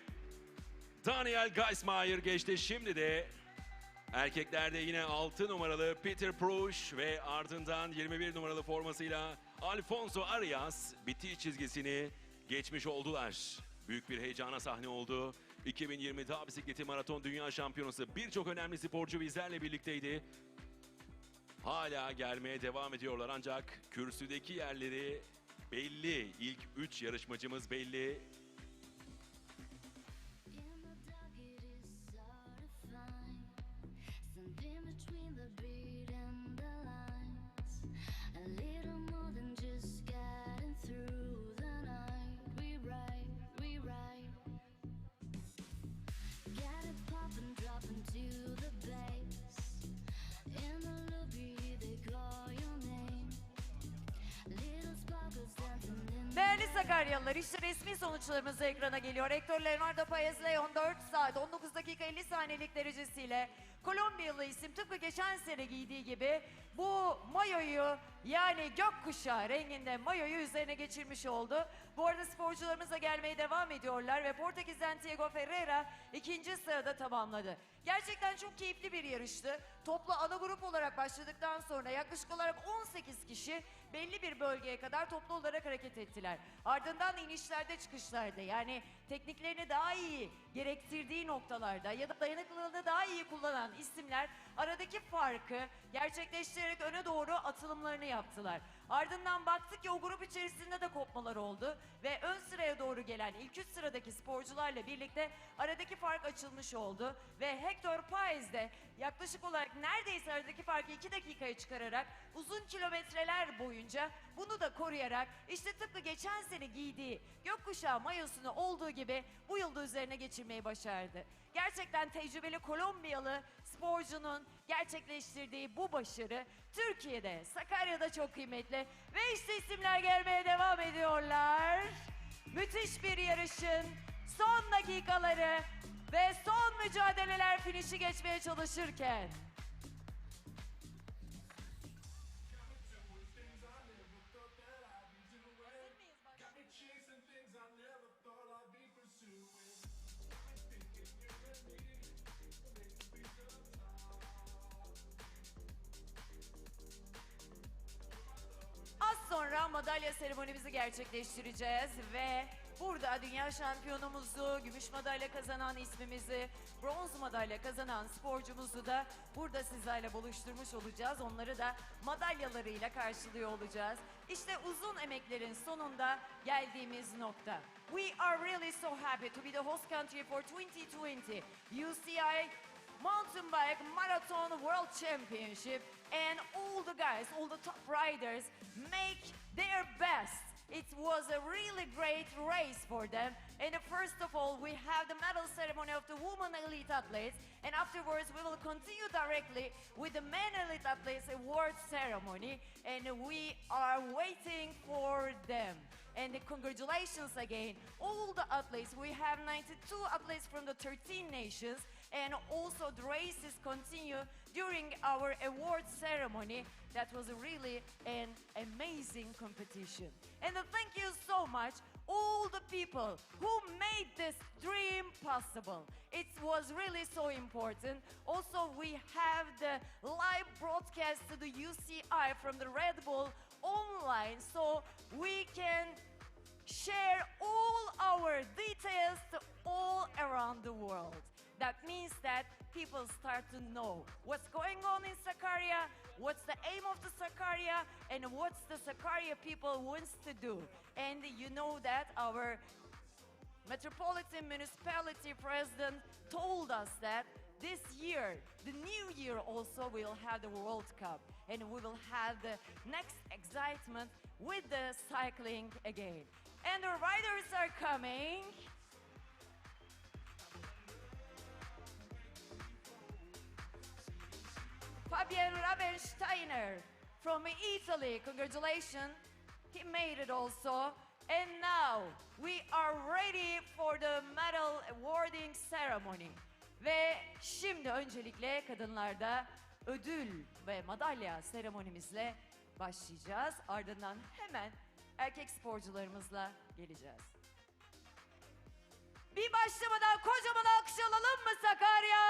Daniel Geismayer geçti. Şimdi de erkeklerde yine 6 numaralı Peter Prush ve ardından 21 numaralı formasıyla Alfonso Arias bitiş çizgisini geçmiş oldular. Büyük bir heyecana sahne oldu. 2020 dağ bisikleti maraton dünya şampiyonası birçok önemli sporcu bizlerle birlikteydi. Hala gelmeye devam ediyorlar ancak kürsüdeki yerleri belli. İlk 3 yarışmacımız belli. Değerli Sakaryalılar, işte resmi sonuçlarımız ekrana geliyor. Hector Paez Leon 4 saat 19 dakika 50 saniyelik derecesiyle Kolombiyalı isim tıpkı geçen sene giydiği gibi bu mayoyu, yani gökkuşağı renginde mayoyu üzerine geçirmiş oldu. Bu arada sporcularımız da gelmeye devam ediyorlar ve Portekiz'den Thiago Ferreira 2. sırada tamamladı. Gerçekten çok keyifli bir yarıştı. Toplu ana grup olarak başladıktan sonra yaklaşık olarak 18 kişi belli bir bölgeye kadar toplu olarak hareket ettiler. Ardından inişlerde çıkışlarda, yani tekniklerini daha iyi gerektirdiği noktalarda ya da dayanıklılığını daha iyi kullanan isimler aradaki farkı gerçekleştirerek öne doğru atılımlarını yaptılar. Ardından baktık ki o grup içerisinde de kopmalar oldu ve ön sıraya doğru gelen ilk 3 sıradaki sporcularla birlikte aradaki fark açılmış oldu ve Hector Paez de yaklaşık olarak neredeyse aradaki farkı 2 dakikaya çıkararak uzun kilometreler boyunca bunu da koruyarak işte tıpkı geçen sene giydiği gökkuşağı mayosunu olduğu gibi bu yılda üzerine geçirmeyi başardı. Gerçekten tecrübeli Kolombiyalı sporcunun gerçekleştirdiği bu başarı Türkiye'de, Sakarya'da çok kıymetli ve işte isimler gelmeye devam ediyorlar. Müthiş bir yarışın son dakikaları ve son mücadeleler finişi geçmeye çalışırken. sonra madalya seremonimizi gerçekleştireceğiz ve burada dünya şampiyonumuzu, gümüş madalya kazanan ismimizi, bronz madalya kazanan sporcumuzu da burada sizlerle buluşturmuş olacağız. Onları da madalyalarıyla karşılıyor olacağız. İşte uzun emeklerin sonunda geldiğimiz nokta. We are really so happy to be the host country for 2020 UCI Mountain Bike Marathon World Championship, and all the guys, all the top riders make their best. It was a really great race for them. And first of all, we have the medal ceremony of the women elite athletes, and afterwards we will continue directly with the men elite athletes award ceremony, and we are waiting for them. And congratulations again, all the athletes. We have 92 athletes from the 13 nations, and also the races continue during our award ceremony. That was really an amazing competition. And thank you so much, all the people who made this dream possible. It was really so important. Also, we have the live broadcast to the UCI from the Red Bull online, so we can share all our details to all around the world. That means that people start to know what's going on in Sakarya, what's the aim of the Sakarya, and what's the Sakarya people wants to do. And you know that our Metropolitan Municipality President told us that this year, the new year also, we'll have the World Cup, and we will have the next excitement with the cycling again. And the riders are coming. Fabian Rabensteiner from Italy, congratulations, he made it also. And now we are ready for the medal awarding ceremony. Ve şimdi öncelikle kadınlarda ödül ve madalya seremonimizle başlayacağız. Ardından hemen erkek sporcularımızla geleceğiz. Bir başlamadan kocaman alkış alalım mı Sakarya?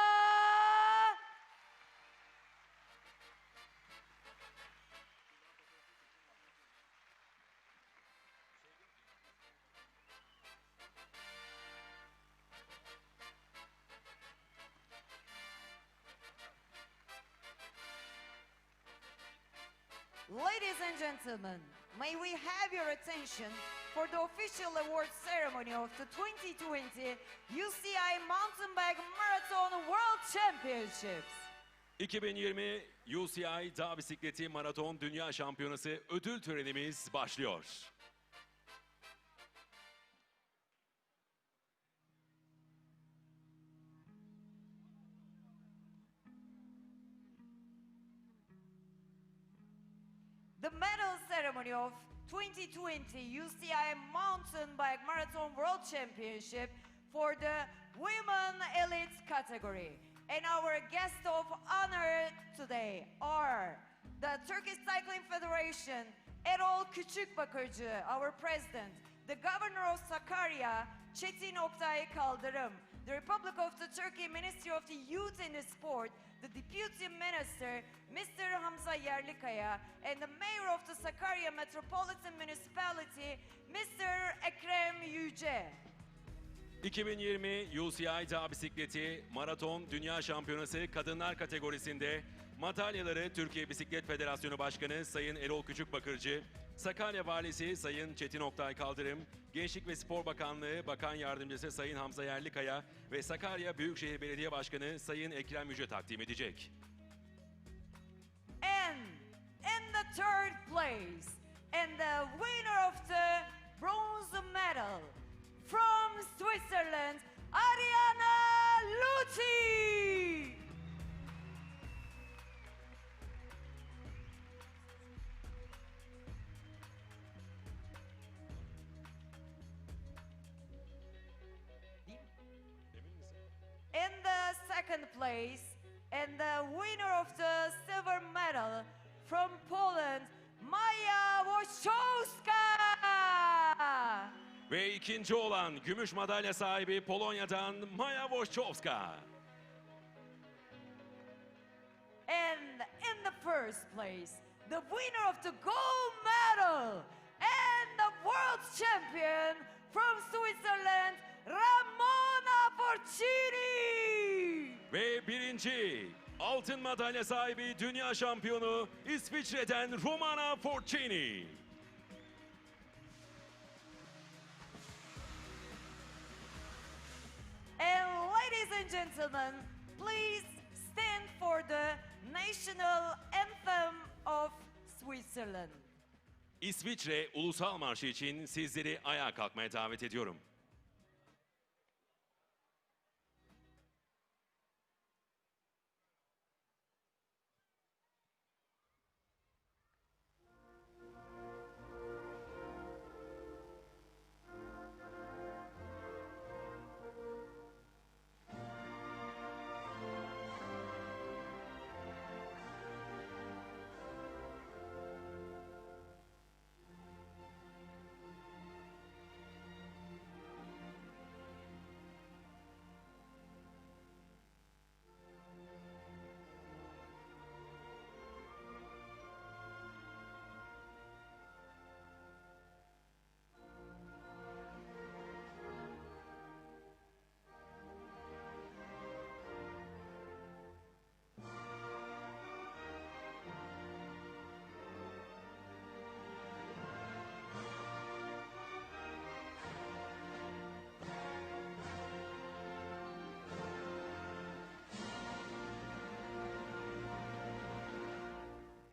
Ladies and gentlemen, may we have your attention for the official award ceremony of the 2020 UCI Mountain Bike Marathon World Championships. 2020 UCI Dağ Bisikleti Maraton Dünya Şampiyonası ödül törenimiz başlıyor. The medal ceremony of 2020 UCI Mountain Bike Marathon World Championship for the women elite category. And our guest of honor today are the Turkish Cycling Federation, Erol Küçükbakırcı, our president, the governor of Sakarya, Çetin Oktay Kaldırım, the Republic of the Turkey Ministry of the Youth and the Sport, the Deputy Minister, Mr. Hamza Yerlikaya, and the Mayor of the Sakarya Metropolitan Municipality, Mr. Ekrem Yüce. 2020 UCI Dağ Bisikleti Maraton Dünya Şampiyonası Kadınlar kategorisinde madalyaları Türkiye Bisiklet Federasyonu Başkanı Sayın Erol Küçükbakırcı, Sakarya Valisi Sayın Çetin Oktay Kaldırım, Gençlik ve Spor Bakanlığı Bakan Yardımcısı Sayın Hamza Yerlikaya ve Sakarya Büyükşehir Belediye Başkanı Sayın Ekrem Yüce takdim edecek. And in the third place, and the winner of the bronze medal from Switzerland, Ariana Luthi. In the second place, and the winner of the silver medal from Poland, Maja Wojciechowska. Ve ikinci olan gümüş madalya sahibi Polonya'dan Maja Wojciechowska. And in the first place, the winner of the gold medal and the world champion from Switzerland, Ramona Forcini. Ve birinci altın madalya sahibi dünya şampiyonu İsviçre'den Romana Forcini. And ladies and gentlemen, please stand for the national anthem of Switzerland. İsviçre Ulusal Marşı için sizleri ayağa kalkmaya davet ediyorum.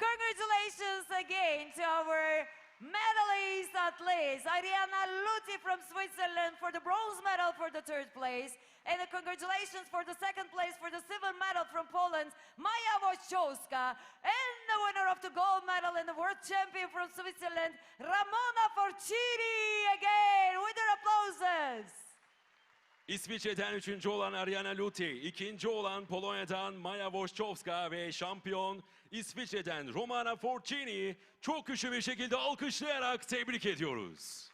Congratulations again to our medalist athletes, Ariana Luti from Switzerland for the bronze medal for the third place, and congratulations for the second place for the silver medal from Poland, Maja Wojciechowska, and the winner of the gold medal and the world champion from Switzerland, Ramona Forcini, again with their applauses. İsviçre'den üçüncü olan Ariana Luti, ikinci olan Polonya'dan Maja Wojciechowska ve şampiyon İsviçre'den Romana Forcini çok güçlü bir şekilde alkışlayarak tebrik ediyoruz.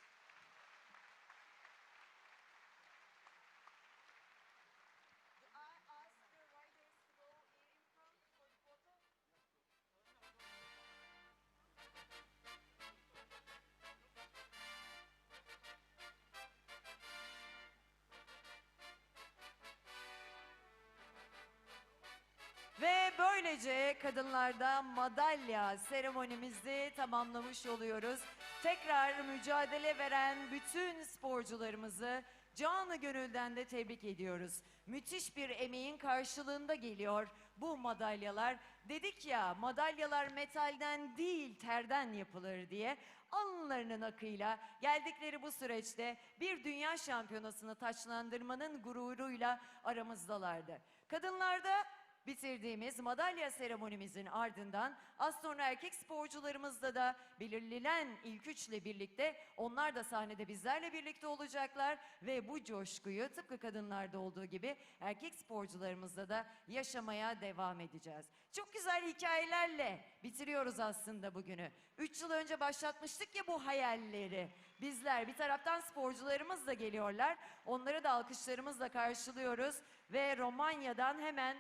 Ve böylece kadınlarda madalya seremonimizi tamamlamış oluyoruz. Tekrar mücadele veren bütün sporcularımızı canı gönülden de tebrik ediyoruz. Müthiş bir emeğin karşılığında geliyor bu madalyalar. Dedik ya, madalyalar metalden değil terden yapılır diye. Alınlarının akıyla geldikleri bu süreçte bir dünya şampiyonasını taçlandırmanın gururuyla aramızdalardı. Kadınlarda bitirdiğimiz madalya seremonimizin ardından az sonra erkek sporcularımızla da belirlenen ilk üçle birlikte onlar da sahnede bizlerle birlikte olacaklar ve bu coşkuyu tıpkı kadınlarda olduğu gibi erkek sporcularımızla da yaşamaya devam edeceğiz. Çok güzel hikayelerle bitiriyoruz aslında bugünü. 3 yıl önce başlatmıştık ya bu hayalleri. Bizler bir taraftan sporcularımız da geliyorlar. Onları da alkışlarımızla karşılıyoruz ve Romanya'dan hemen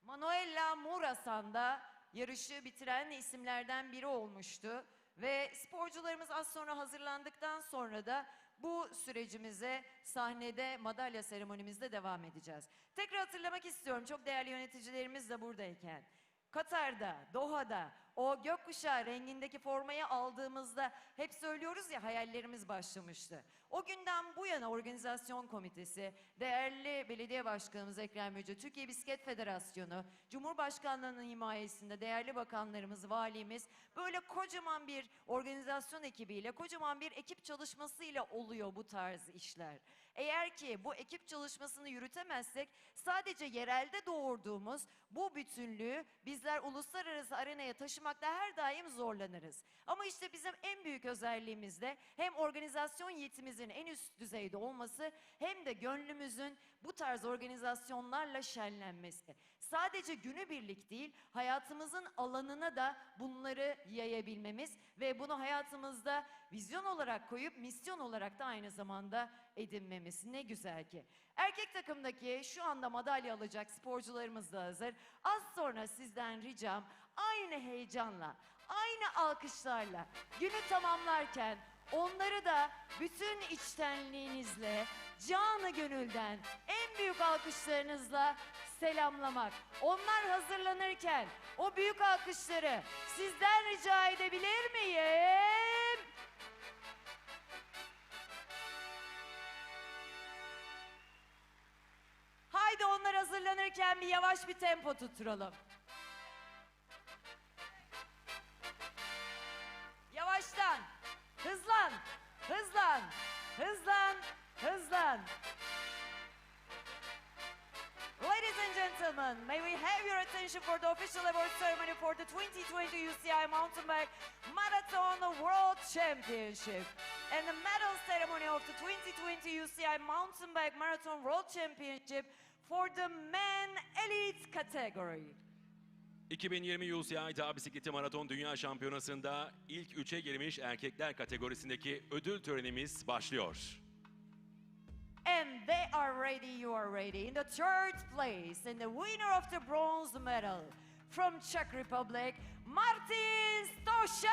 Manuela Murasan da yarışı bitiren isimlerden biri olmuştu. Ve sporcularımız az sonra hazırlandıktan sonra da bu sürecimize sahnede madalya seremonimizde devam edeceğiz. Tekrar hatırlamak istiyorum çok değerli yöneticilerimiz de buradayken. Katar'da, Doha'da o gökkuşağı rengindeki formayı aldığımızda hep söylüyoruz ya hayallerimiz başlamıştı. O günden bu yana organizasyon komitesi, değerli belediye başkanımız Ekrem Yüce, Türkiye Bisiklet Federasyonu, Cumhurbaşkanlığı'nın himayesinde değerli bakanlarımız, valimiz böyle kocaman bir organizasyon ekibiyle, kocaman bir ekip çalışmasıyla oluyor bu tarz işler. Eğer ki bu ekip çalışmasını yürütemezsek sadece yerelde doğurduğumuz bu bütünlüğü bizler uluslararası arenaya taşımakta her daim zorlanırız. Ama işte bizim en büyük özelliğimiz de hem organizasyon yetimizin en üst düzeyde olması hem de gönlümüzün bu tarz organizasyonlarla şenlenmesi. Sadece günübirlik değil, hayatımızın alanına da bunları yayabilmemiz ve bunu hayatımızda vizyon olarak koyup misyon olarak da aynı zamanda edinmemiz. Ne güzel ki. Erkek takımdaki şu anda madalya alacak sporcularımız da hazır. Az sonra sizden ricam aynı heyecanla, aynı alkışlarla günü tamamlarken onları da bütün içtenliğinizle, canı gönülden, en büyük alkışlarınızla selamlamak. Onlar hazırlanırken o büyük alkışları sizden rica edebilir miyim? Haydi onlar hazırlanırken bir yavaş bir tempo tutturalım. Yavaştan, hızlan, hızlan, hızlan, hızlan. Ladies and gentlemen, may we have your attention for the official award ceremony for the 2020 UCI Mountain Bike Marathon World Championship and the medal ceremony of the 2020 UCI Mountain Bike Marathon World Championship for the men elite category. 2020 UCI Dağ Bisikleti Maraton Dünya Şampiyonası'nda ilk 3'e girmiş erkekler kategorisindeki ödül törenimiz başlıyor. And they are ready, you are ready. In the third place, and the winner of the bronze medal from Czech Republic, Martin Stošek.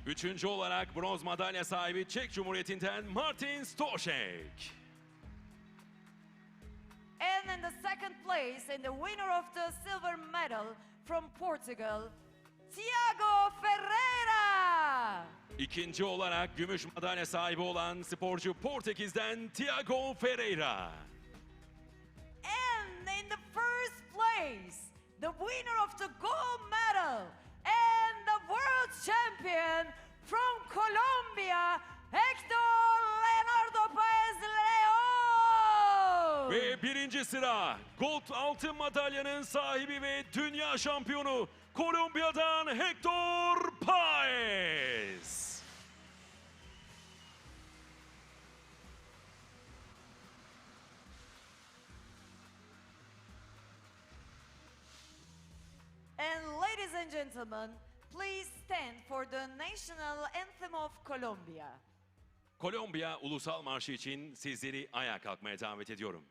Üçüncü olarak bronz madalya sahibi Çek Cumhuriyeti'nden Martin Stošek. And in the second place, and the winner of the silver medal from Portugal, Tiago Ferreira. İkinci olarak gümüş madalya sahibi olan sporcu Portekiz'den Tiago Ferreira. And in the first place, the winner of the gold medal and the world champion from Colombia, Hector Paez Leon. Ve birinci sıra gold altın madalyanın sahibi ve dünya şampiyonu Kolombiya'dan Hector Paez. And ladies and gentlemen, please stand for the national anthem of Colombia. Kolombiya Ulusal Marşı için sizleri ayağa kalkmaya davet ediyorum.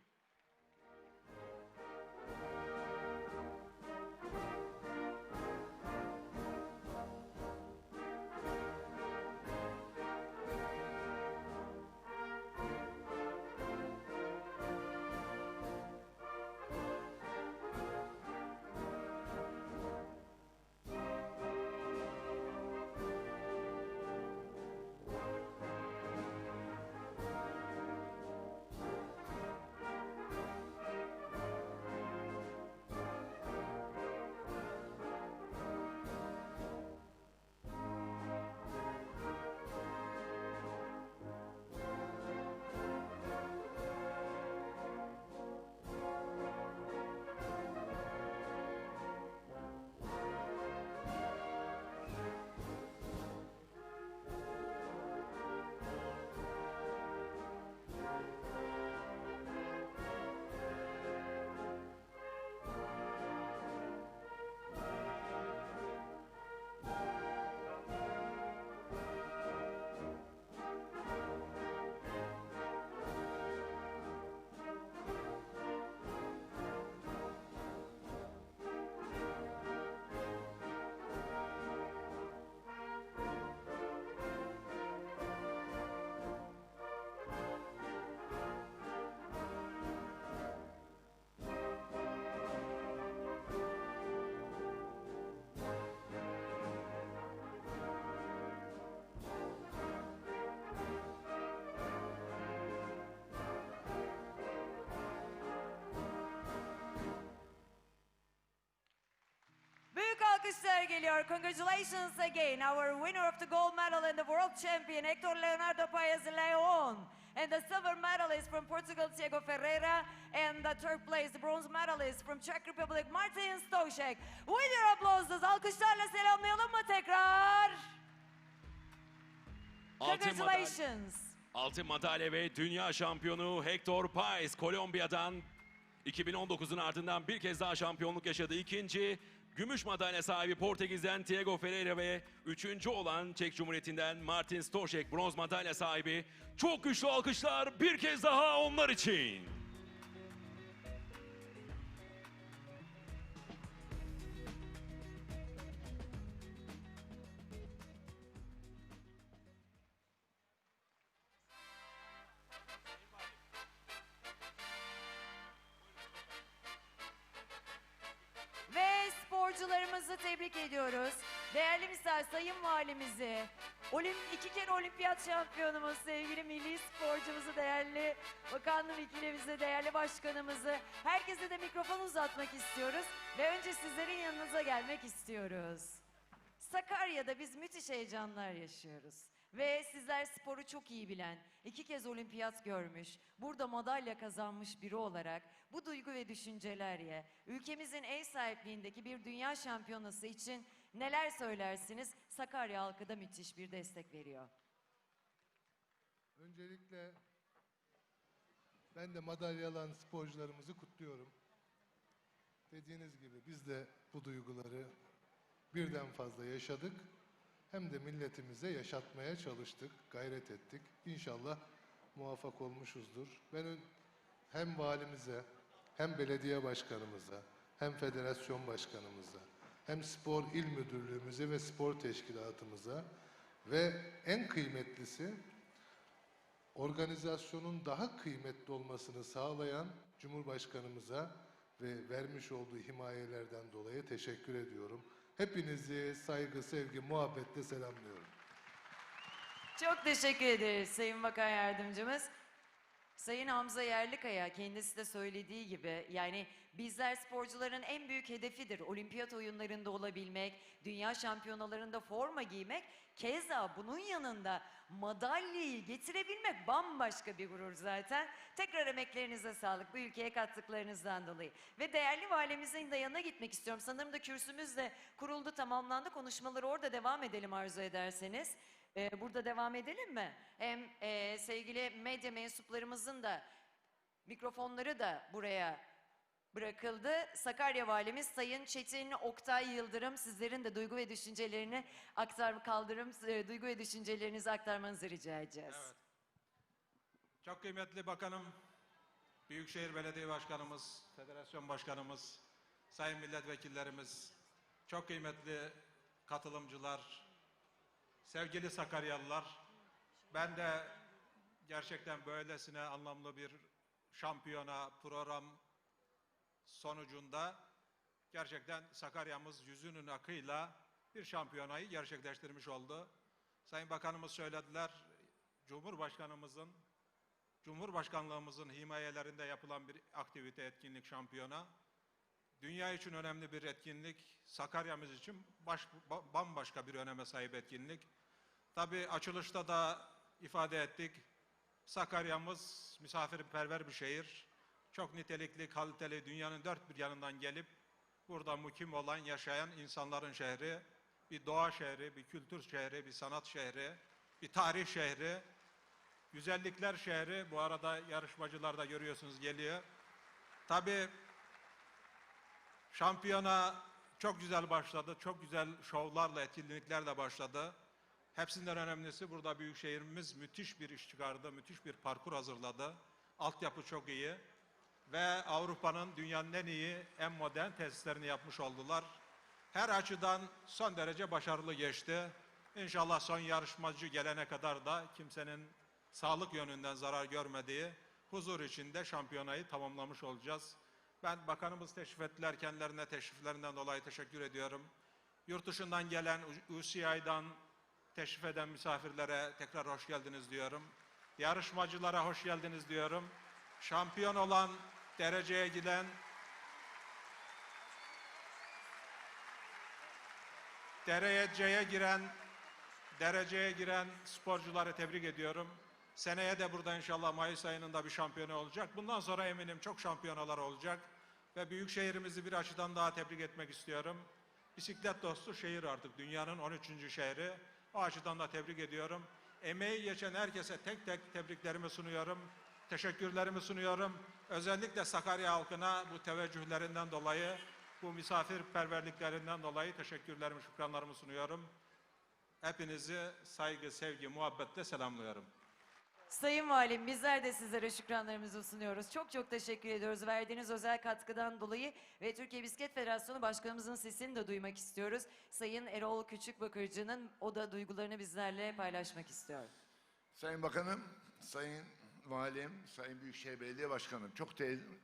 alkışlar geliyor. Congratulations again. Our winner of the gold medal and the world champion, Hector Paez Leon. And the silver medalist from Portugal, Tiago Ferreira. And the third place, the bronze medalist from Czech Republic, Martin Stošek. With your applauses, alkışlarla selamlayalım mı tekrar? Congratulations. Altın madalya ve dünya şampiyonu Hector Paez Kolombiya'dan 2019'un ardından bir kez daha şampiyonluk yaşadı. İkinci, gümüş madalya sahibi Portekiz'den Tiago Ferreira ve üçüncü olan Çek Cumhuriyeti'nden Martin Stošek bronz madalya sahibi. Çok güçlü alkışlar bir kez daha onlar için. Ve sporcularımızı tebrik ediyoruz. Değerli misal Sayın Valimizi, iki kere olimpiyat şampiyonumuz, sevgili milli sporcumuzu, değerli bakanlık vekilimizi, değerli başkanımızı, herkese de mikrofon uzatmak istiyoruz. Ve önce sizlerin yanınıza gelmek istiyoruz. Sakarya'da biz müthiş heyecanlar yaşıyoruz. Ve sizler sporu çok iyi bilen, 2 kez olimpiyat görmüş, burada madalya kazanmış biri olarak bu duygu ve düşüncelerle ülkemizin ev sahipliğindeki bir dünya şampiyonası için neler söylersiniz? Sakarya halkı da müthiş bir destek veriyor. Öncelikle ben de madalya alan sporcularımızı kutluyorum. Dediğiniz gibi biz de bu duyguları birden fazla yaşadık. Hem de milletimize yaşatmaya çalıştık, gayret ettik. İnşallah muvaffak olmuşuzdur. Ben hem valimize, hem belediye başkanımıza, hem federasyon başkanımıza, hem spor il müdürlüğümüze ve spor teşkilatımıza ve en kıymetlisi organizasyonun daha kıymetli olmasını sağlayan Cumhurbaşkanımıza ve vermiş olduğu himayelerden dolayı teşekkür ediyorum. Hepinizi saygı, sevgi, muhabbetle selamlıyorum. Çok teşekkür ederiz Sayın Bakan Yardımcımız. Sayın Hamza Yerlikaya kendisi de söylediği gibi, yani bizler sporcuların en büyük hedefidir. Olimpiyat oyunlarında olabilmek, dünya şampiyonalarında forma giymek, keza bunun yanında madalyayı getirebilmek bambaşka bir gurur zaten. Tekrar emeklerinize sağlık bu ülkeye kattıklarınızdan dolayı. Ve değerli valimizin de yanına gitmek istiyorum. Sanırım da kürsümüz de kuruldu, tamamlandı. Konuşmaları orada devam edelim arzu ederseniz. Burada devam edelim mi? Hem sevgili medya mensuplarımızın da mikrofonları da buraya bırakıldı. Sakarya Valimiz Sayın Çetin Oktay Yıldırım, sizlerin de duygu ve düşüncelerini duygu ve düşüncelerinizi aktarmanızı rica edeceğiz. Evet. Çok kıymetli bakanım, Büyükşehir Belediye Başkanımız, Federasyon Başkanımız, sayın milletvekillerimiz, çok kıymetli katılımcılar, sevgili Sakaryalılar, ben de gerçekten böylesine anlamlı bir şampiyona program sonucunda gerçekten Sakarya'mız yüzünün akıyla bir şampiyonayı gerçekleştirmiş oldu. Sayın Bakanımız söylediler, Cumhurbaşkanlığımızın himayelerinde yapılan bir aktivite, etkinlik, şampiyona. Dünya için önemli bir etkinlik, Sakarya'mız için bambaşka bir öneme sahip etkinlik. Tabii açılışta da ifade ettik, Sakarya'mız misafirperver bir şehir. Çok nitelikli, kaliteli, dünyanın dört bir yanından gelip burada mukim olan, yaşayan insanların şehri, bir doğa şehri, bir kültür şehri, bir sanat şehri, bir tarih şehri, güzellikler şehri. Bu arada yarışmacılar da görüyorsunuz geliyor. Tabii şampiyona çok güzel başladı, çok güzel şovlarla, etkinliklerle başladı. Hepsinden önemlisi burada Büyükşehir'imiz müthiş bir iş çıkardı, müthiş bir parkur hazırladı. Altyapı çok iyi ve Avrupa'nın, dünyanın en iyi, en modern tesislerini yapmış oldular. Her açıdan son derece başarılı geçti. İnşallah son yarışmacı gelene kadar da kimsenin sağlık yönünden zarar görmediği huzur içinde şampiyonayı tamamlamış olacağız. Ben bakanımız teşrif ettiler, kendilerine teşriflerinden dolayı teşekkür ediyorum. Yurt dışından gelen, UCI'dan teşrif eden misafirlere tekrar hoş geldiniz diyorum. Yarışmacılara hoş geldiniz diyorum. Şampiyon olan, dereceye giren sporcuları tebrik ediyorum. Seneye de burada inşallah Mayıs ayında bir şampiyonu olacak. Bundan sonra eminim çok şampiyonalar olacak. Ve büyükşehirimizi bir açıdan daha tebrik etmek istiyorum. Bisiklet dostu şehir artık, dünyanın 13. şehri. O açıdan da tebrik ediyorum. Emeği geçen herkese tek tek tebriklerimi sunuyorum. teşekkürlerimi sunuyorum. Özellikle Sakarya halkına bu teveccühlerinden dolayı, bu misafirperverliklerinden dolayı teşekkürlerimi, şükranlarımı sunuyorum. Hepinizi saygı, sevgi, muhabbetle selamlıyorum. Sayın Valim, bizler de sizlere şükranlarımızı sunuyoruz. Çok çok teşekkür ediyoruz verdiğiniz özel katkıdan dolayı ve Türkiye Bisiklet Federasyonu Başkanımızın sesini de duymak istiyoruz. Sayın Erol Küçükbakırcı'nın o da duygularını bizlerle paylaşmak istiyor. Sayın Bakanım, Sayın Valim, Sayın Büyükşehir Belediye Başkanım, çok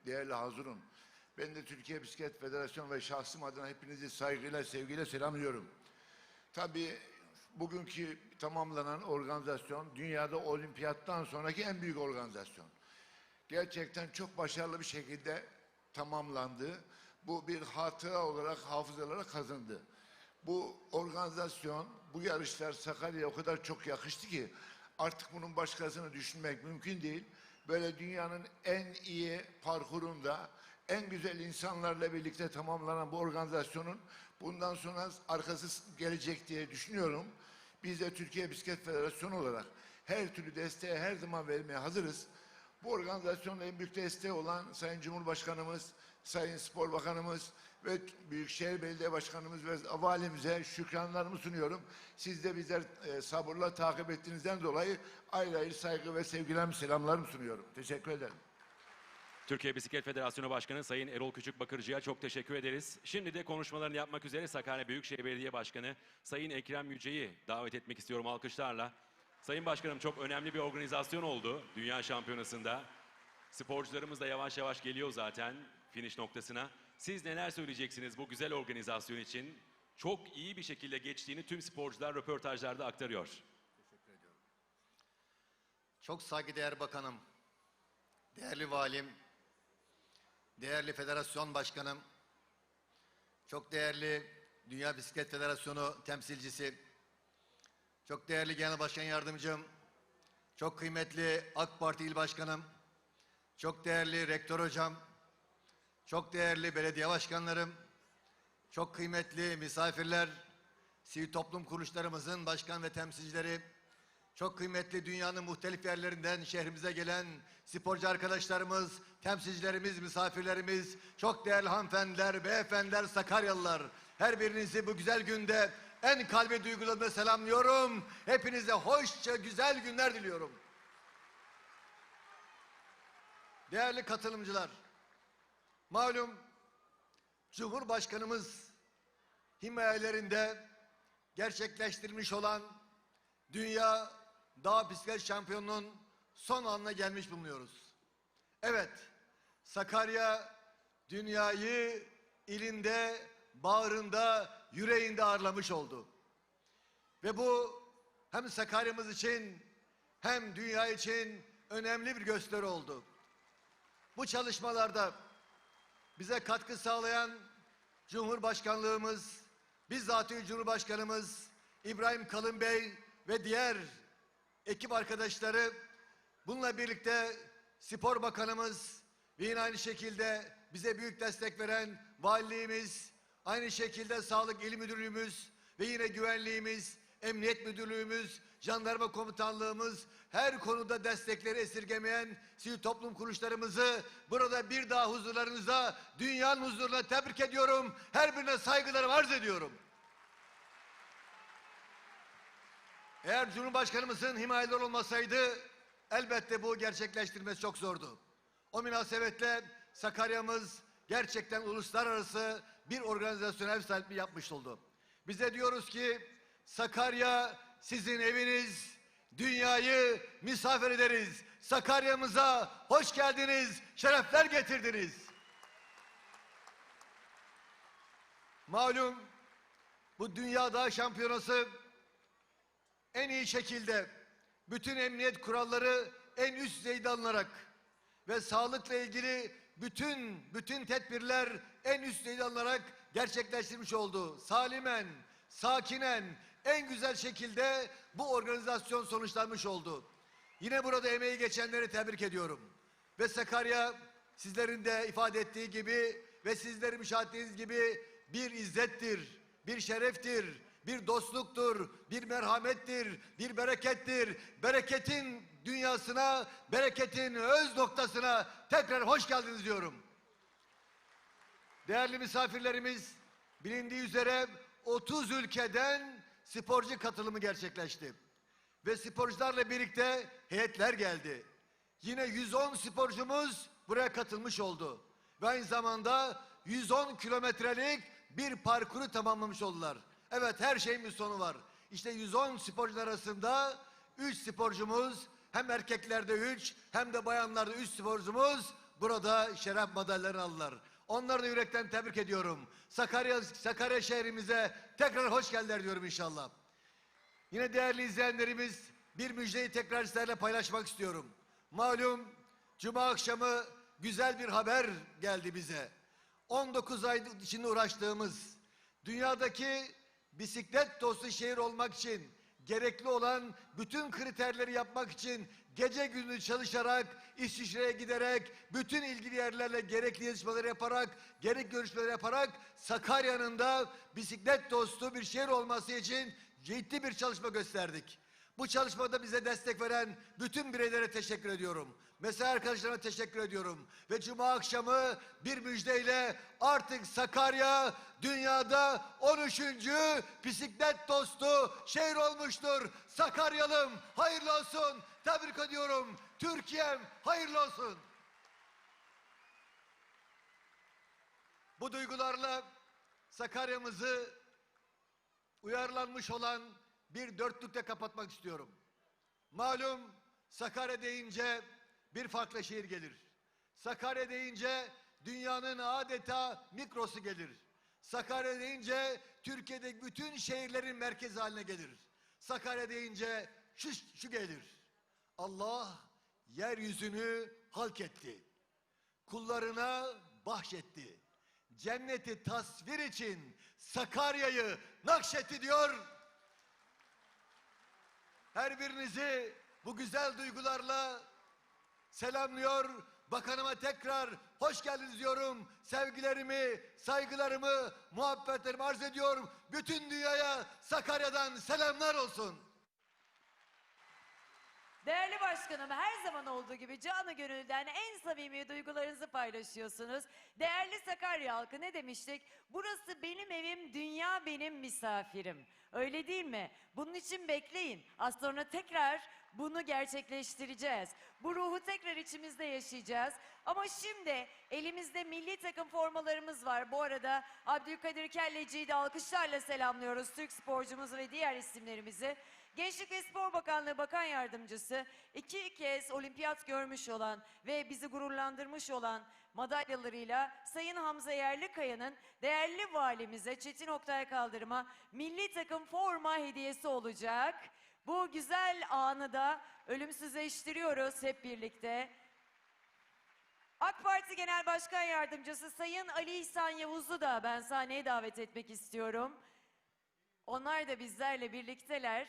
değerli hazırım. Ben de Türkiye Bisiklet Federasyonu ve şahsım adına hepinizi saygıyla, sevgiyle selamlıyorum. Tabii bugünkü tamamlanan organizasyon dünyada olimpiyattan sonraki en büyük organizasyon. Gerçekten çok başarılı bir şekilde tamamlandı. Bu bir hatıra olarak, hafızalara kazındı. Bu organizasyon, bu yarışlar Sakarya'ya o kadar çok yakıştı ki artık bunun başkasını düşünmek mümkün değil. Böyle dünyanın en iyi parkurunda, en güzel insanlarla birlikte tamamlanan bu organizasyonun bundan sonra arkası gelecek diye düşünüyorum. Biz de Türkiye Bisiklet Federasyonu olarak her türlü desteğe her zaman vermeye hazırız. Bu organizasyonda en büyük desteği olan Sayın Cumhurbaşkanımız, Sayın Spor Bakanımız ve Büyükşehir Belediye Başkanımız ve valimize şükranlarımı sunuyorum. Siz de bizler sabırla takip ettiğinizden dolayı ayrı ayrı saygı ve sevgilerimi, selamlarımı sunuyorum. Teşekkür ederim. Türkiye Bisiklet Federasyonu Başkanı Sayın Erol Küçükbakırcı'ya çok teşekkür ederiz. Şimdi de konuşmalarını yapmak üzere Sakarya Büyükşehir Belediye Başkanı Sayın Ekrem Yüce'yi davet etmek istiyorum alkışlarla. Sayın Başkanım, çok önemli bir organizasyon oldu Dünya Şampiyonası'nda. Sporcularımız da yavaş yavaş geliyor zaten finish noktasına. Siz neler söyleyeceksiniz bu güzel organizasyon için? Çok iyi bir şekilde geçtiğini tüm sporcular röportajlarda aktarıyor. Teşekkür ediyorum. Çok saygıdeğer bakanım, değerli valim, değerli federasyon başkanım, çok değerli Dünya Bisiklet Federasyonu temsilcisi, çok değerli genel başkan yardımcım, çok kıymetli AK Parti il başkanım, çok değerli rektör hocam, çok değerli belediye başkanlarım, çok kıymetli misafirler, sivil toplum kuruluşlarımızın başkan ve temsilcileri, çok kıymetli dünyanın muhtelif yerlerinden şehrimize gelen sporcu arkadaşlarımız, temsilcilerimiz, misafirlerimiz, çok değerli hanımefendiler, beyefendiler, Sakaryalılar, her birinizi bu güzel günde en kalbi duygularımla selamlıyorum. Hepinize hoşça güzel günler diliyorum. Değerli katılımcılar, malum Cumhurbaşkanımız himayelerinde gerçekleştirilmiş olan Dünya Dağ Bisiklet Şampiyonu'nun son anına gelmiş bulunuyoruz. Evet, Sakarya dünyayı ilinde, bağrında, yüreğinde ağırlamış oldu. Ve bu hem Sakarya'mız için hem dünya için önemli bir gösteri oldu. Bu çalışmalarda bize katkı sağlayan Cumhurbaşkanlığımız, bizzat Cumhurbaşkanımız İbrahim Kalın Bey ve diğer ekip arkadaşları, bununla birlikte Spor Bakanımız ve yine aynı şekilde bize büyük destek veren valiliğimiz, aynı şekilde Sağlık İl Müdürlüğümüz ve yine güvenliğimiz, Emniyet Müdürlüğümüz, Jandarma Komutanlığımız, her konuda destekleri esirgemeyen sivil toplum kuruluşlarımızı burada bir daha huzurlarınıza, dünyanın huzuruna tebrik ediyorum. Her birine saygılarımı arz ediyorum. Eğer Cumhurbaşkanımızın himayeleri olmasaydı elbette bu gerçekleştirmesi çok zordu. O münasebetle Sakarya'mız gerçekten uluslararası bir organizasyona ev sahipliği yapmış oldu. Bize diyoruz ki Sakarya sizin eviniz, dünyayı misafir ederiz. Sakarya'mıza hoş geldiniz, şerefler getirdiniz. Malum bu Dünya Dağ Şampiyonası en iyi şekilde bütün emniyet kuralları en üst düzeyde alınarak ve sağlıkla ilgili bütün tedbirler en üst düzeyde alınarak gerçekleştirilmiş oldu. Salimen, sakinen, en güzel şekilde bu organizasyon sonuçlanmış oldu. Yine burada emeği geçenleri tebrik ediyorum. Ve Sakarya sizlerin de ifade ettiği gibi ve sizlerin müşahede ettiğiniz gibi bir izzettir, bir şereftir, bir dostluktur, bir merhamettir, bir berekettir. Bereketin dünyasına, bereketin öz noktasına tekrar hoş geldiniz diyorum. Değerli misafirlerimiz, bilindiği üzere 30 ülkeden sporcu katılımı gerçekleşti. Ve sporcularla birlikte heyetler geldi. Yine 110 sporcumuz buraya katılmış oldu. Ve aynı zamanda 110 kilometrelik bir parkuru tamamlamış oldular. Evet, her şeyin bir sonu var. İşte 110 sporcular arasında 3 sporcumuz, hem erkeklerde 3 hem de bayanlarda 3 sporcumuz burada şeref madalyalarını aldılar. Onları da yürekten tebrik ediyorum. Sakarya şehrimize tekrar hoş geldiler diyorum inşallah. Yine değerli izleyenlerimiz, bir müjdeyi tekrar sizlerle paylaşmak istiyorum. Malum Cuma akşamı güzel bir haber geldi bize. 19 ay içinde uğraştığımız, dünyadaki bisiklet dostu şehir olmak için gerekli olan bütün kriterleri yapmak için gece gündüz çalışarak, İsviçre'ye giderek, bütün ilgili yerlerle gerekli yazışmaları yaparak, gerekli görüşmeleri yaparak Sakarya'nın da bisiklet dostu bir şehir olması için ciddi bir çalışma gösterdik. Bu çalışmada bize destek veren bütün bireylere teşekkür ediyorum. Mesai arkadaşlarıma teşekkür ediyorum. Ve Cuma akşamı bir müjdeyle artık Sakarya dünyada 13. bisiklet dostu şehir olmuştur. Sakaryalım hayırlı olsun. Tebrik ediyorum. Türkiye'm hayırlı olsun. Bu duygularla Sakarya'mızı uyarlanmış olan bir dörtlükle kapatmak istiyorum. Malum Sakarya deyince bir farklı şehir gelir. Sakarya deyince dünyanın adeta mikrosu gelir. Sakarya deyince Türkiye'deki bütün şehirlerin merkezi haline gelir. Sakarya deyince şu gelir. Allah yeryüzünü halk etti. Kullarına bahşetti. Cenneti tasvir için Sakarya'yı nakşetti diyor. Her birinizi bu güzel duygularla selamlıyor. Bakanıma tekrar hoş geldiniz diyorum. Sevgilerimi, saygılarımı, muhabbetlerimi arz ediyorum. Bütün dünyaya Sakarya'dan selamlar olsun. Değerli başkanım, her zaman olduğu gibi canı gönülden en samimi duygularınızı paylaşıyorsunuz. Değerli Sakarya halkı, ne demiştik? Burası benim evim, dünya benim misafirim. Öyle değil mi? Bunun için bekleyin. Az sonra tekrar bunu gerçekleştireceğiz. Bu ruhu tekrar içimizde yaşayacağız. Ama şimdi elimizde milli takım formalarımız var. Bu arada Abdülkadir Kelleci'yi de alkışlarla selamlıyoruz. Türk sporcumuzu ve diğer isimlerimizi. Gençlik ve Spor Bakanlığı Bakan Yardımcısı, 2 kez olimpiyat görmüş olan ve bizi gururlandırmış olan madalyalarıyla Sayın Hamza Yerlikaya'nın değerli valimize Çetin Oktay Kaldırım'a milli takım forma hediyesi olacak. Bu güzel anı da ölümsüzleştiriyoruz hep birlikte. AK Parti Genel Başkan Yardımcısı Sayın Ali İhsan Yavuz'u da ben sahneye davet etmek istiyorum. Onlar da bizlerle birlikteler.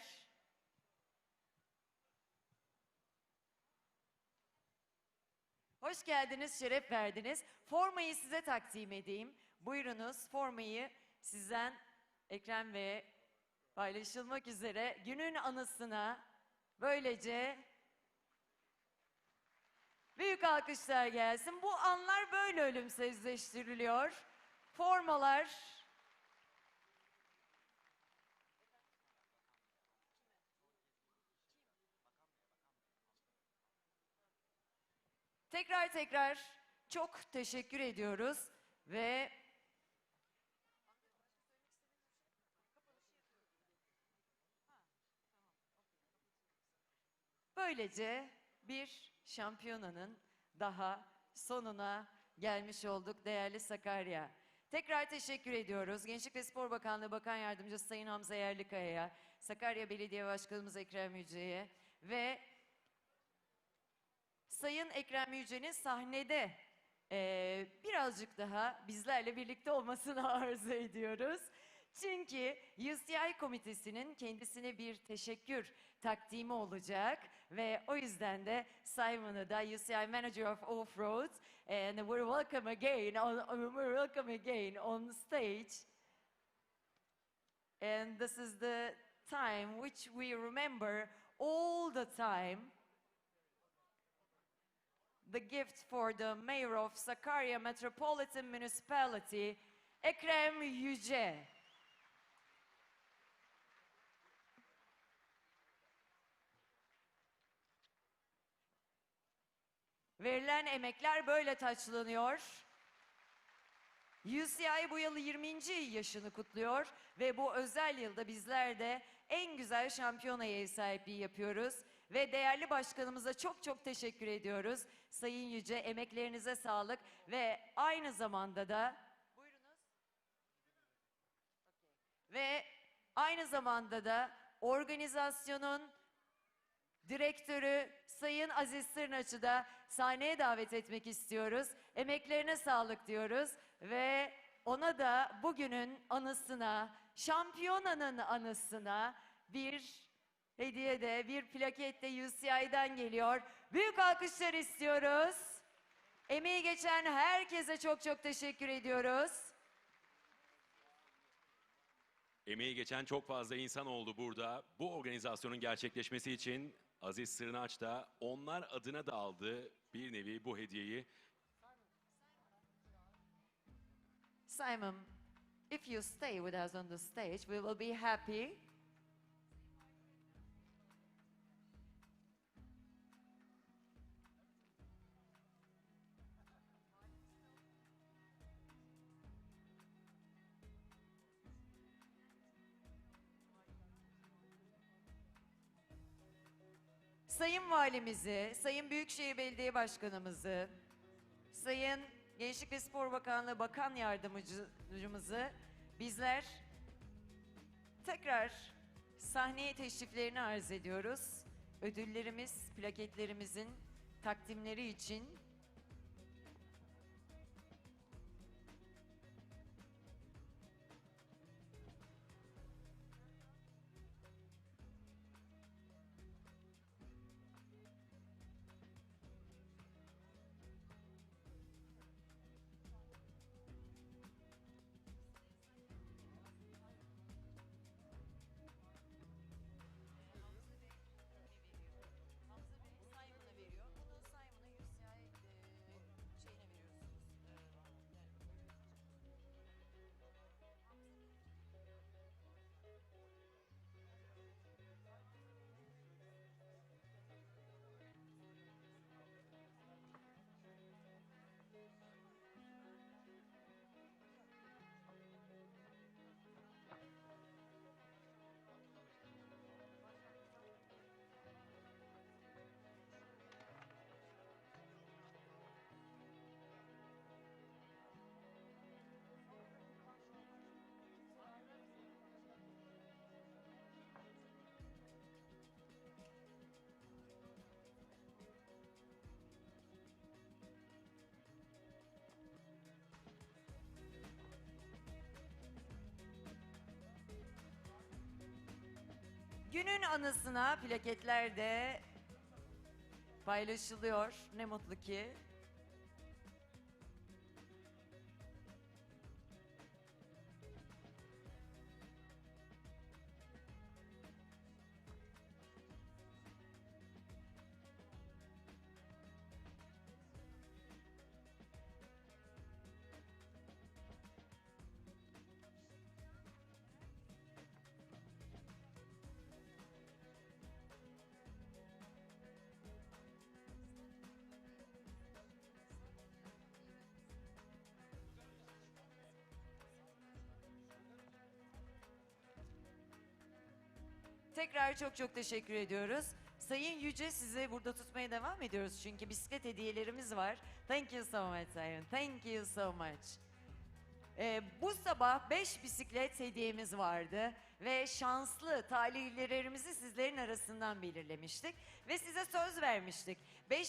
Hoş geldiniz, şeref verdiniz. Formayı size takdim edeyim. Buyurunuz, formayı sizden Ekrem Bey'e paylaşılmak üzere günün anısına böylece büyük alkışlar gelsin. Bu anlar böyle ölümsüzleştiriliyor. Formalar tekrar çok teşekkür ediyoruz ve böylece bir şampiyonanın daha sonuna gelmiş olduk değerli Sakarya. Tekrar teşekkür ediyoruz. Gençlik ve Spor Bakanlığı Bakan Yardımcısı Sayın Hamza Yerlikaya'ya, Sakarya Belediye Başkanımız Ekrem Yüce'ye ve Sayın Ekrem Yüce'nin sahnede birazcık daha bizlerle birlikte olmasını arzu ediyoruz. Çünkü UCI komitesinin kendisine bir teşekkür takdimi olacak ve o yüzden de Simon'ı da UCI Manager of Off-Road and we're welcome again on stage And this is the time which we remember all the time. The gift for the mayor of Sakarya Metropolitan Municipality, Ekrem Yüce. Verilen emekler böyle taçlanıyor. UCI bu yıl 20. yaşını kutluyor ve bu özel yılda bizler de en güzel şampiyonaya ev sahipliği yapıyoruz. Ve değerli başkanımıza çok çok teşekkür ediyoruz. Sayın Yüce, emeklerinize sağlık ve aynı zamanda da organizasyonun direktörü Sayın Aziz Sırnaç'ı da sahneye davet etmek istiyoruz. Emeklerine sağlık diyoruz ve ona da bugünün anısına, şampiyonanın anısına bir hediye de, bir plaket de UCI'den geliyor. Büyük alkışlar istiyoruz. Emeği geçen herkese çok çok teşekkür ediyoruz. Emeği geçen çok fazla insan oldu burada. Bu organizasyonun gerçekleşmesi için Aziz Sırnaç da onlar adına da aldı bir nevi bu hediyeyi. Simon, if you stay with us on the stage, we will be happy. Sayın Valimizi, Sayın Büyükşehir Belediye Başkanımızı, Sayın Gençlik ve Spor Bakanlığı Bakan Yardımcımızı bizler tekrar sahneye teşriflerini arz ediyoruz. Ödüllerimiz, plaketlerimizin takdimleri için. Günün anısına plaketler de paylaşılıyor. Ne mutlu ki. Tekrar çok çok teşekkür ediyoruz. Sayın Yüce, size burada tutmaya devam ediyoruz çünkü bisiklet hediyelerimiz var. Thank you so much Sayın. Thank you so much. Bu sabah 5 bisiklet hediyemiz vardı ve şanslı talihlilerimizi sizlerin arasından belirlemiştik ve size söz vermiştik. 5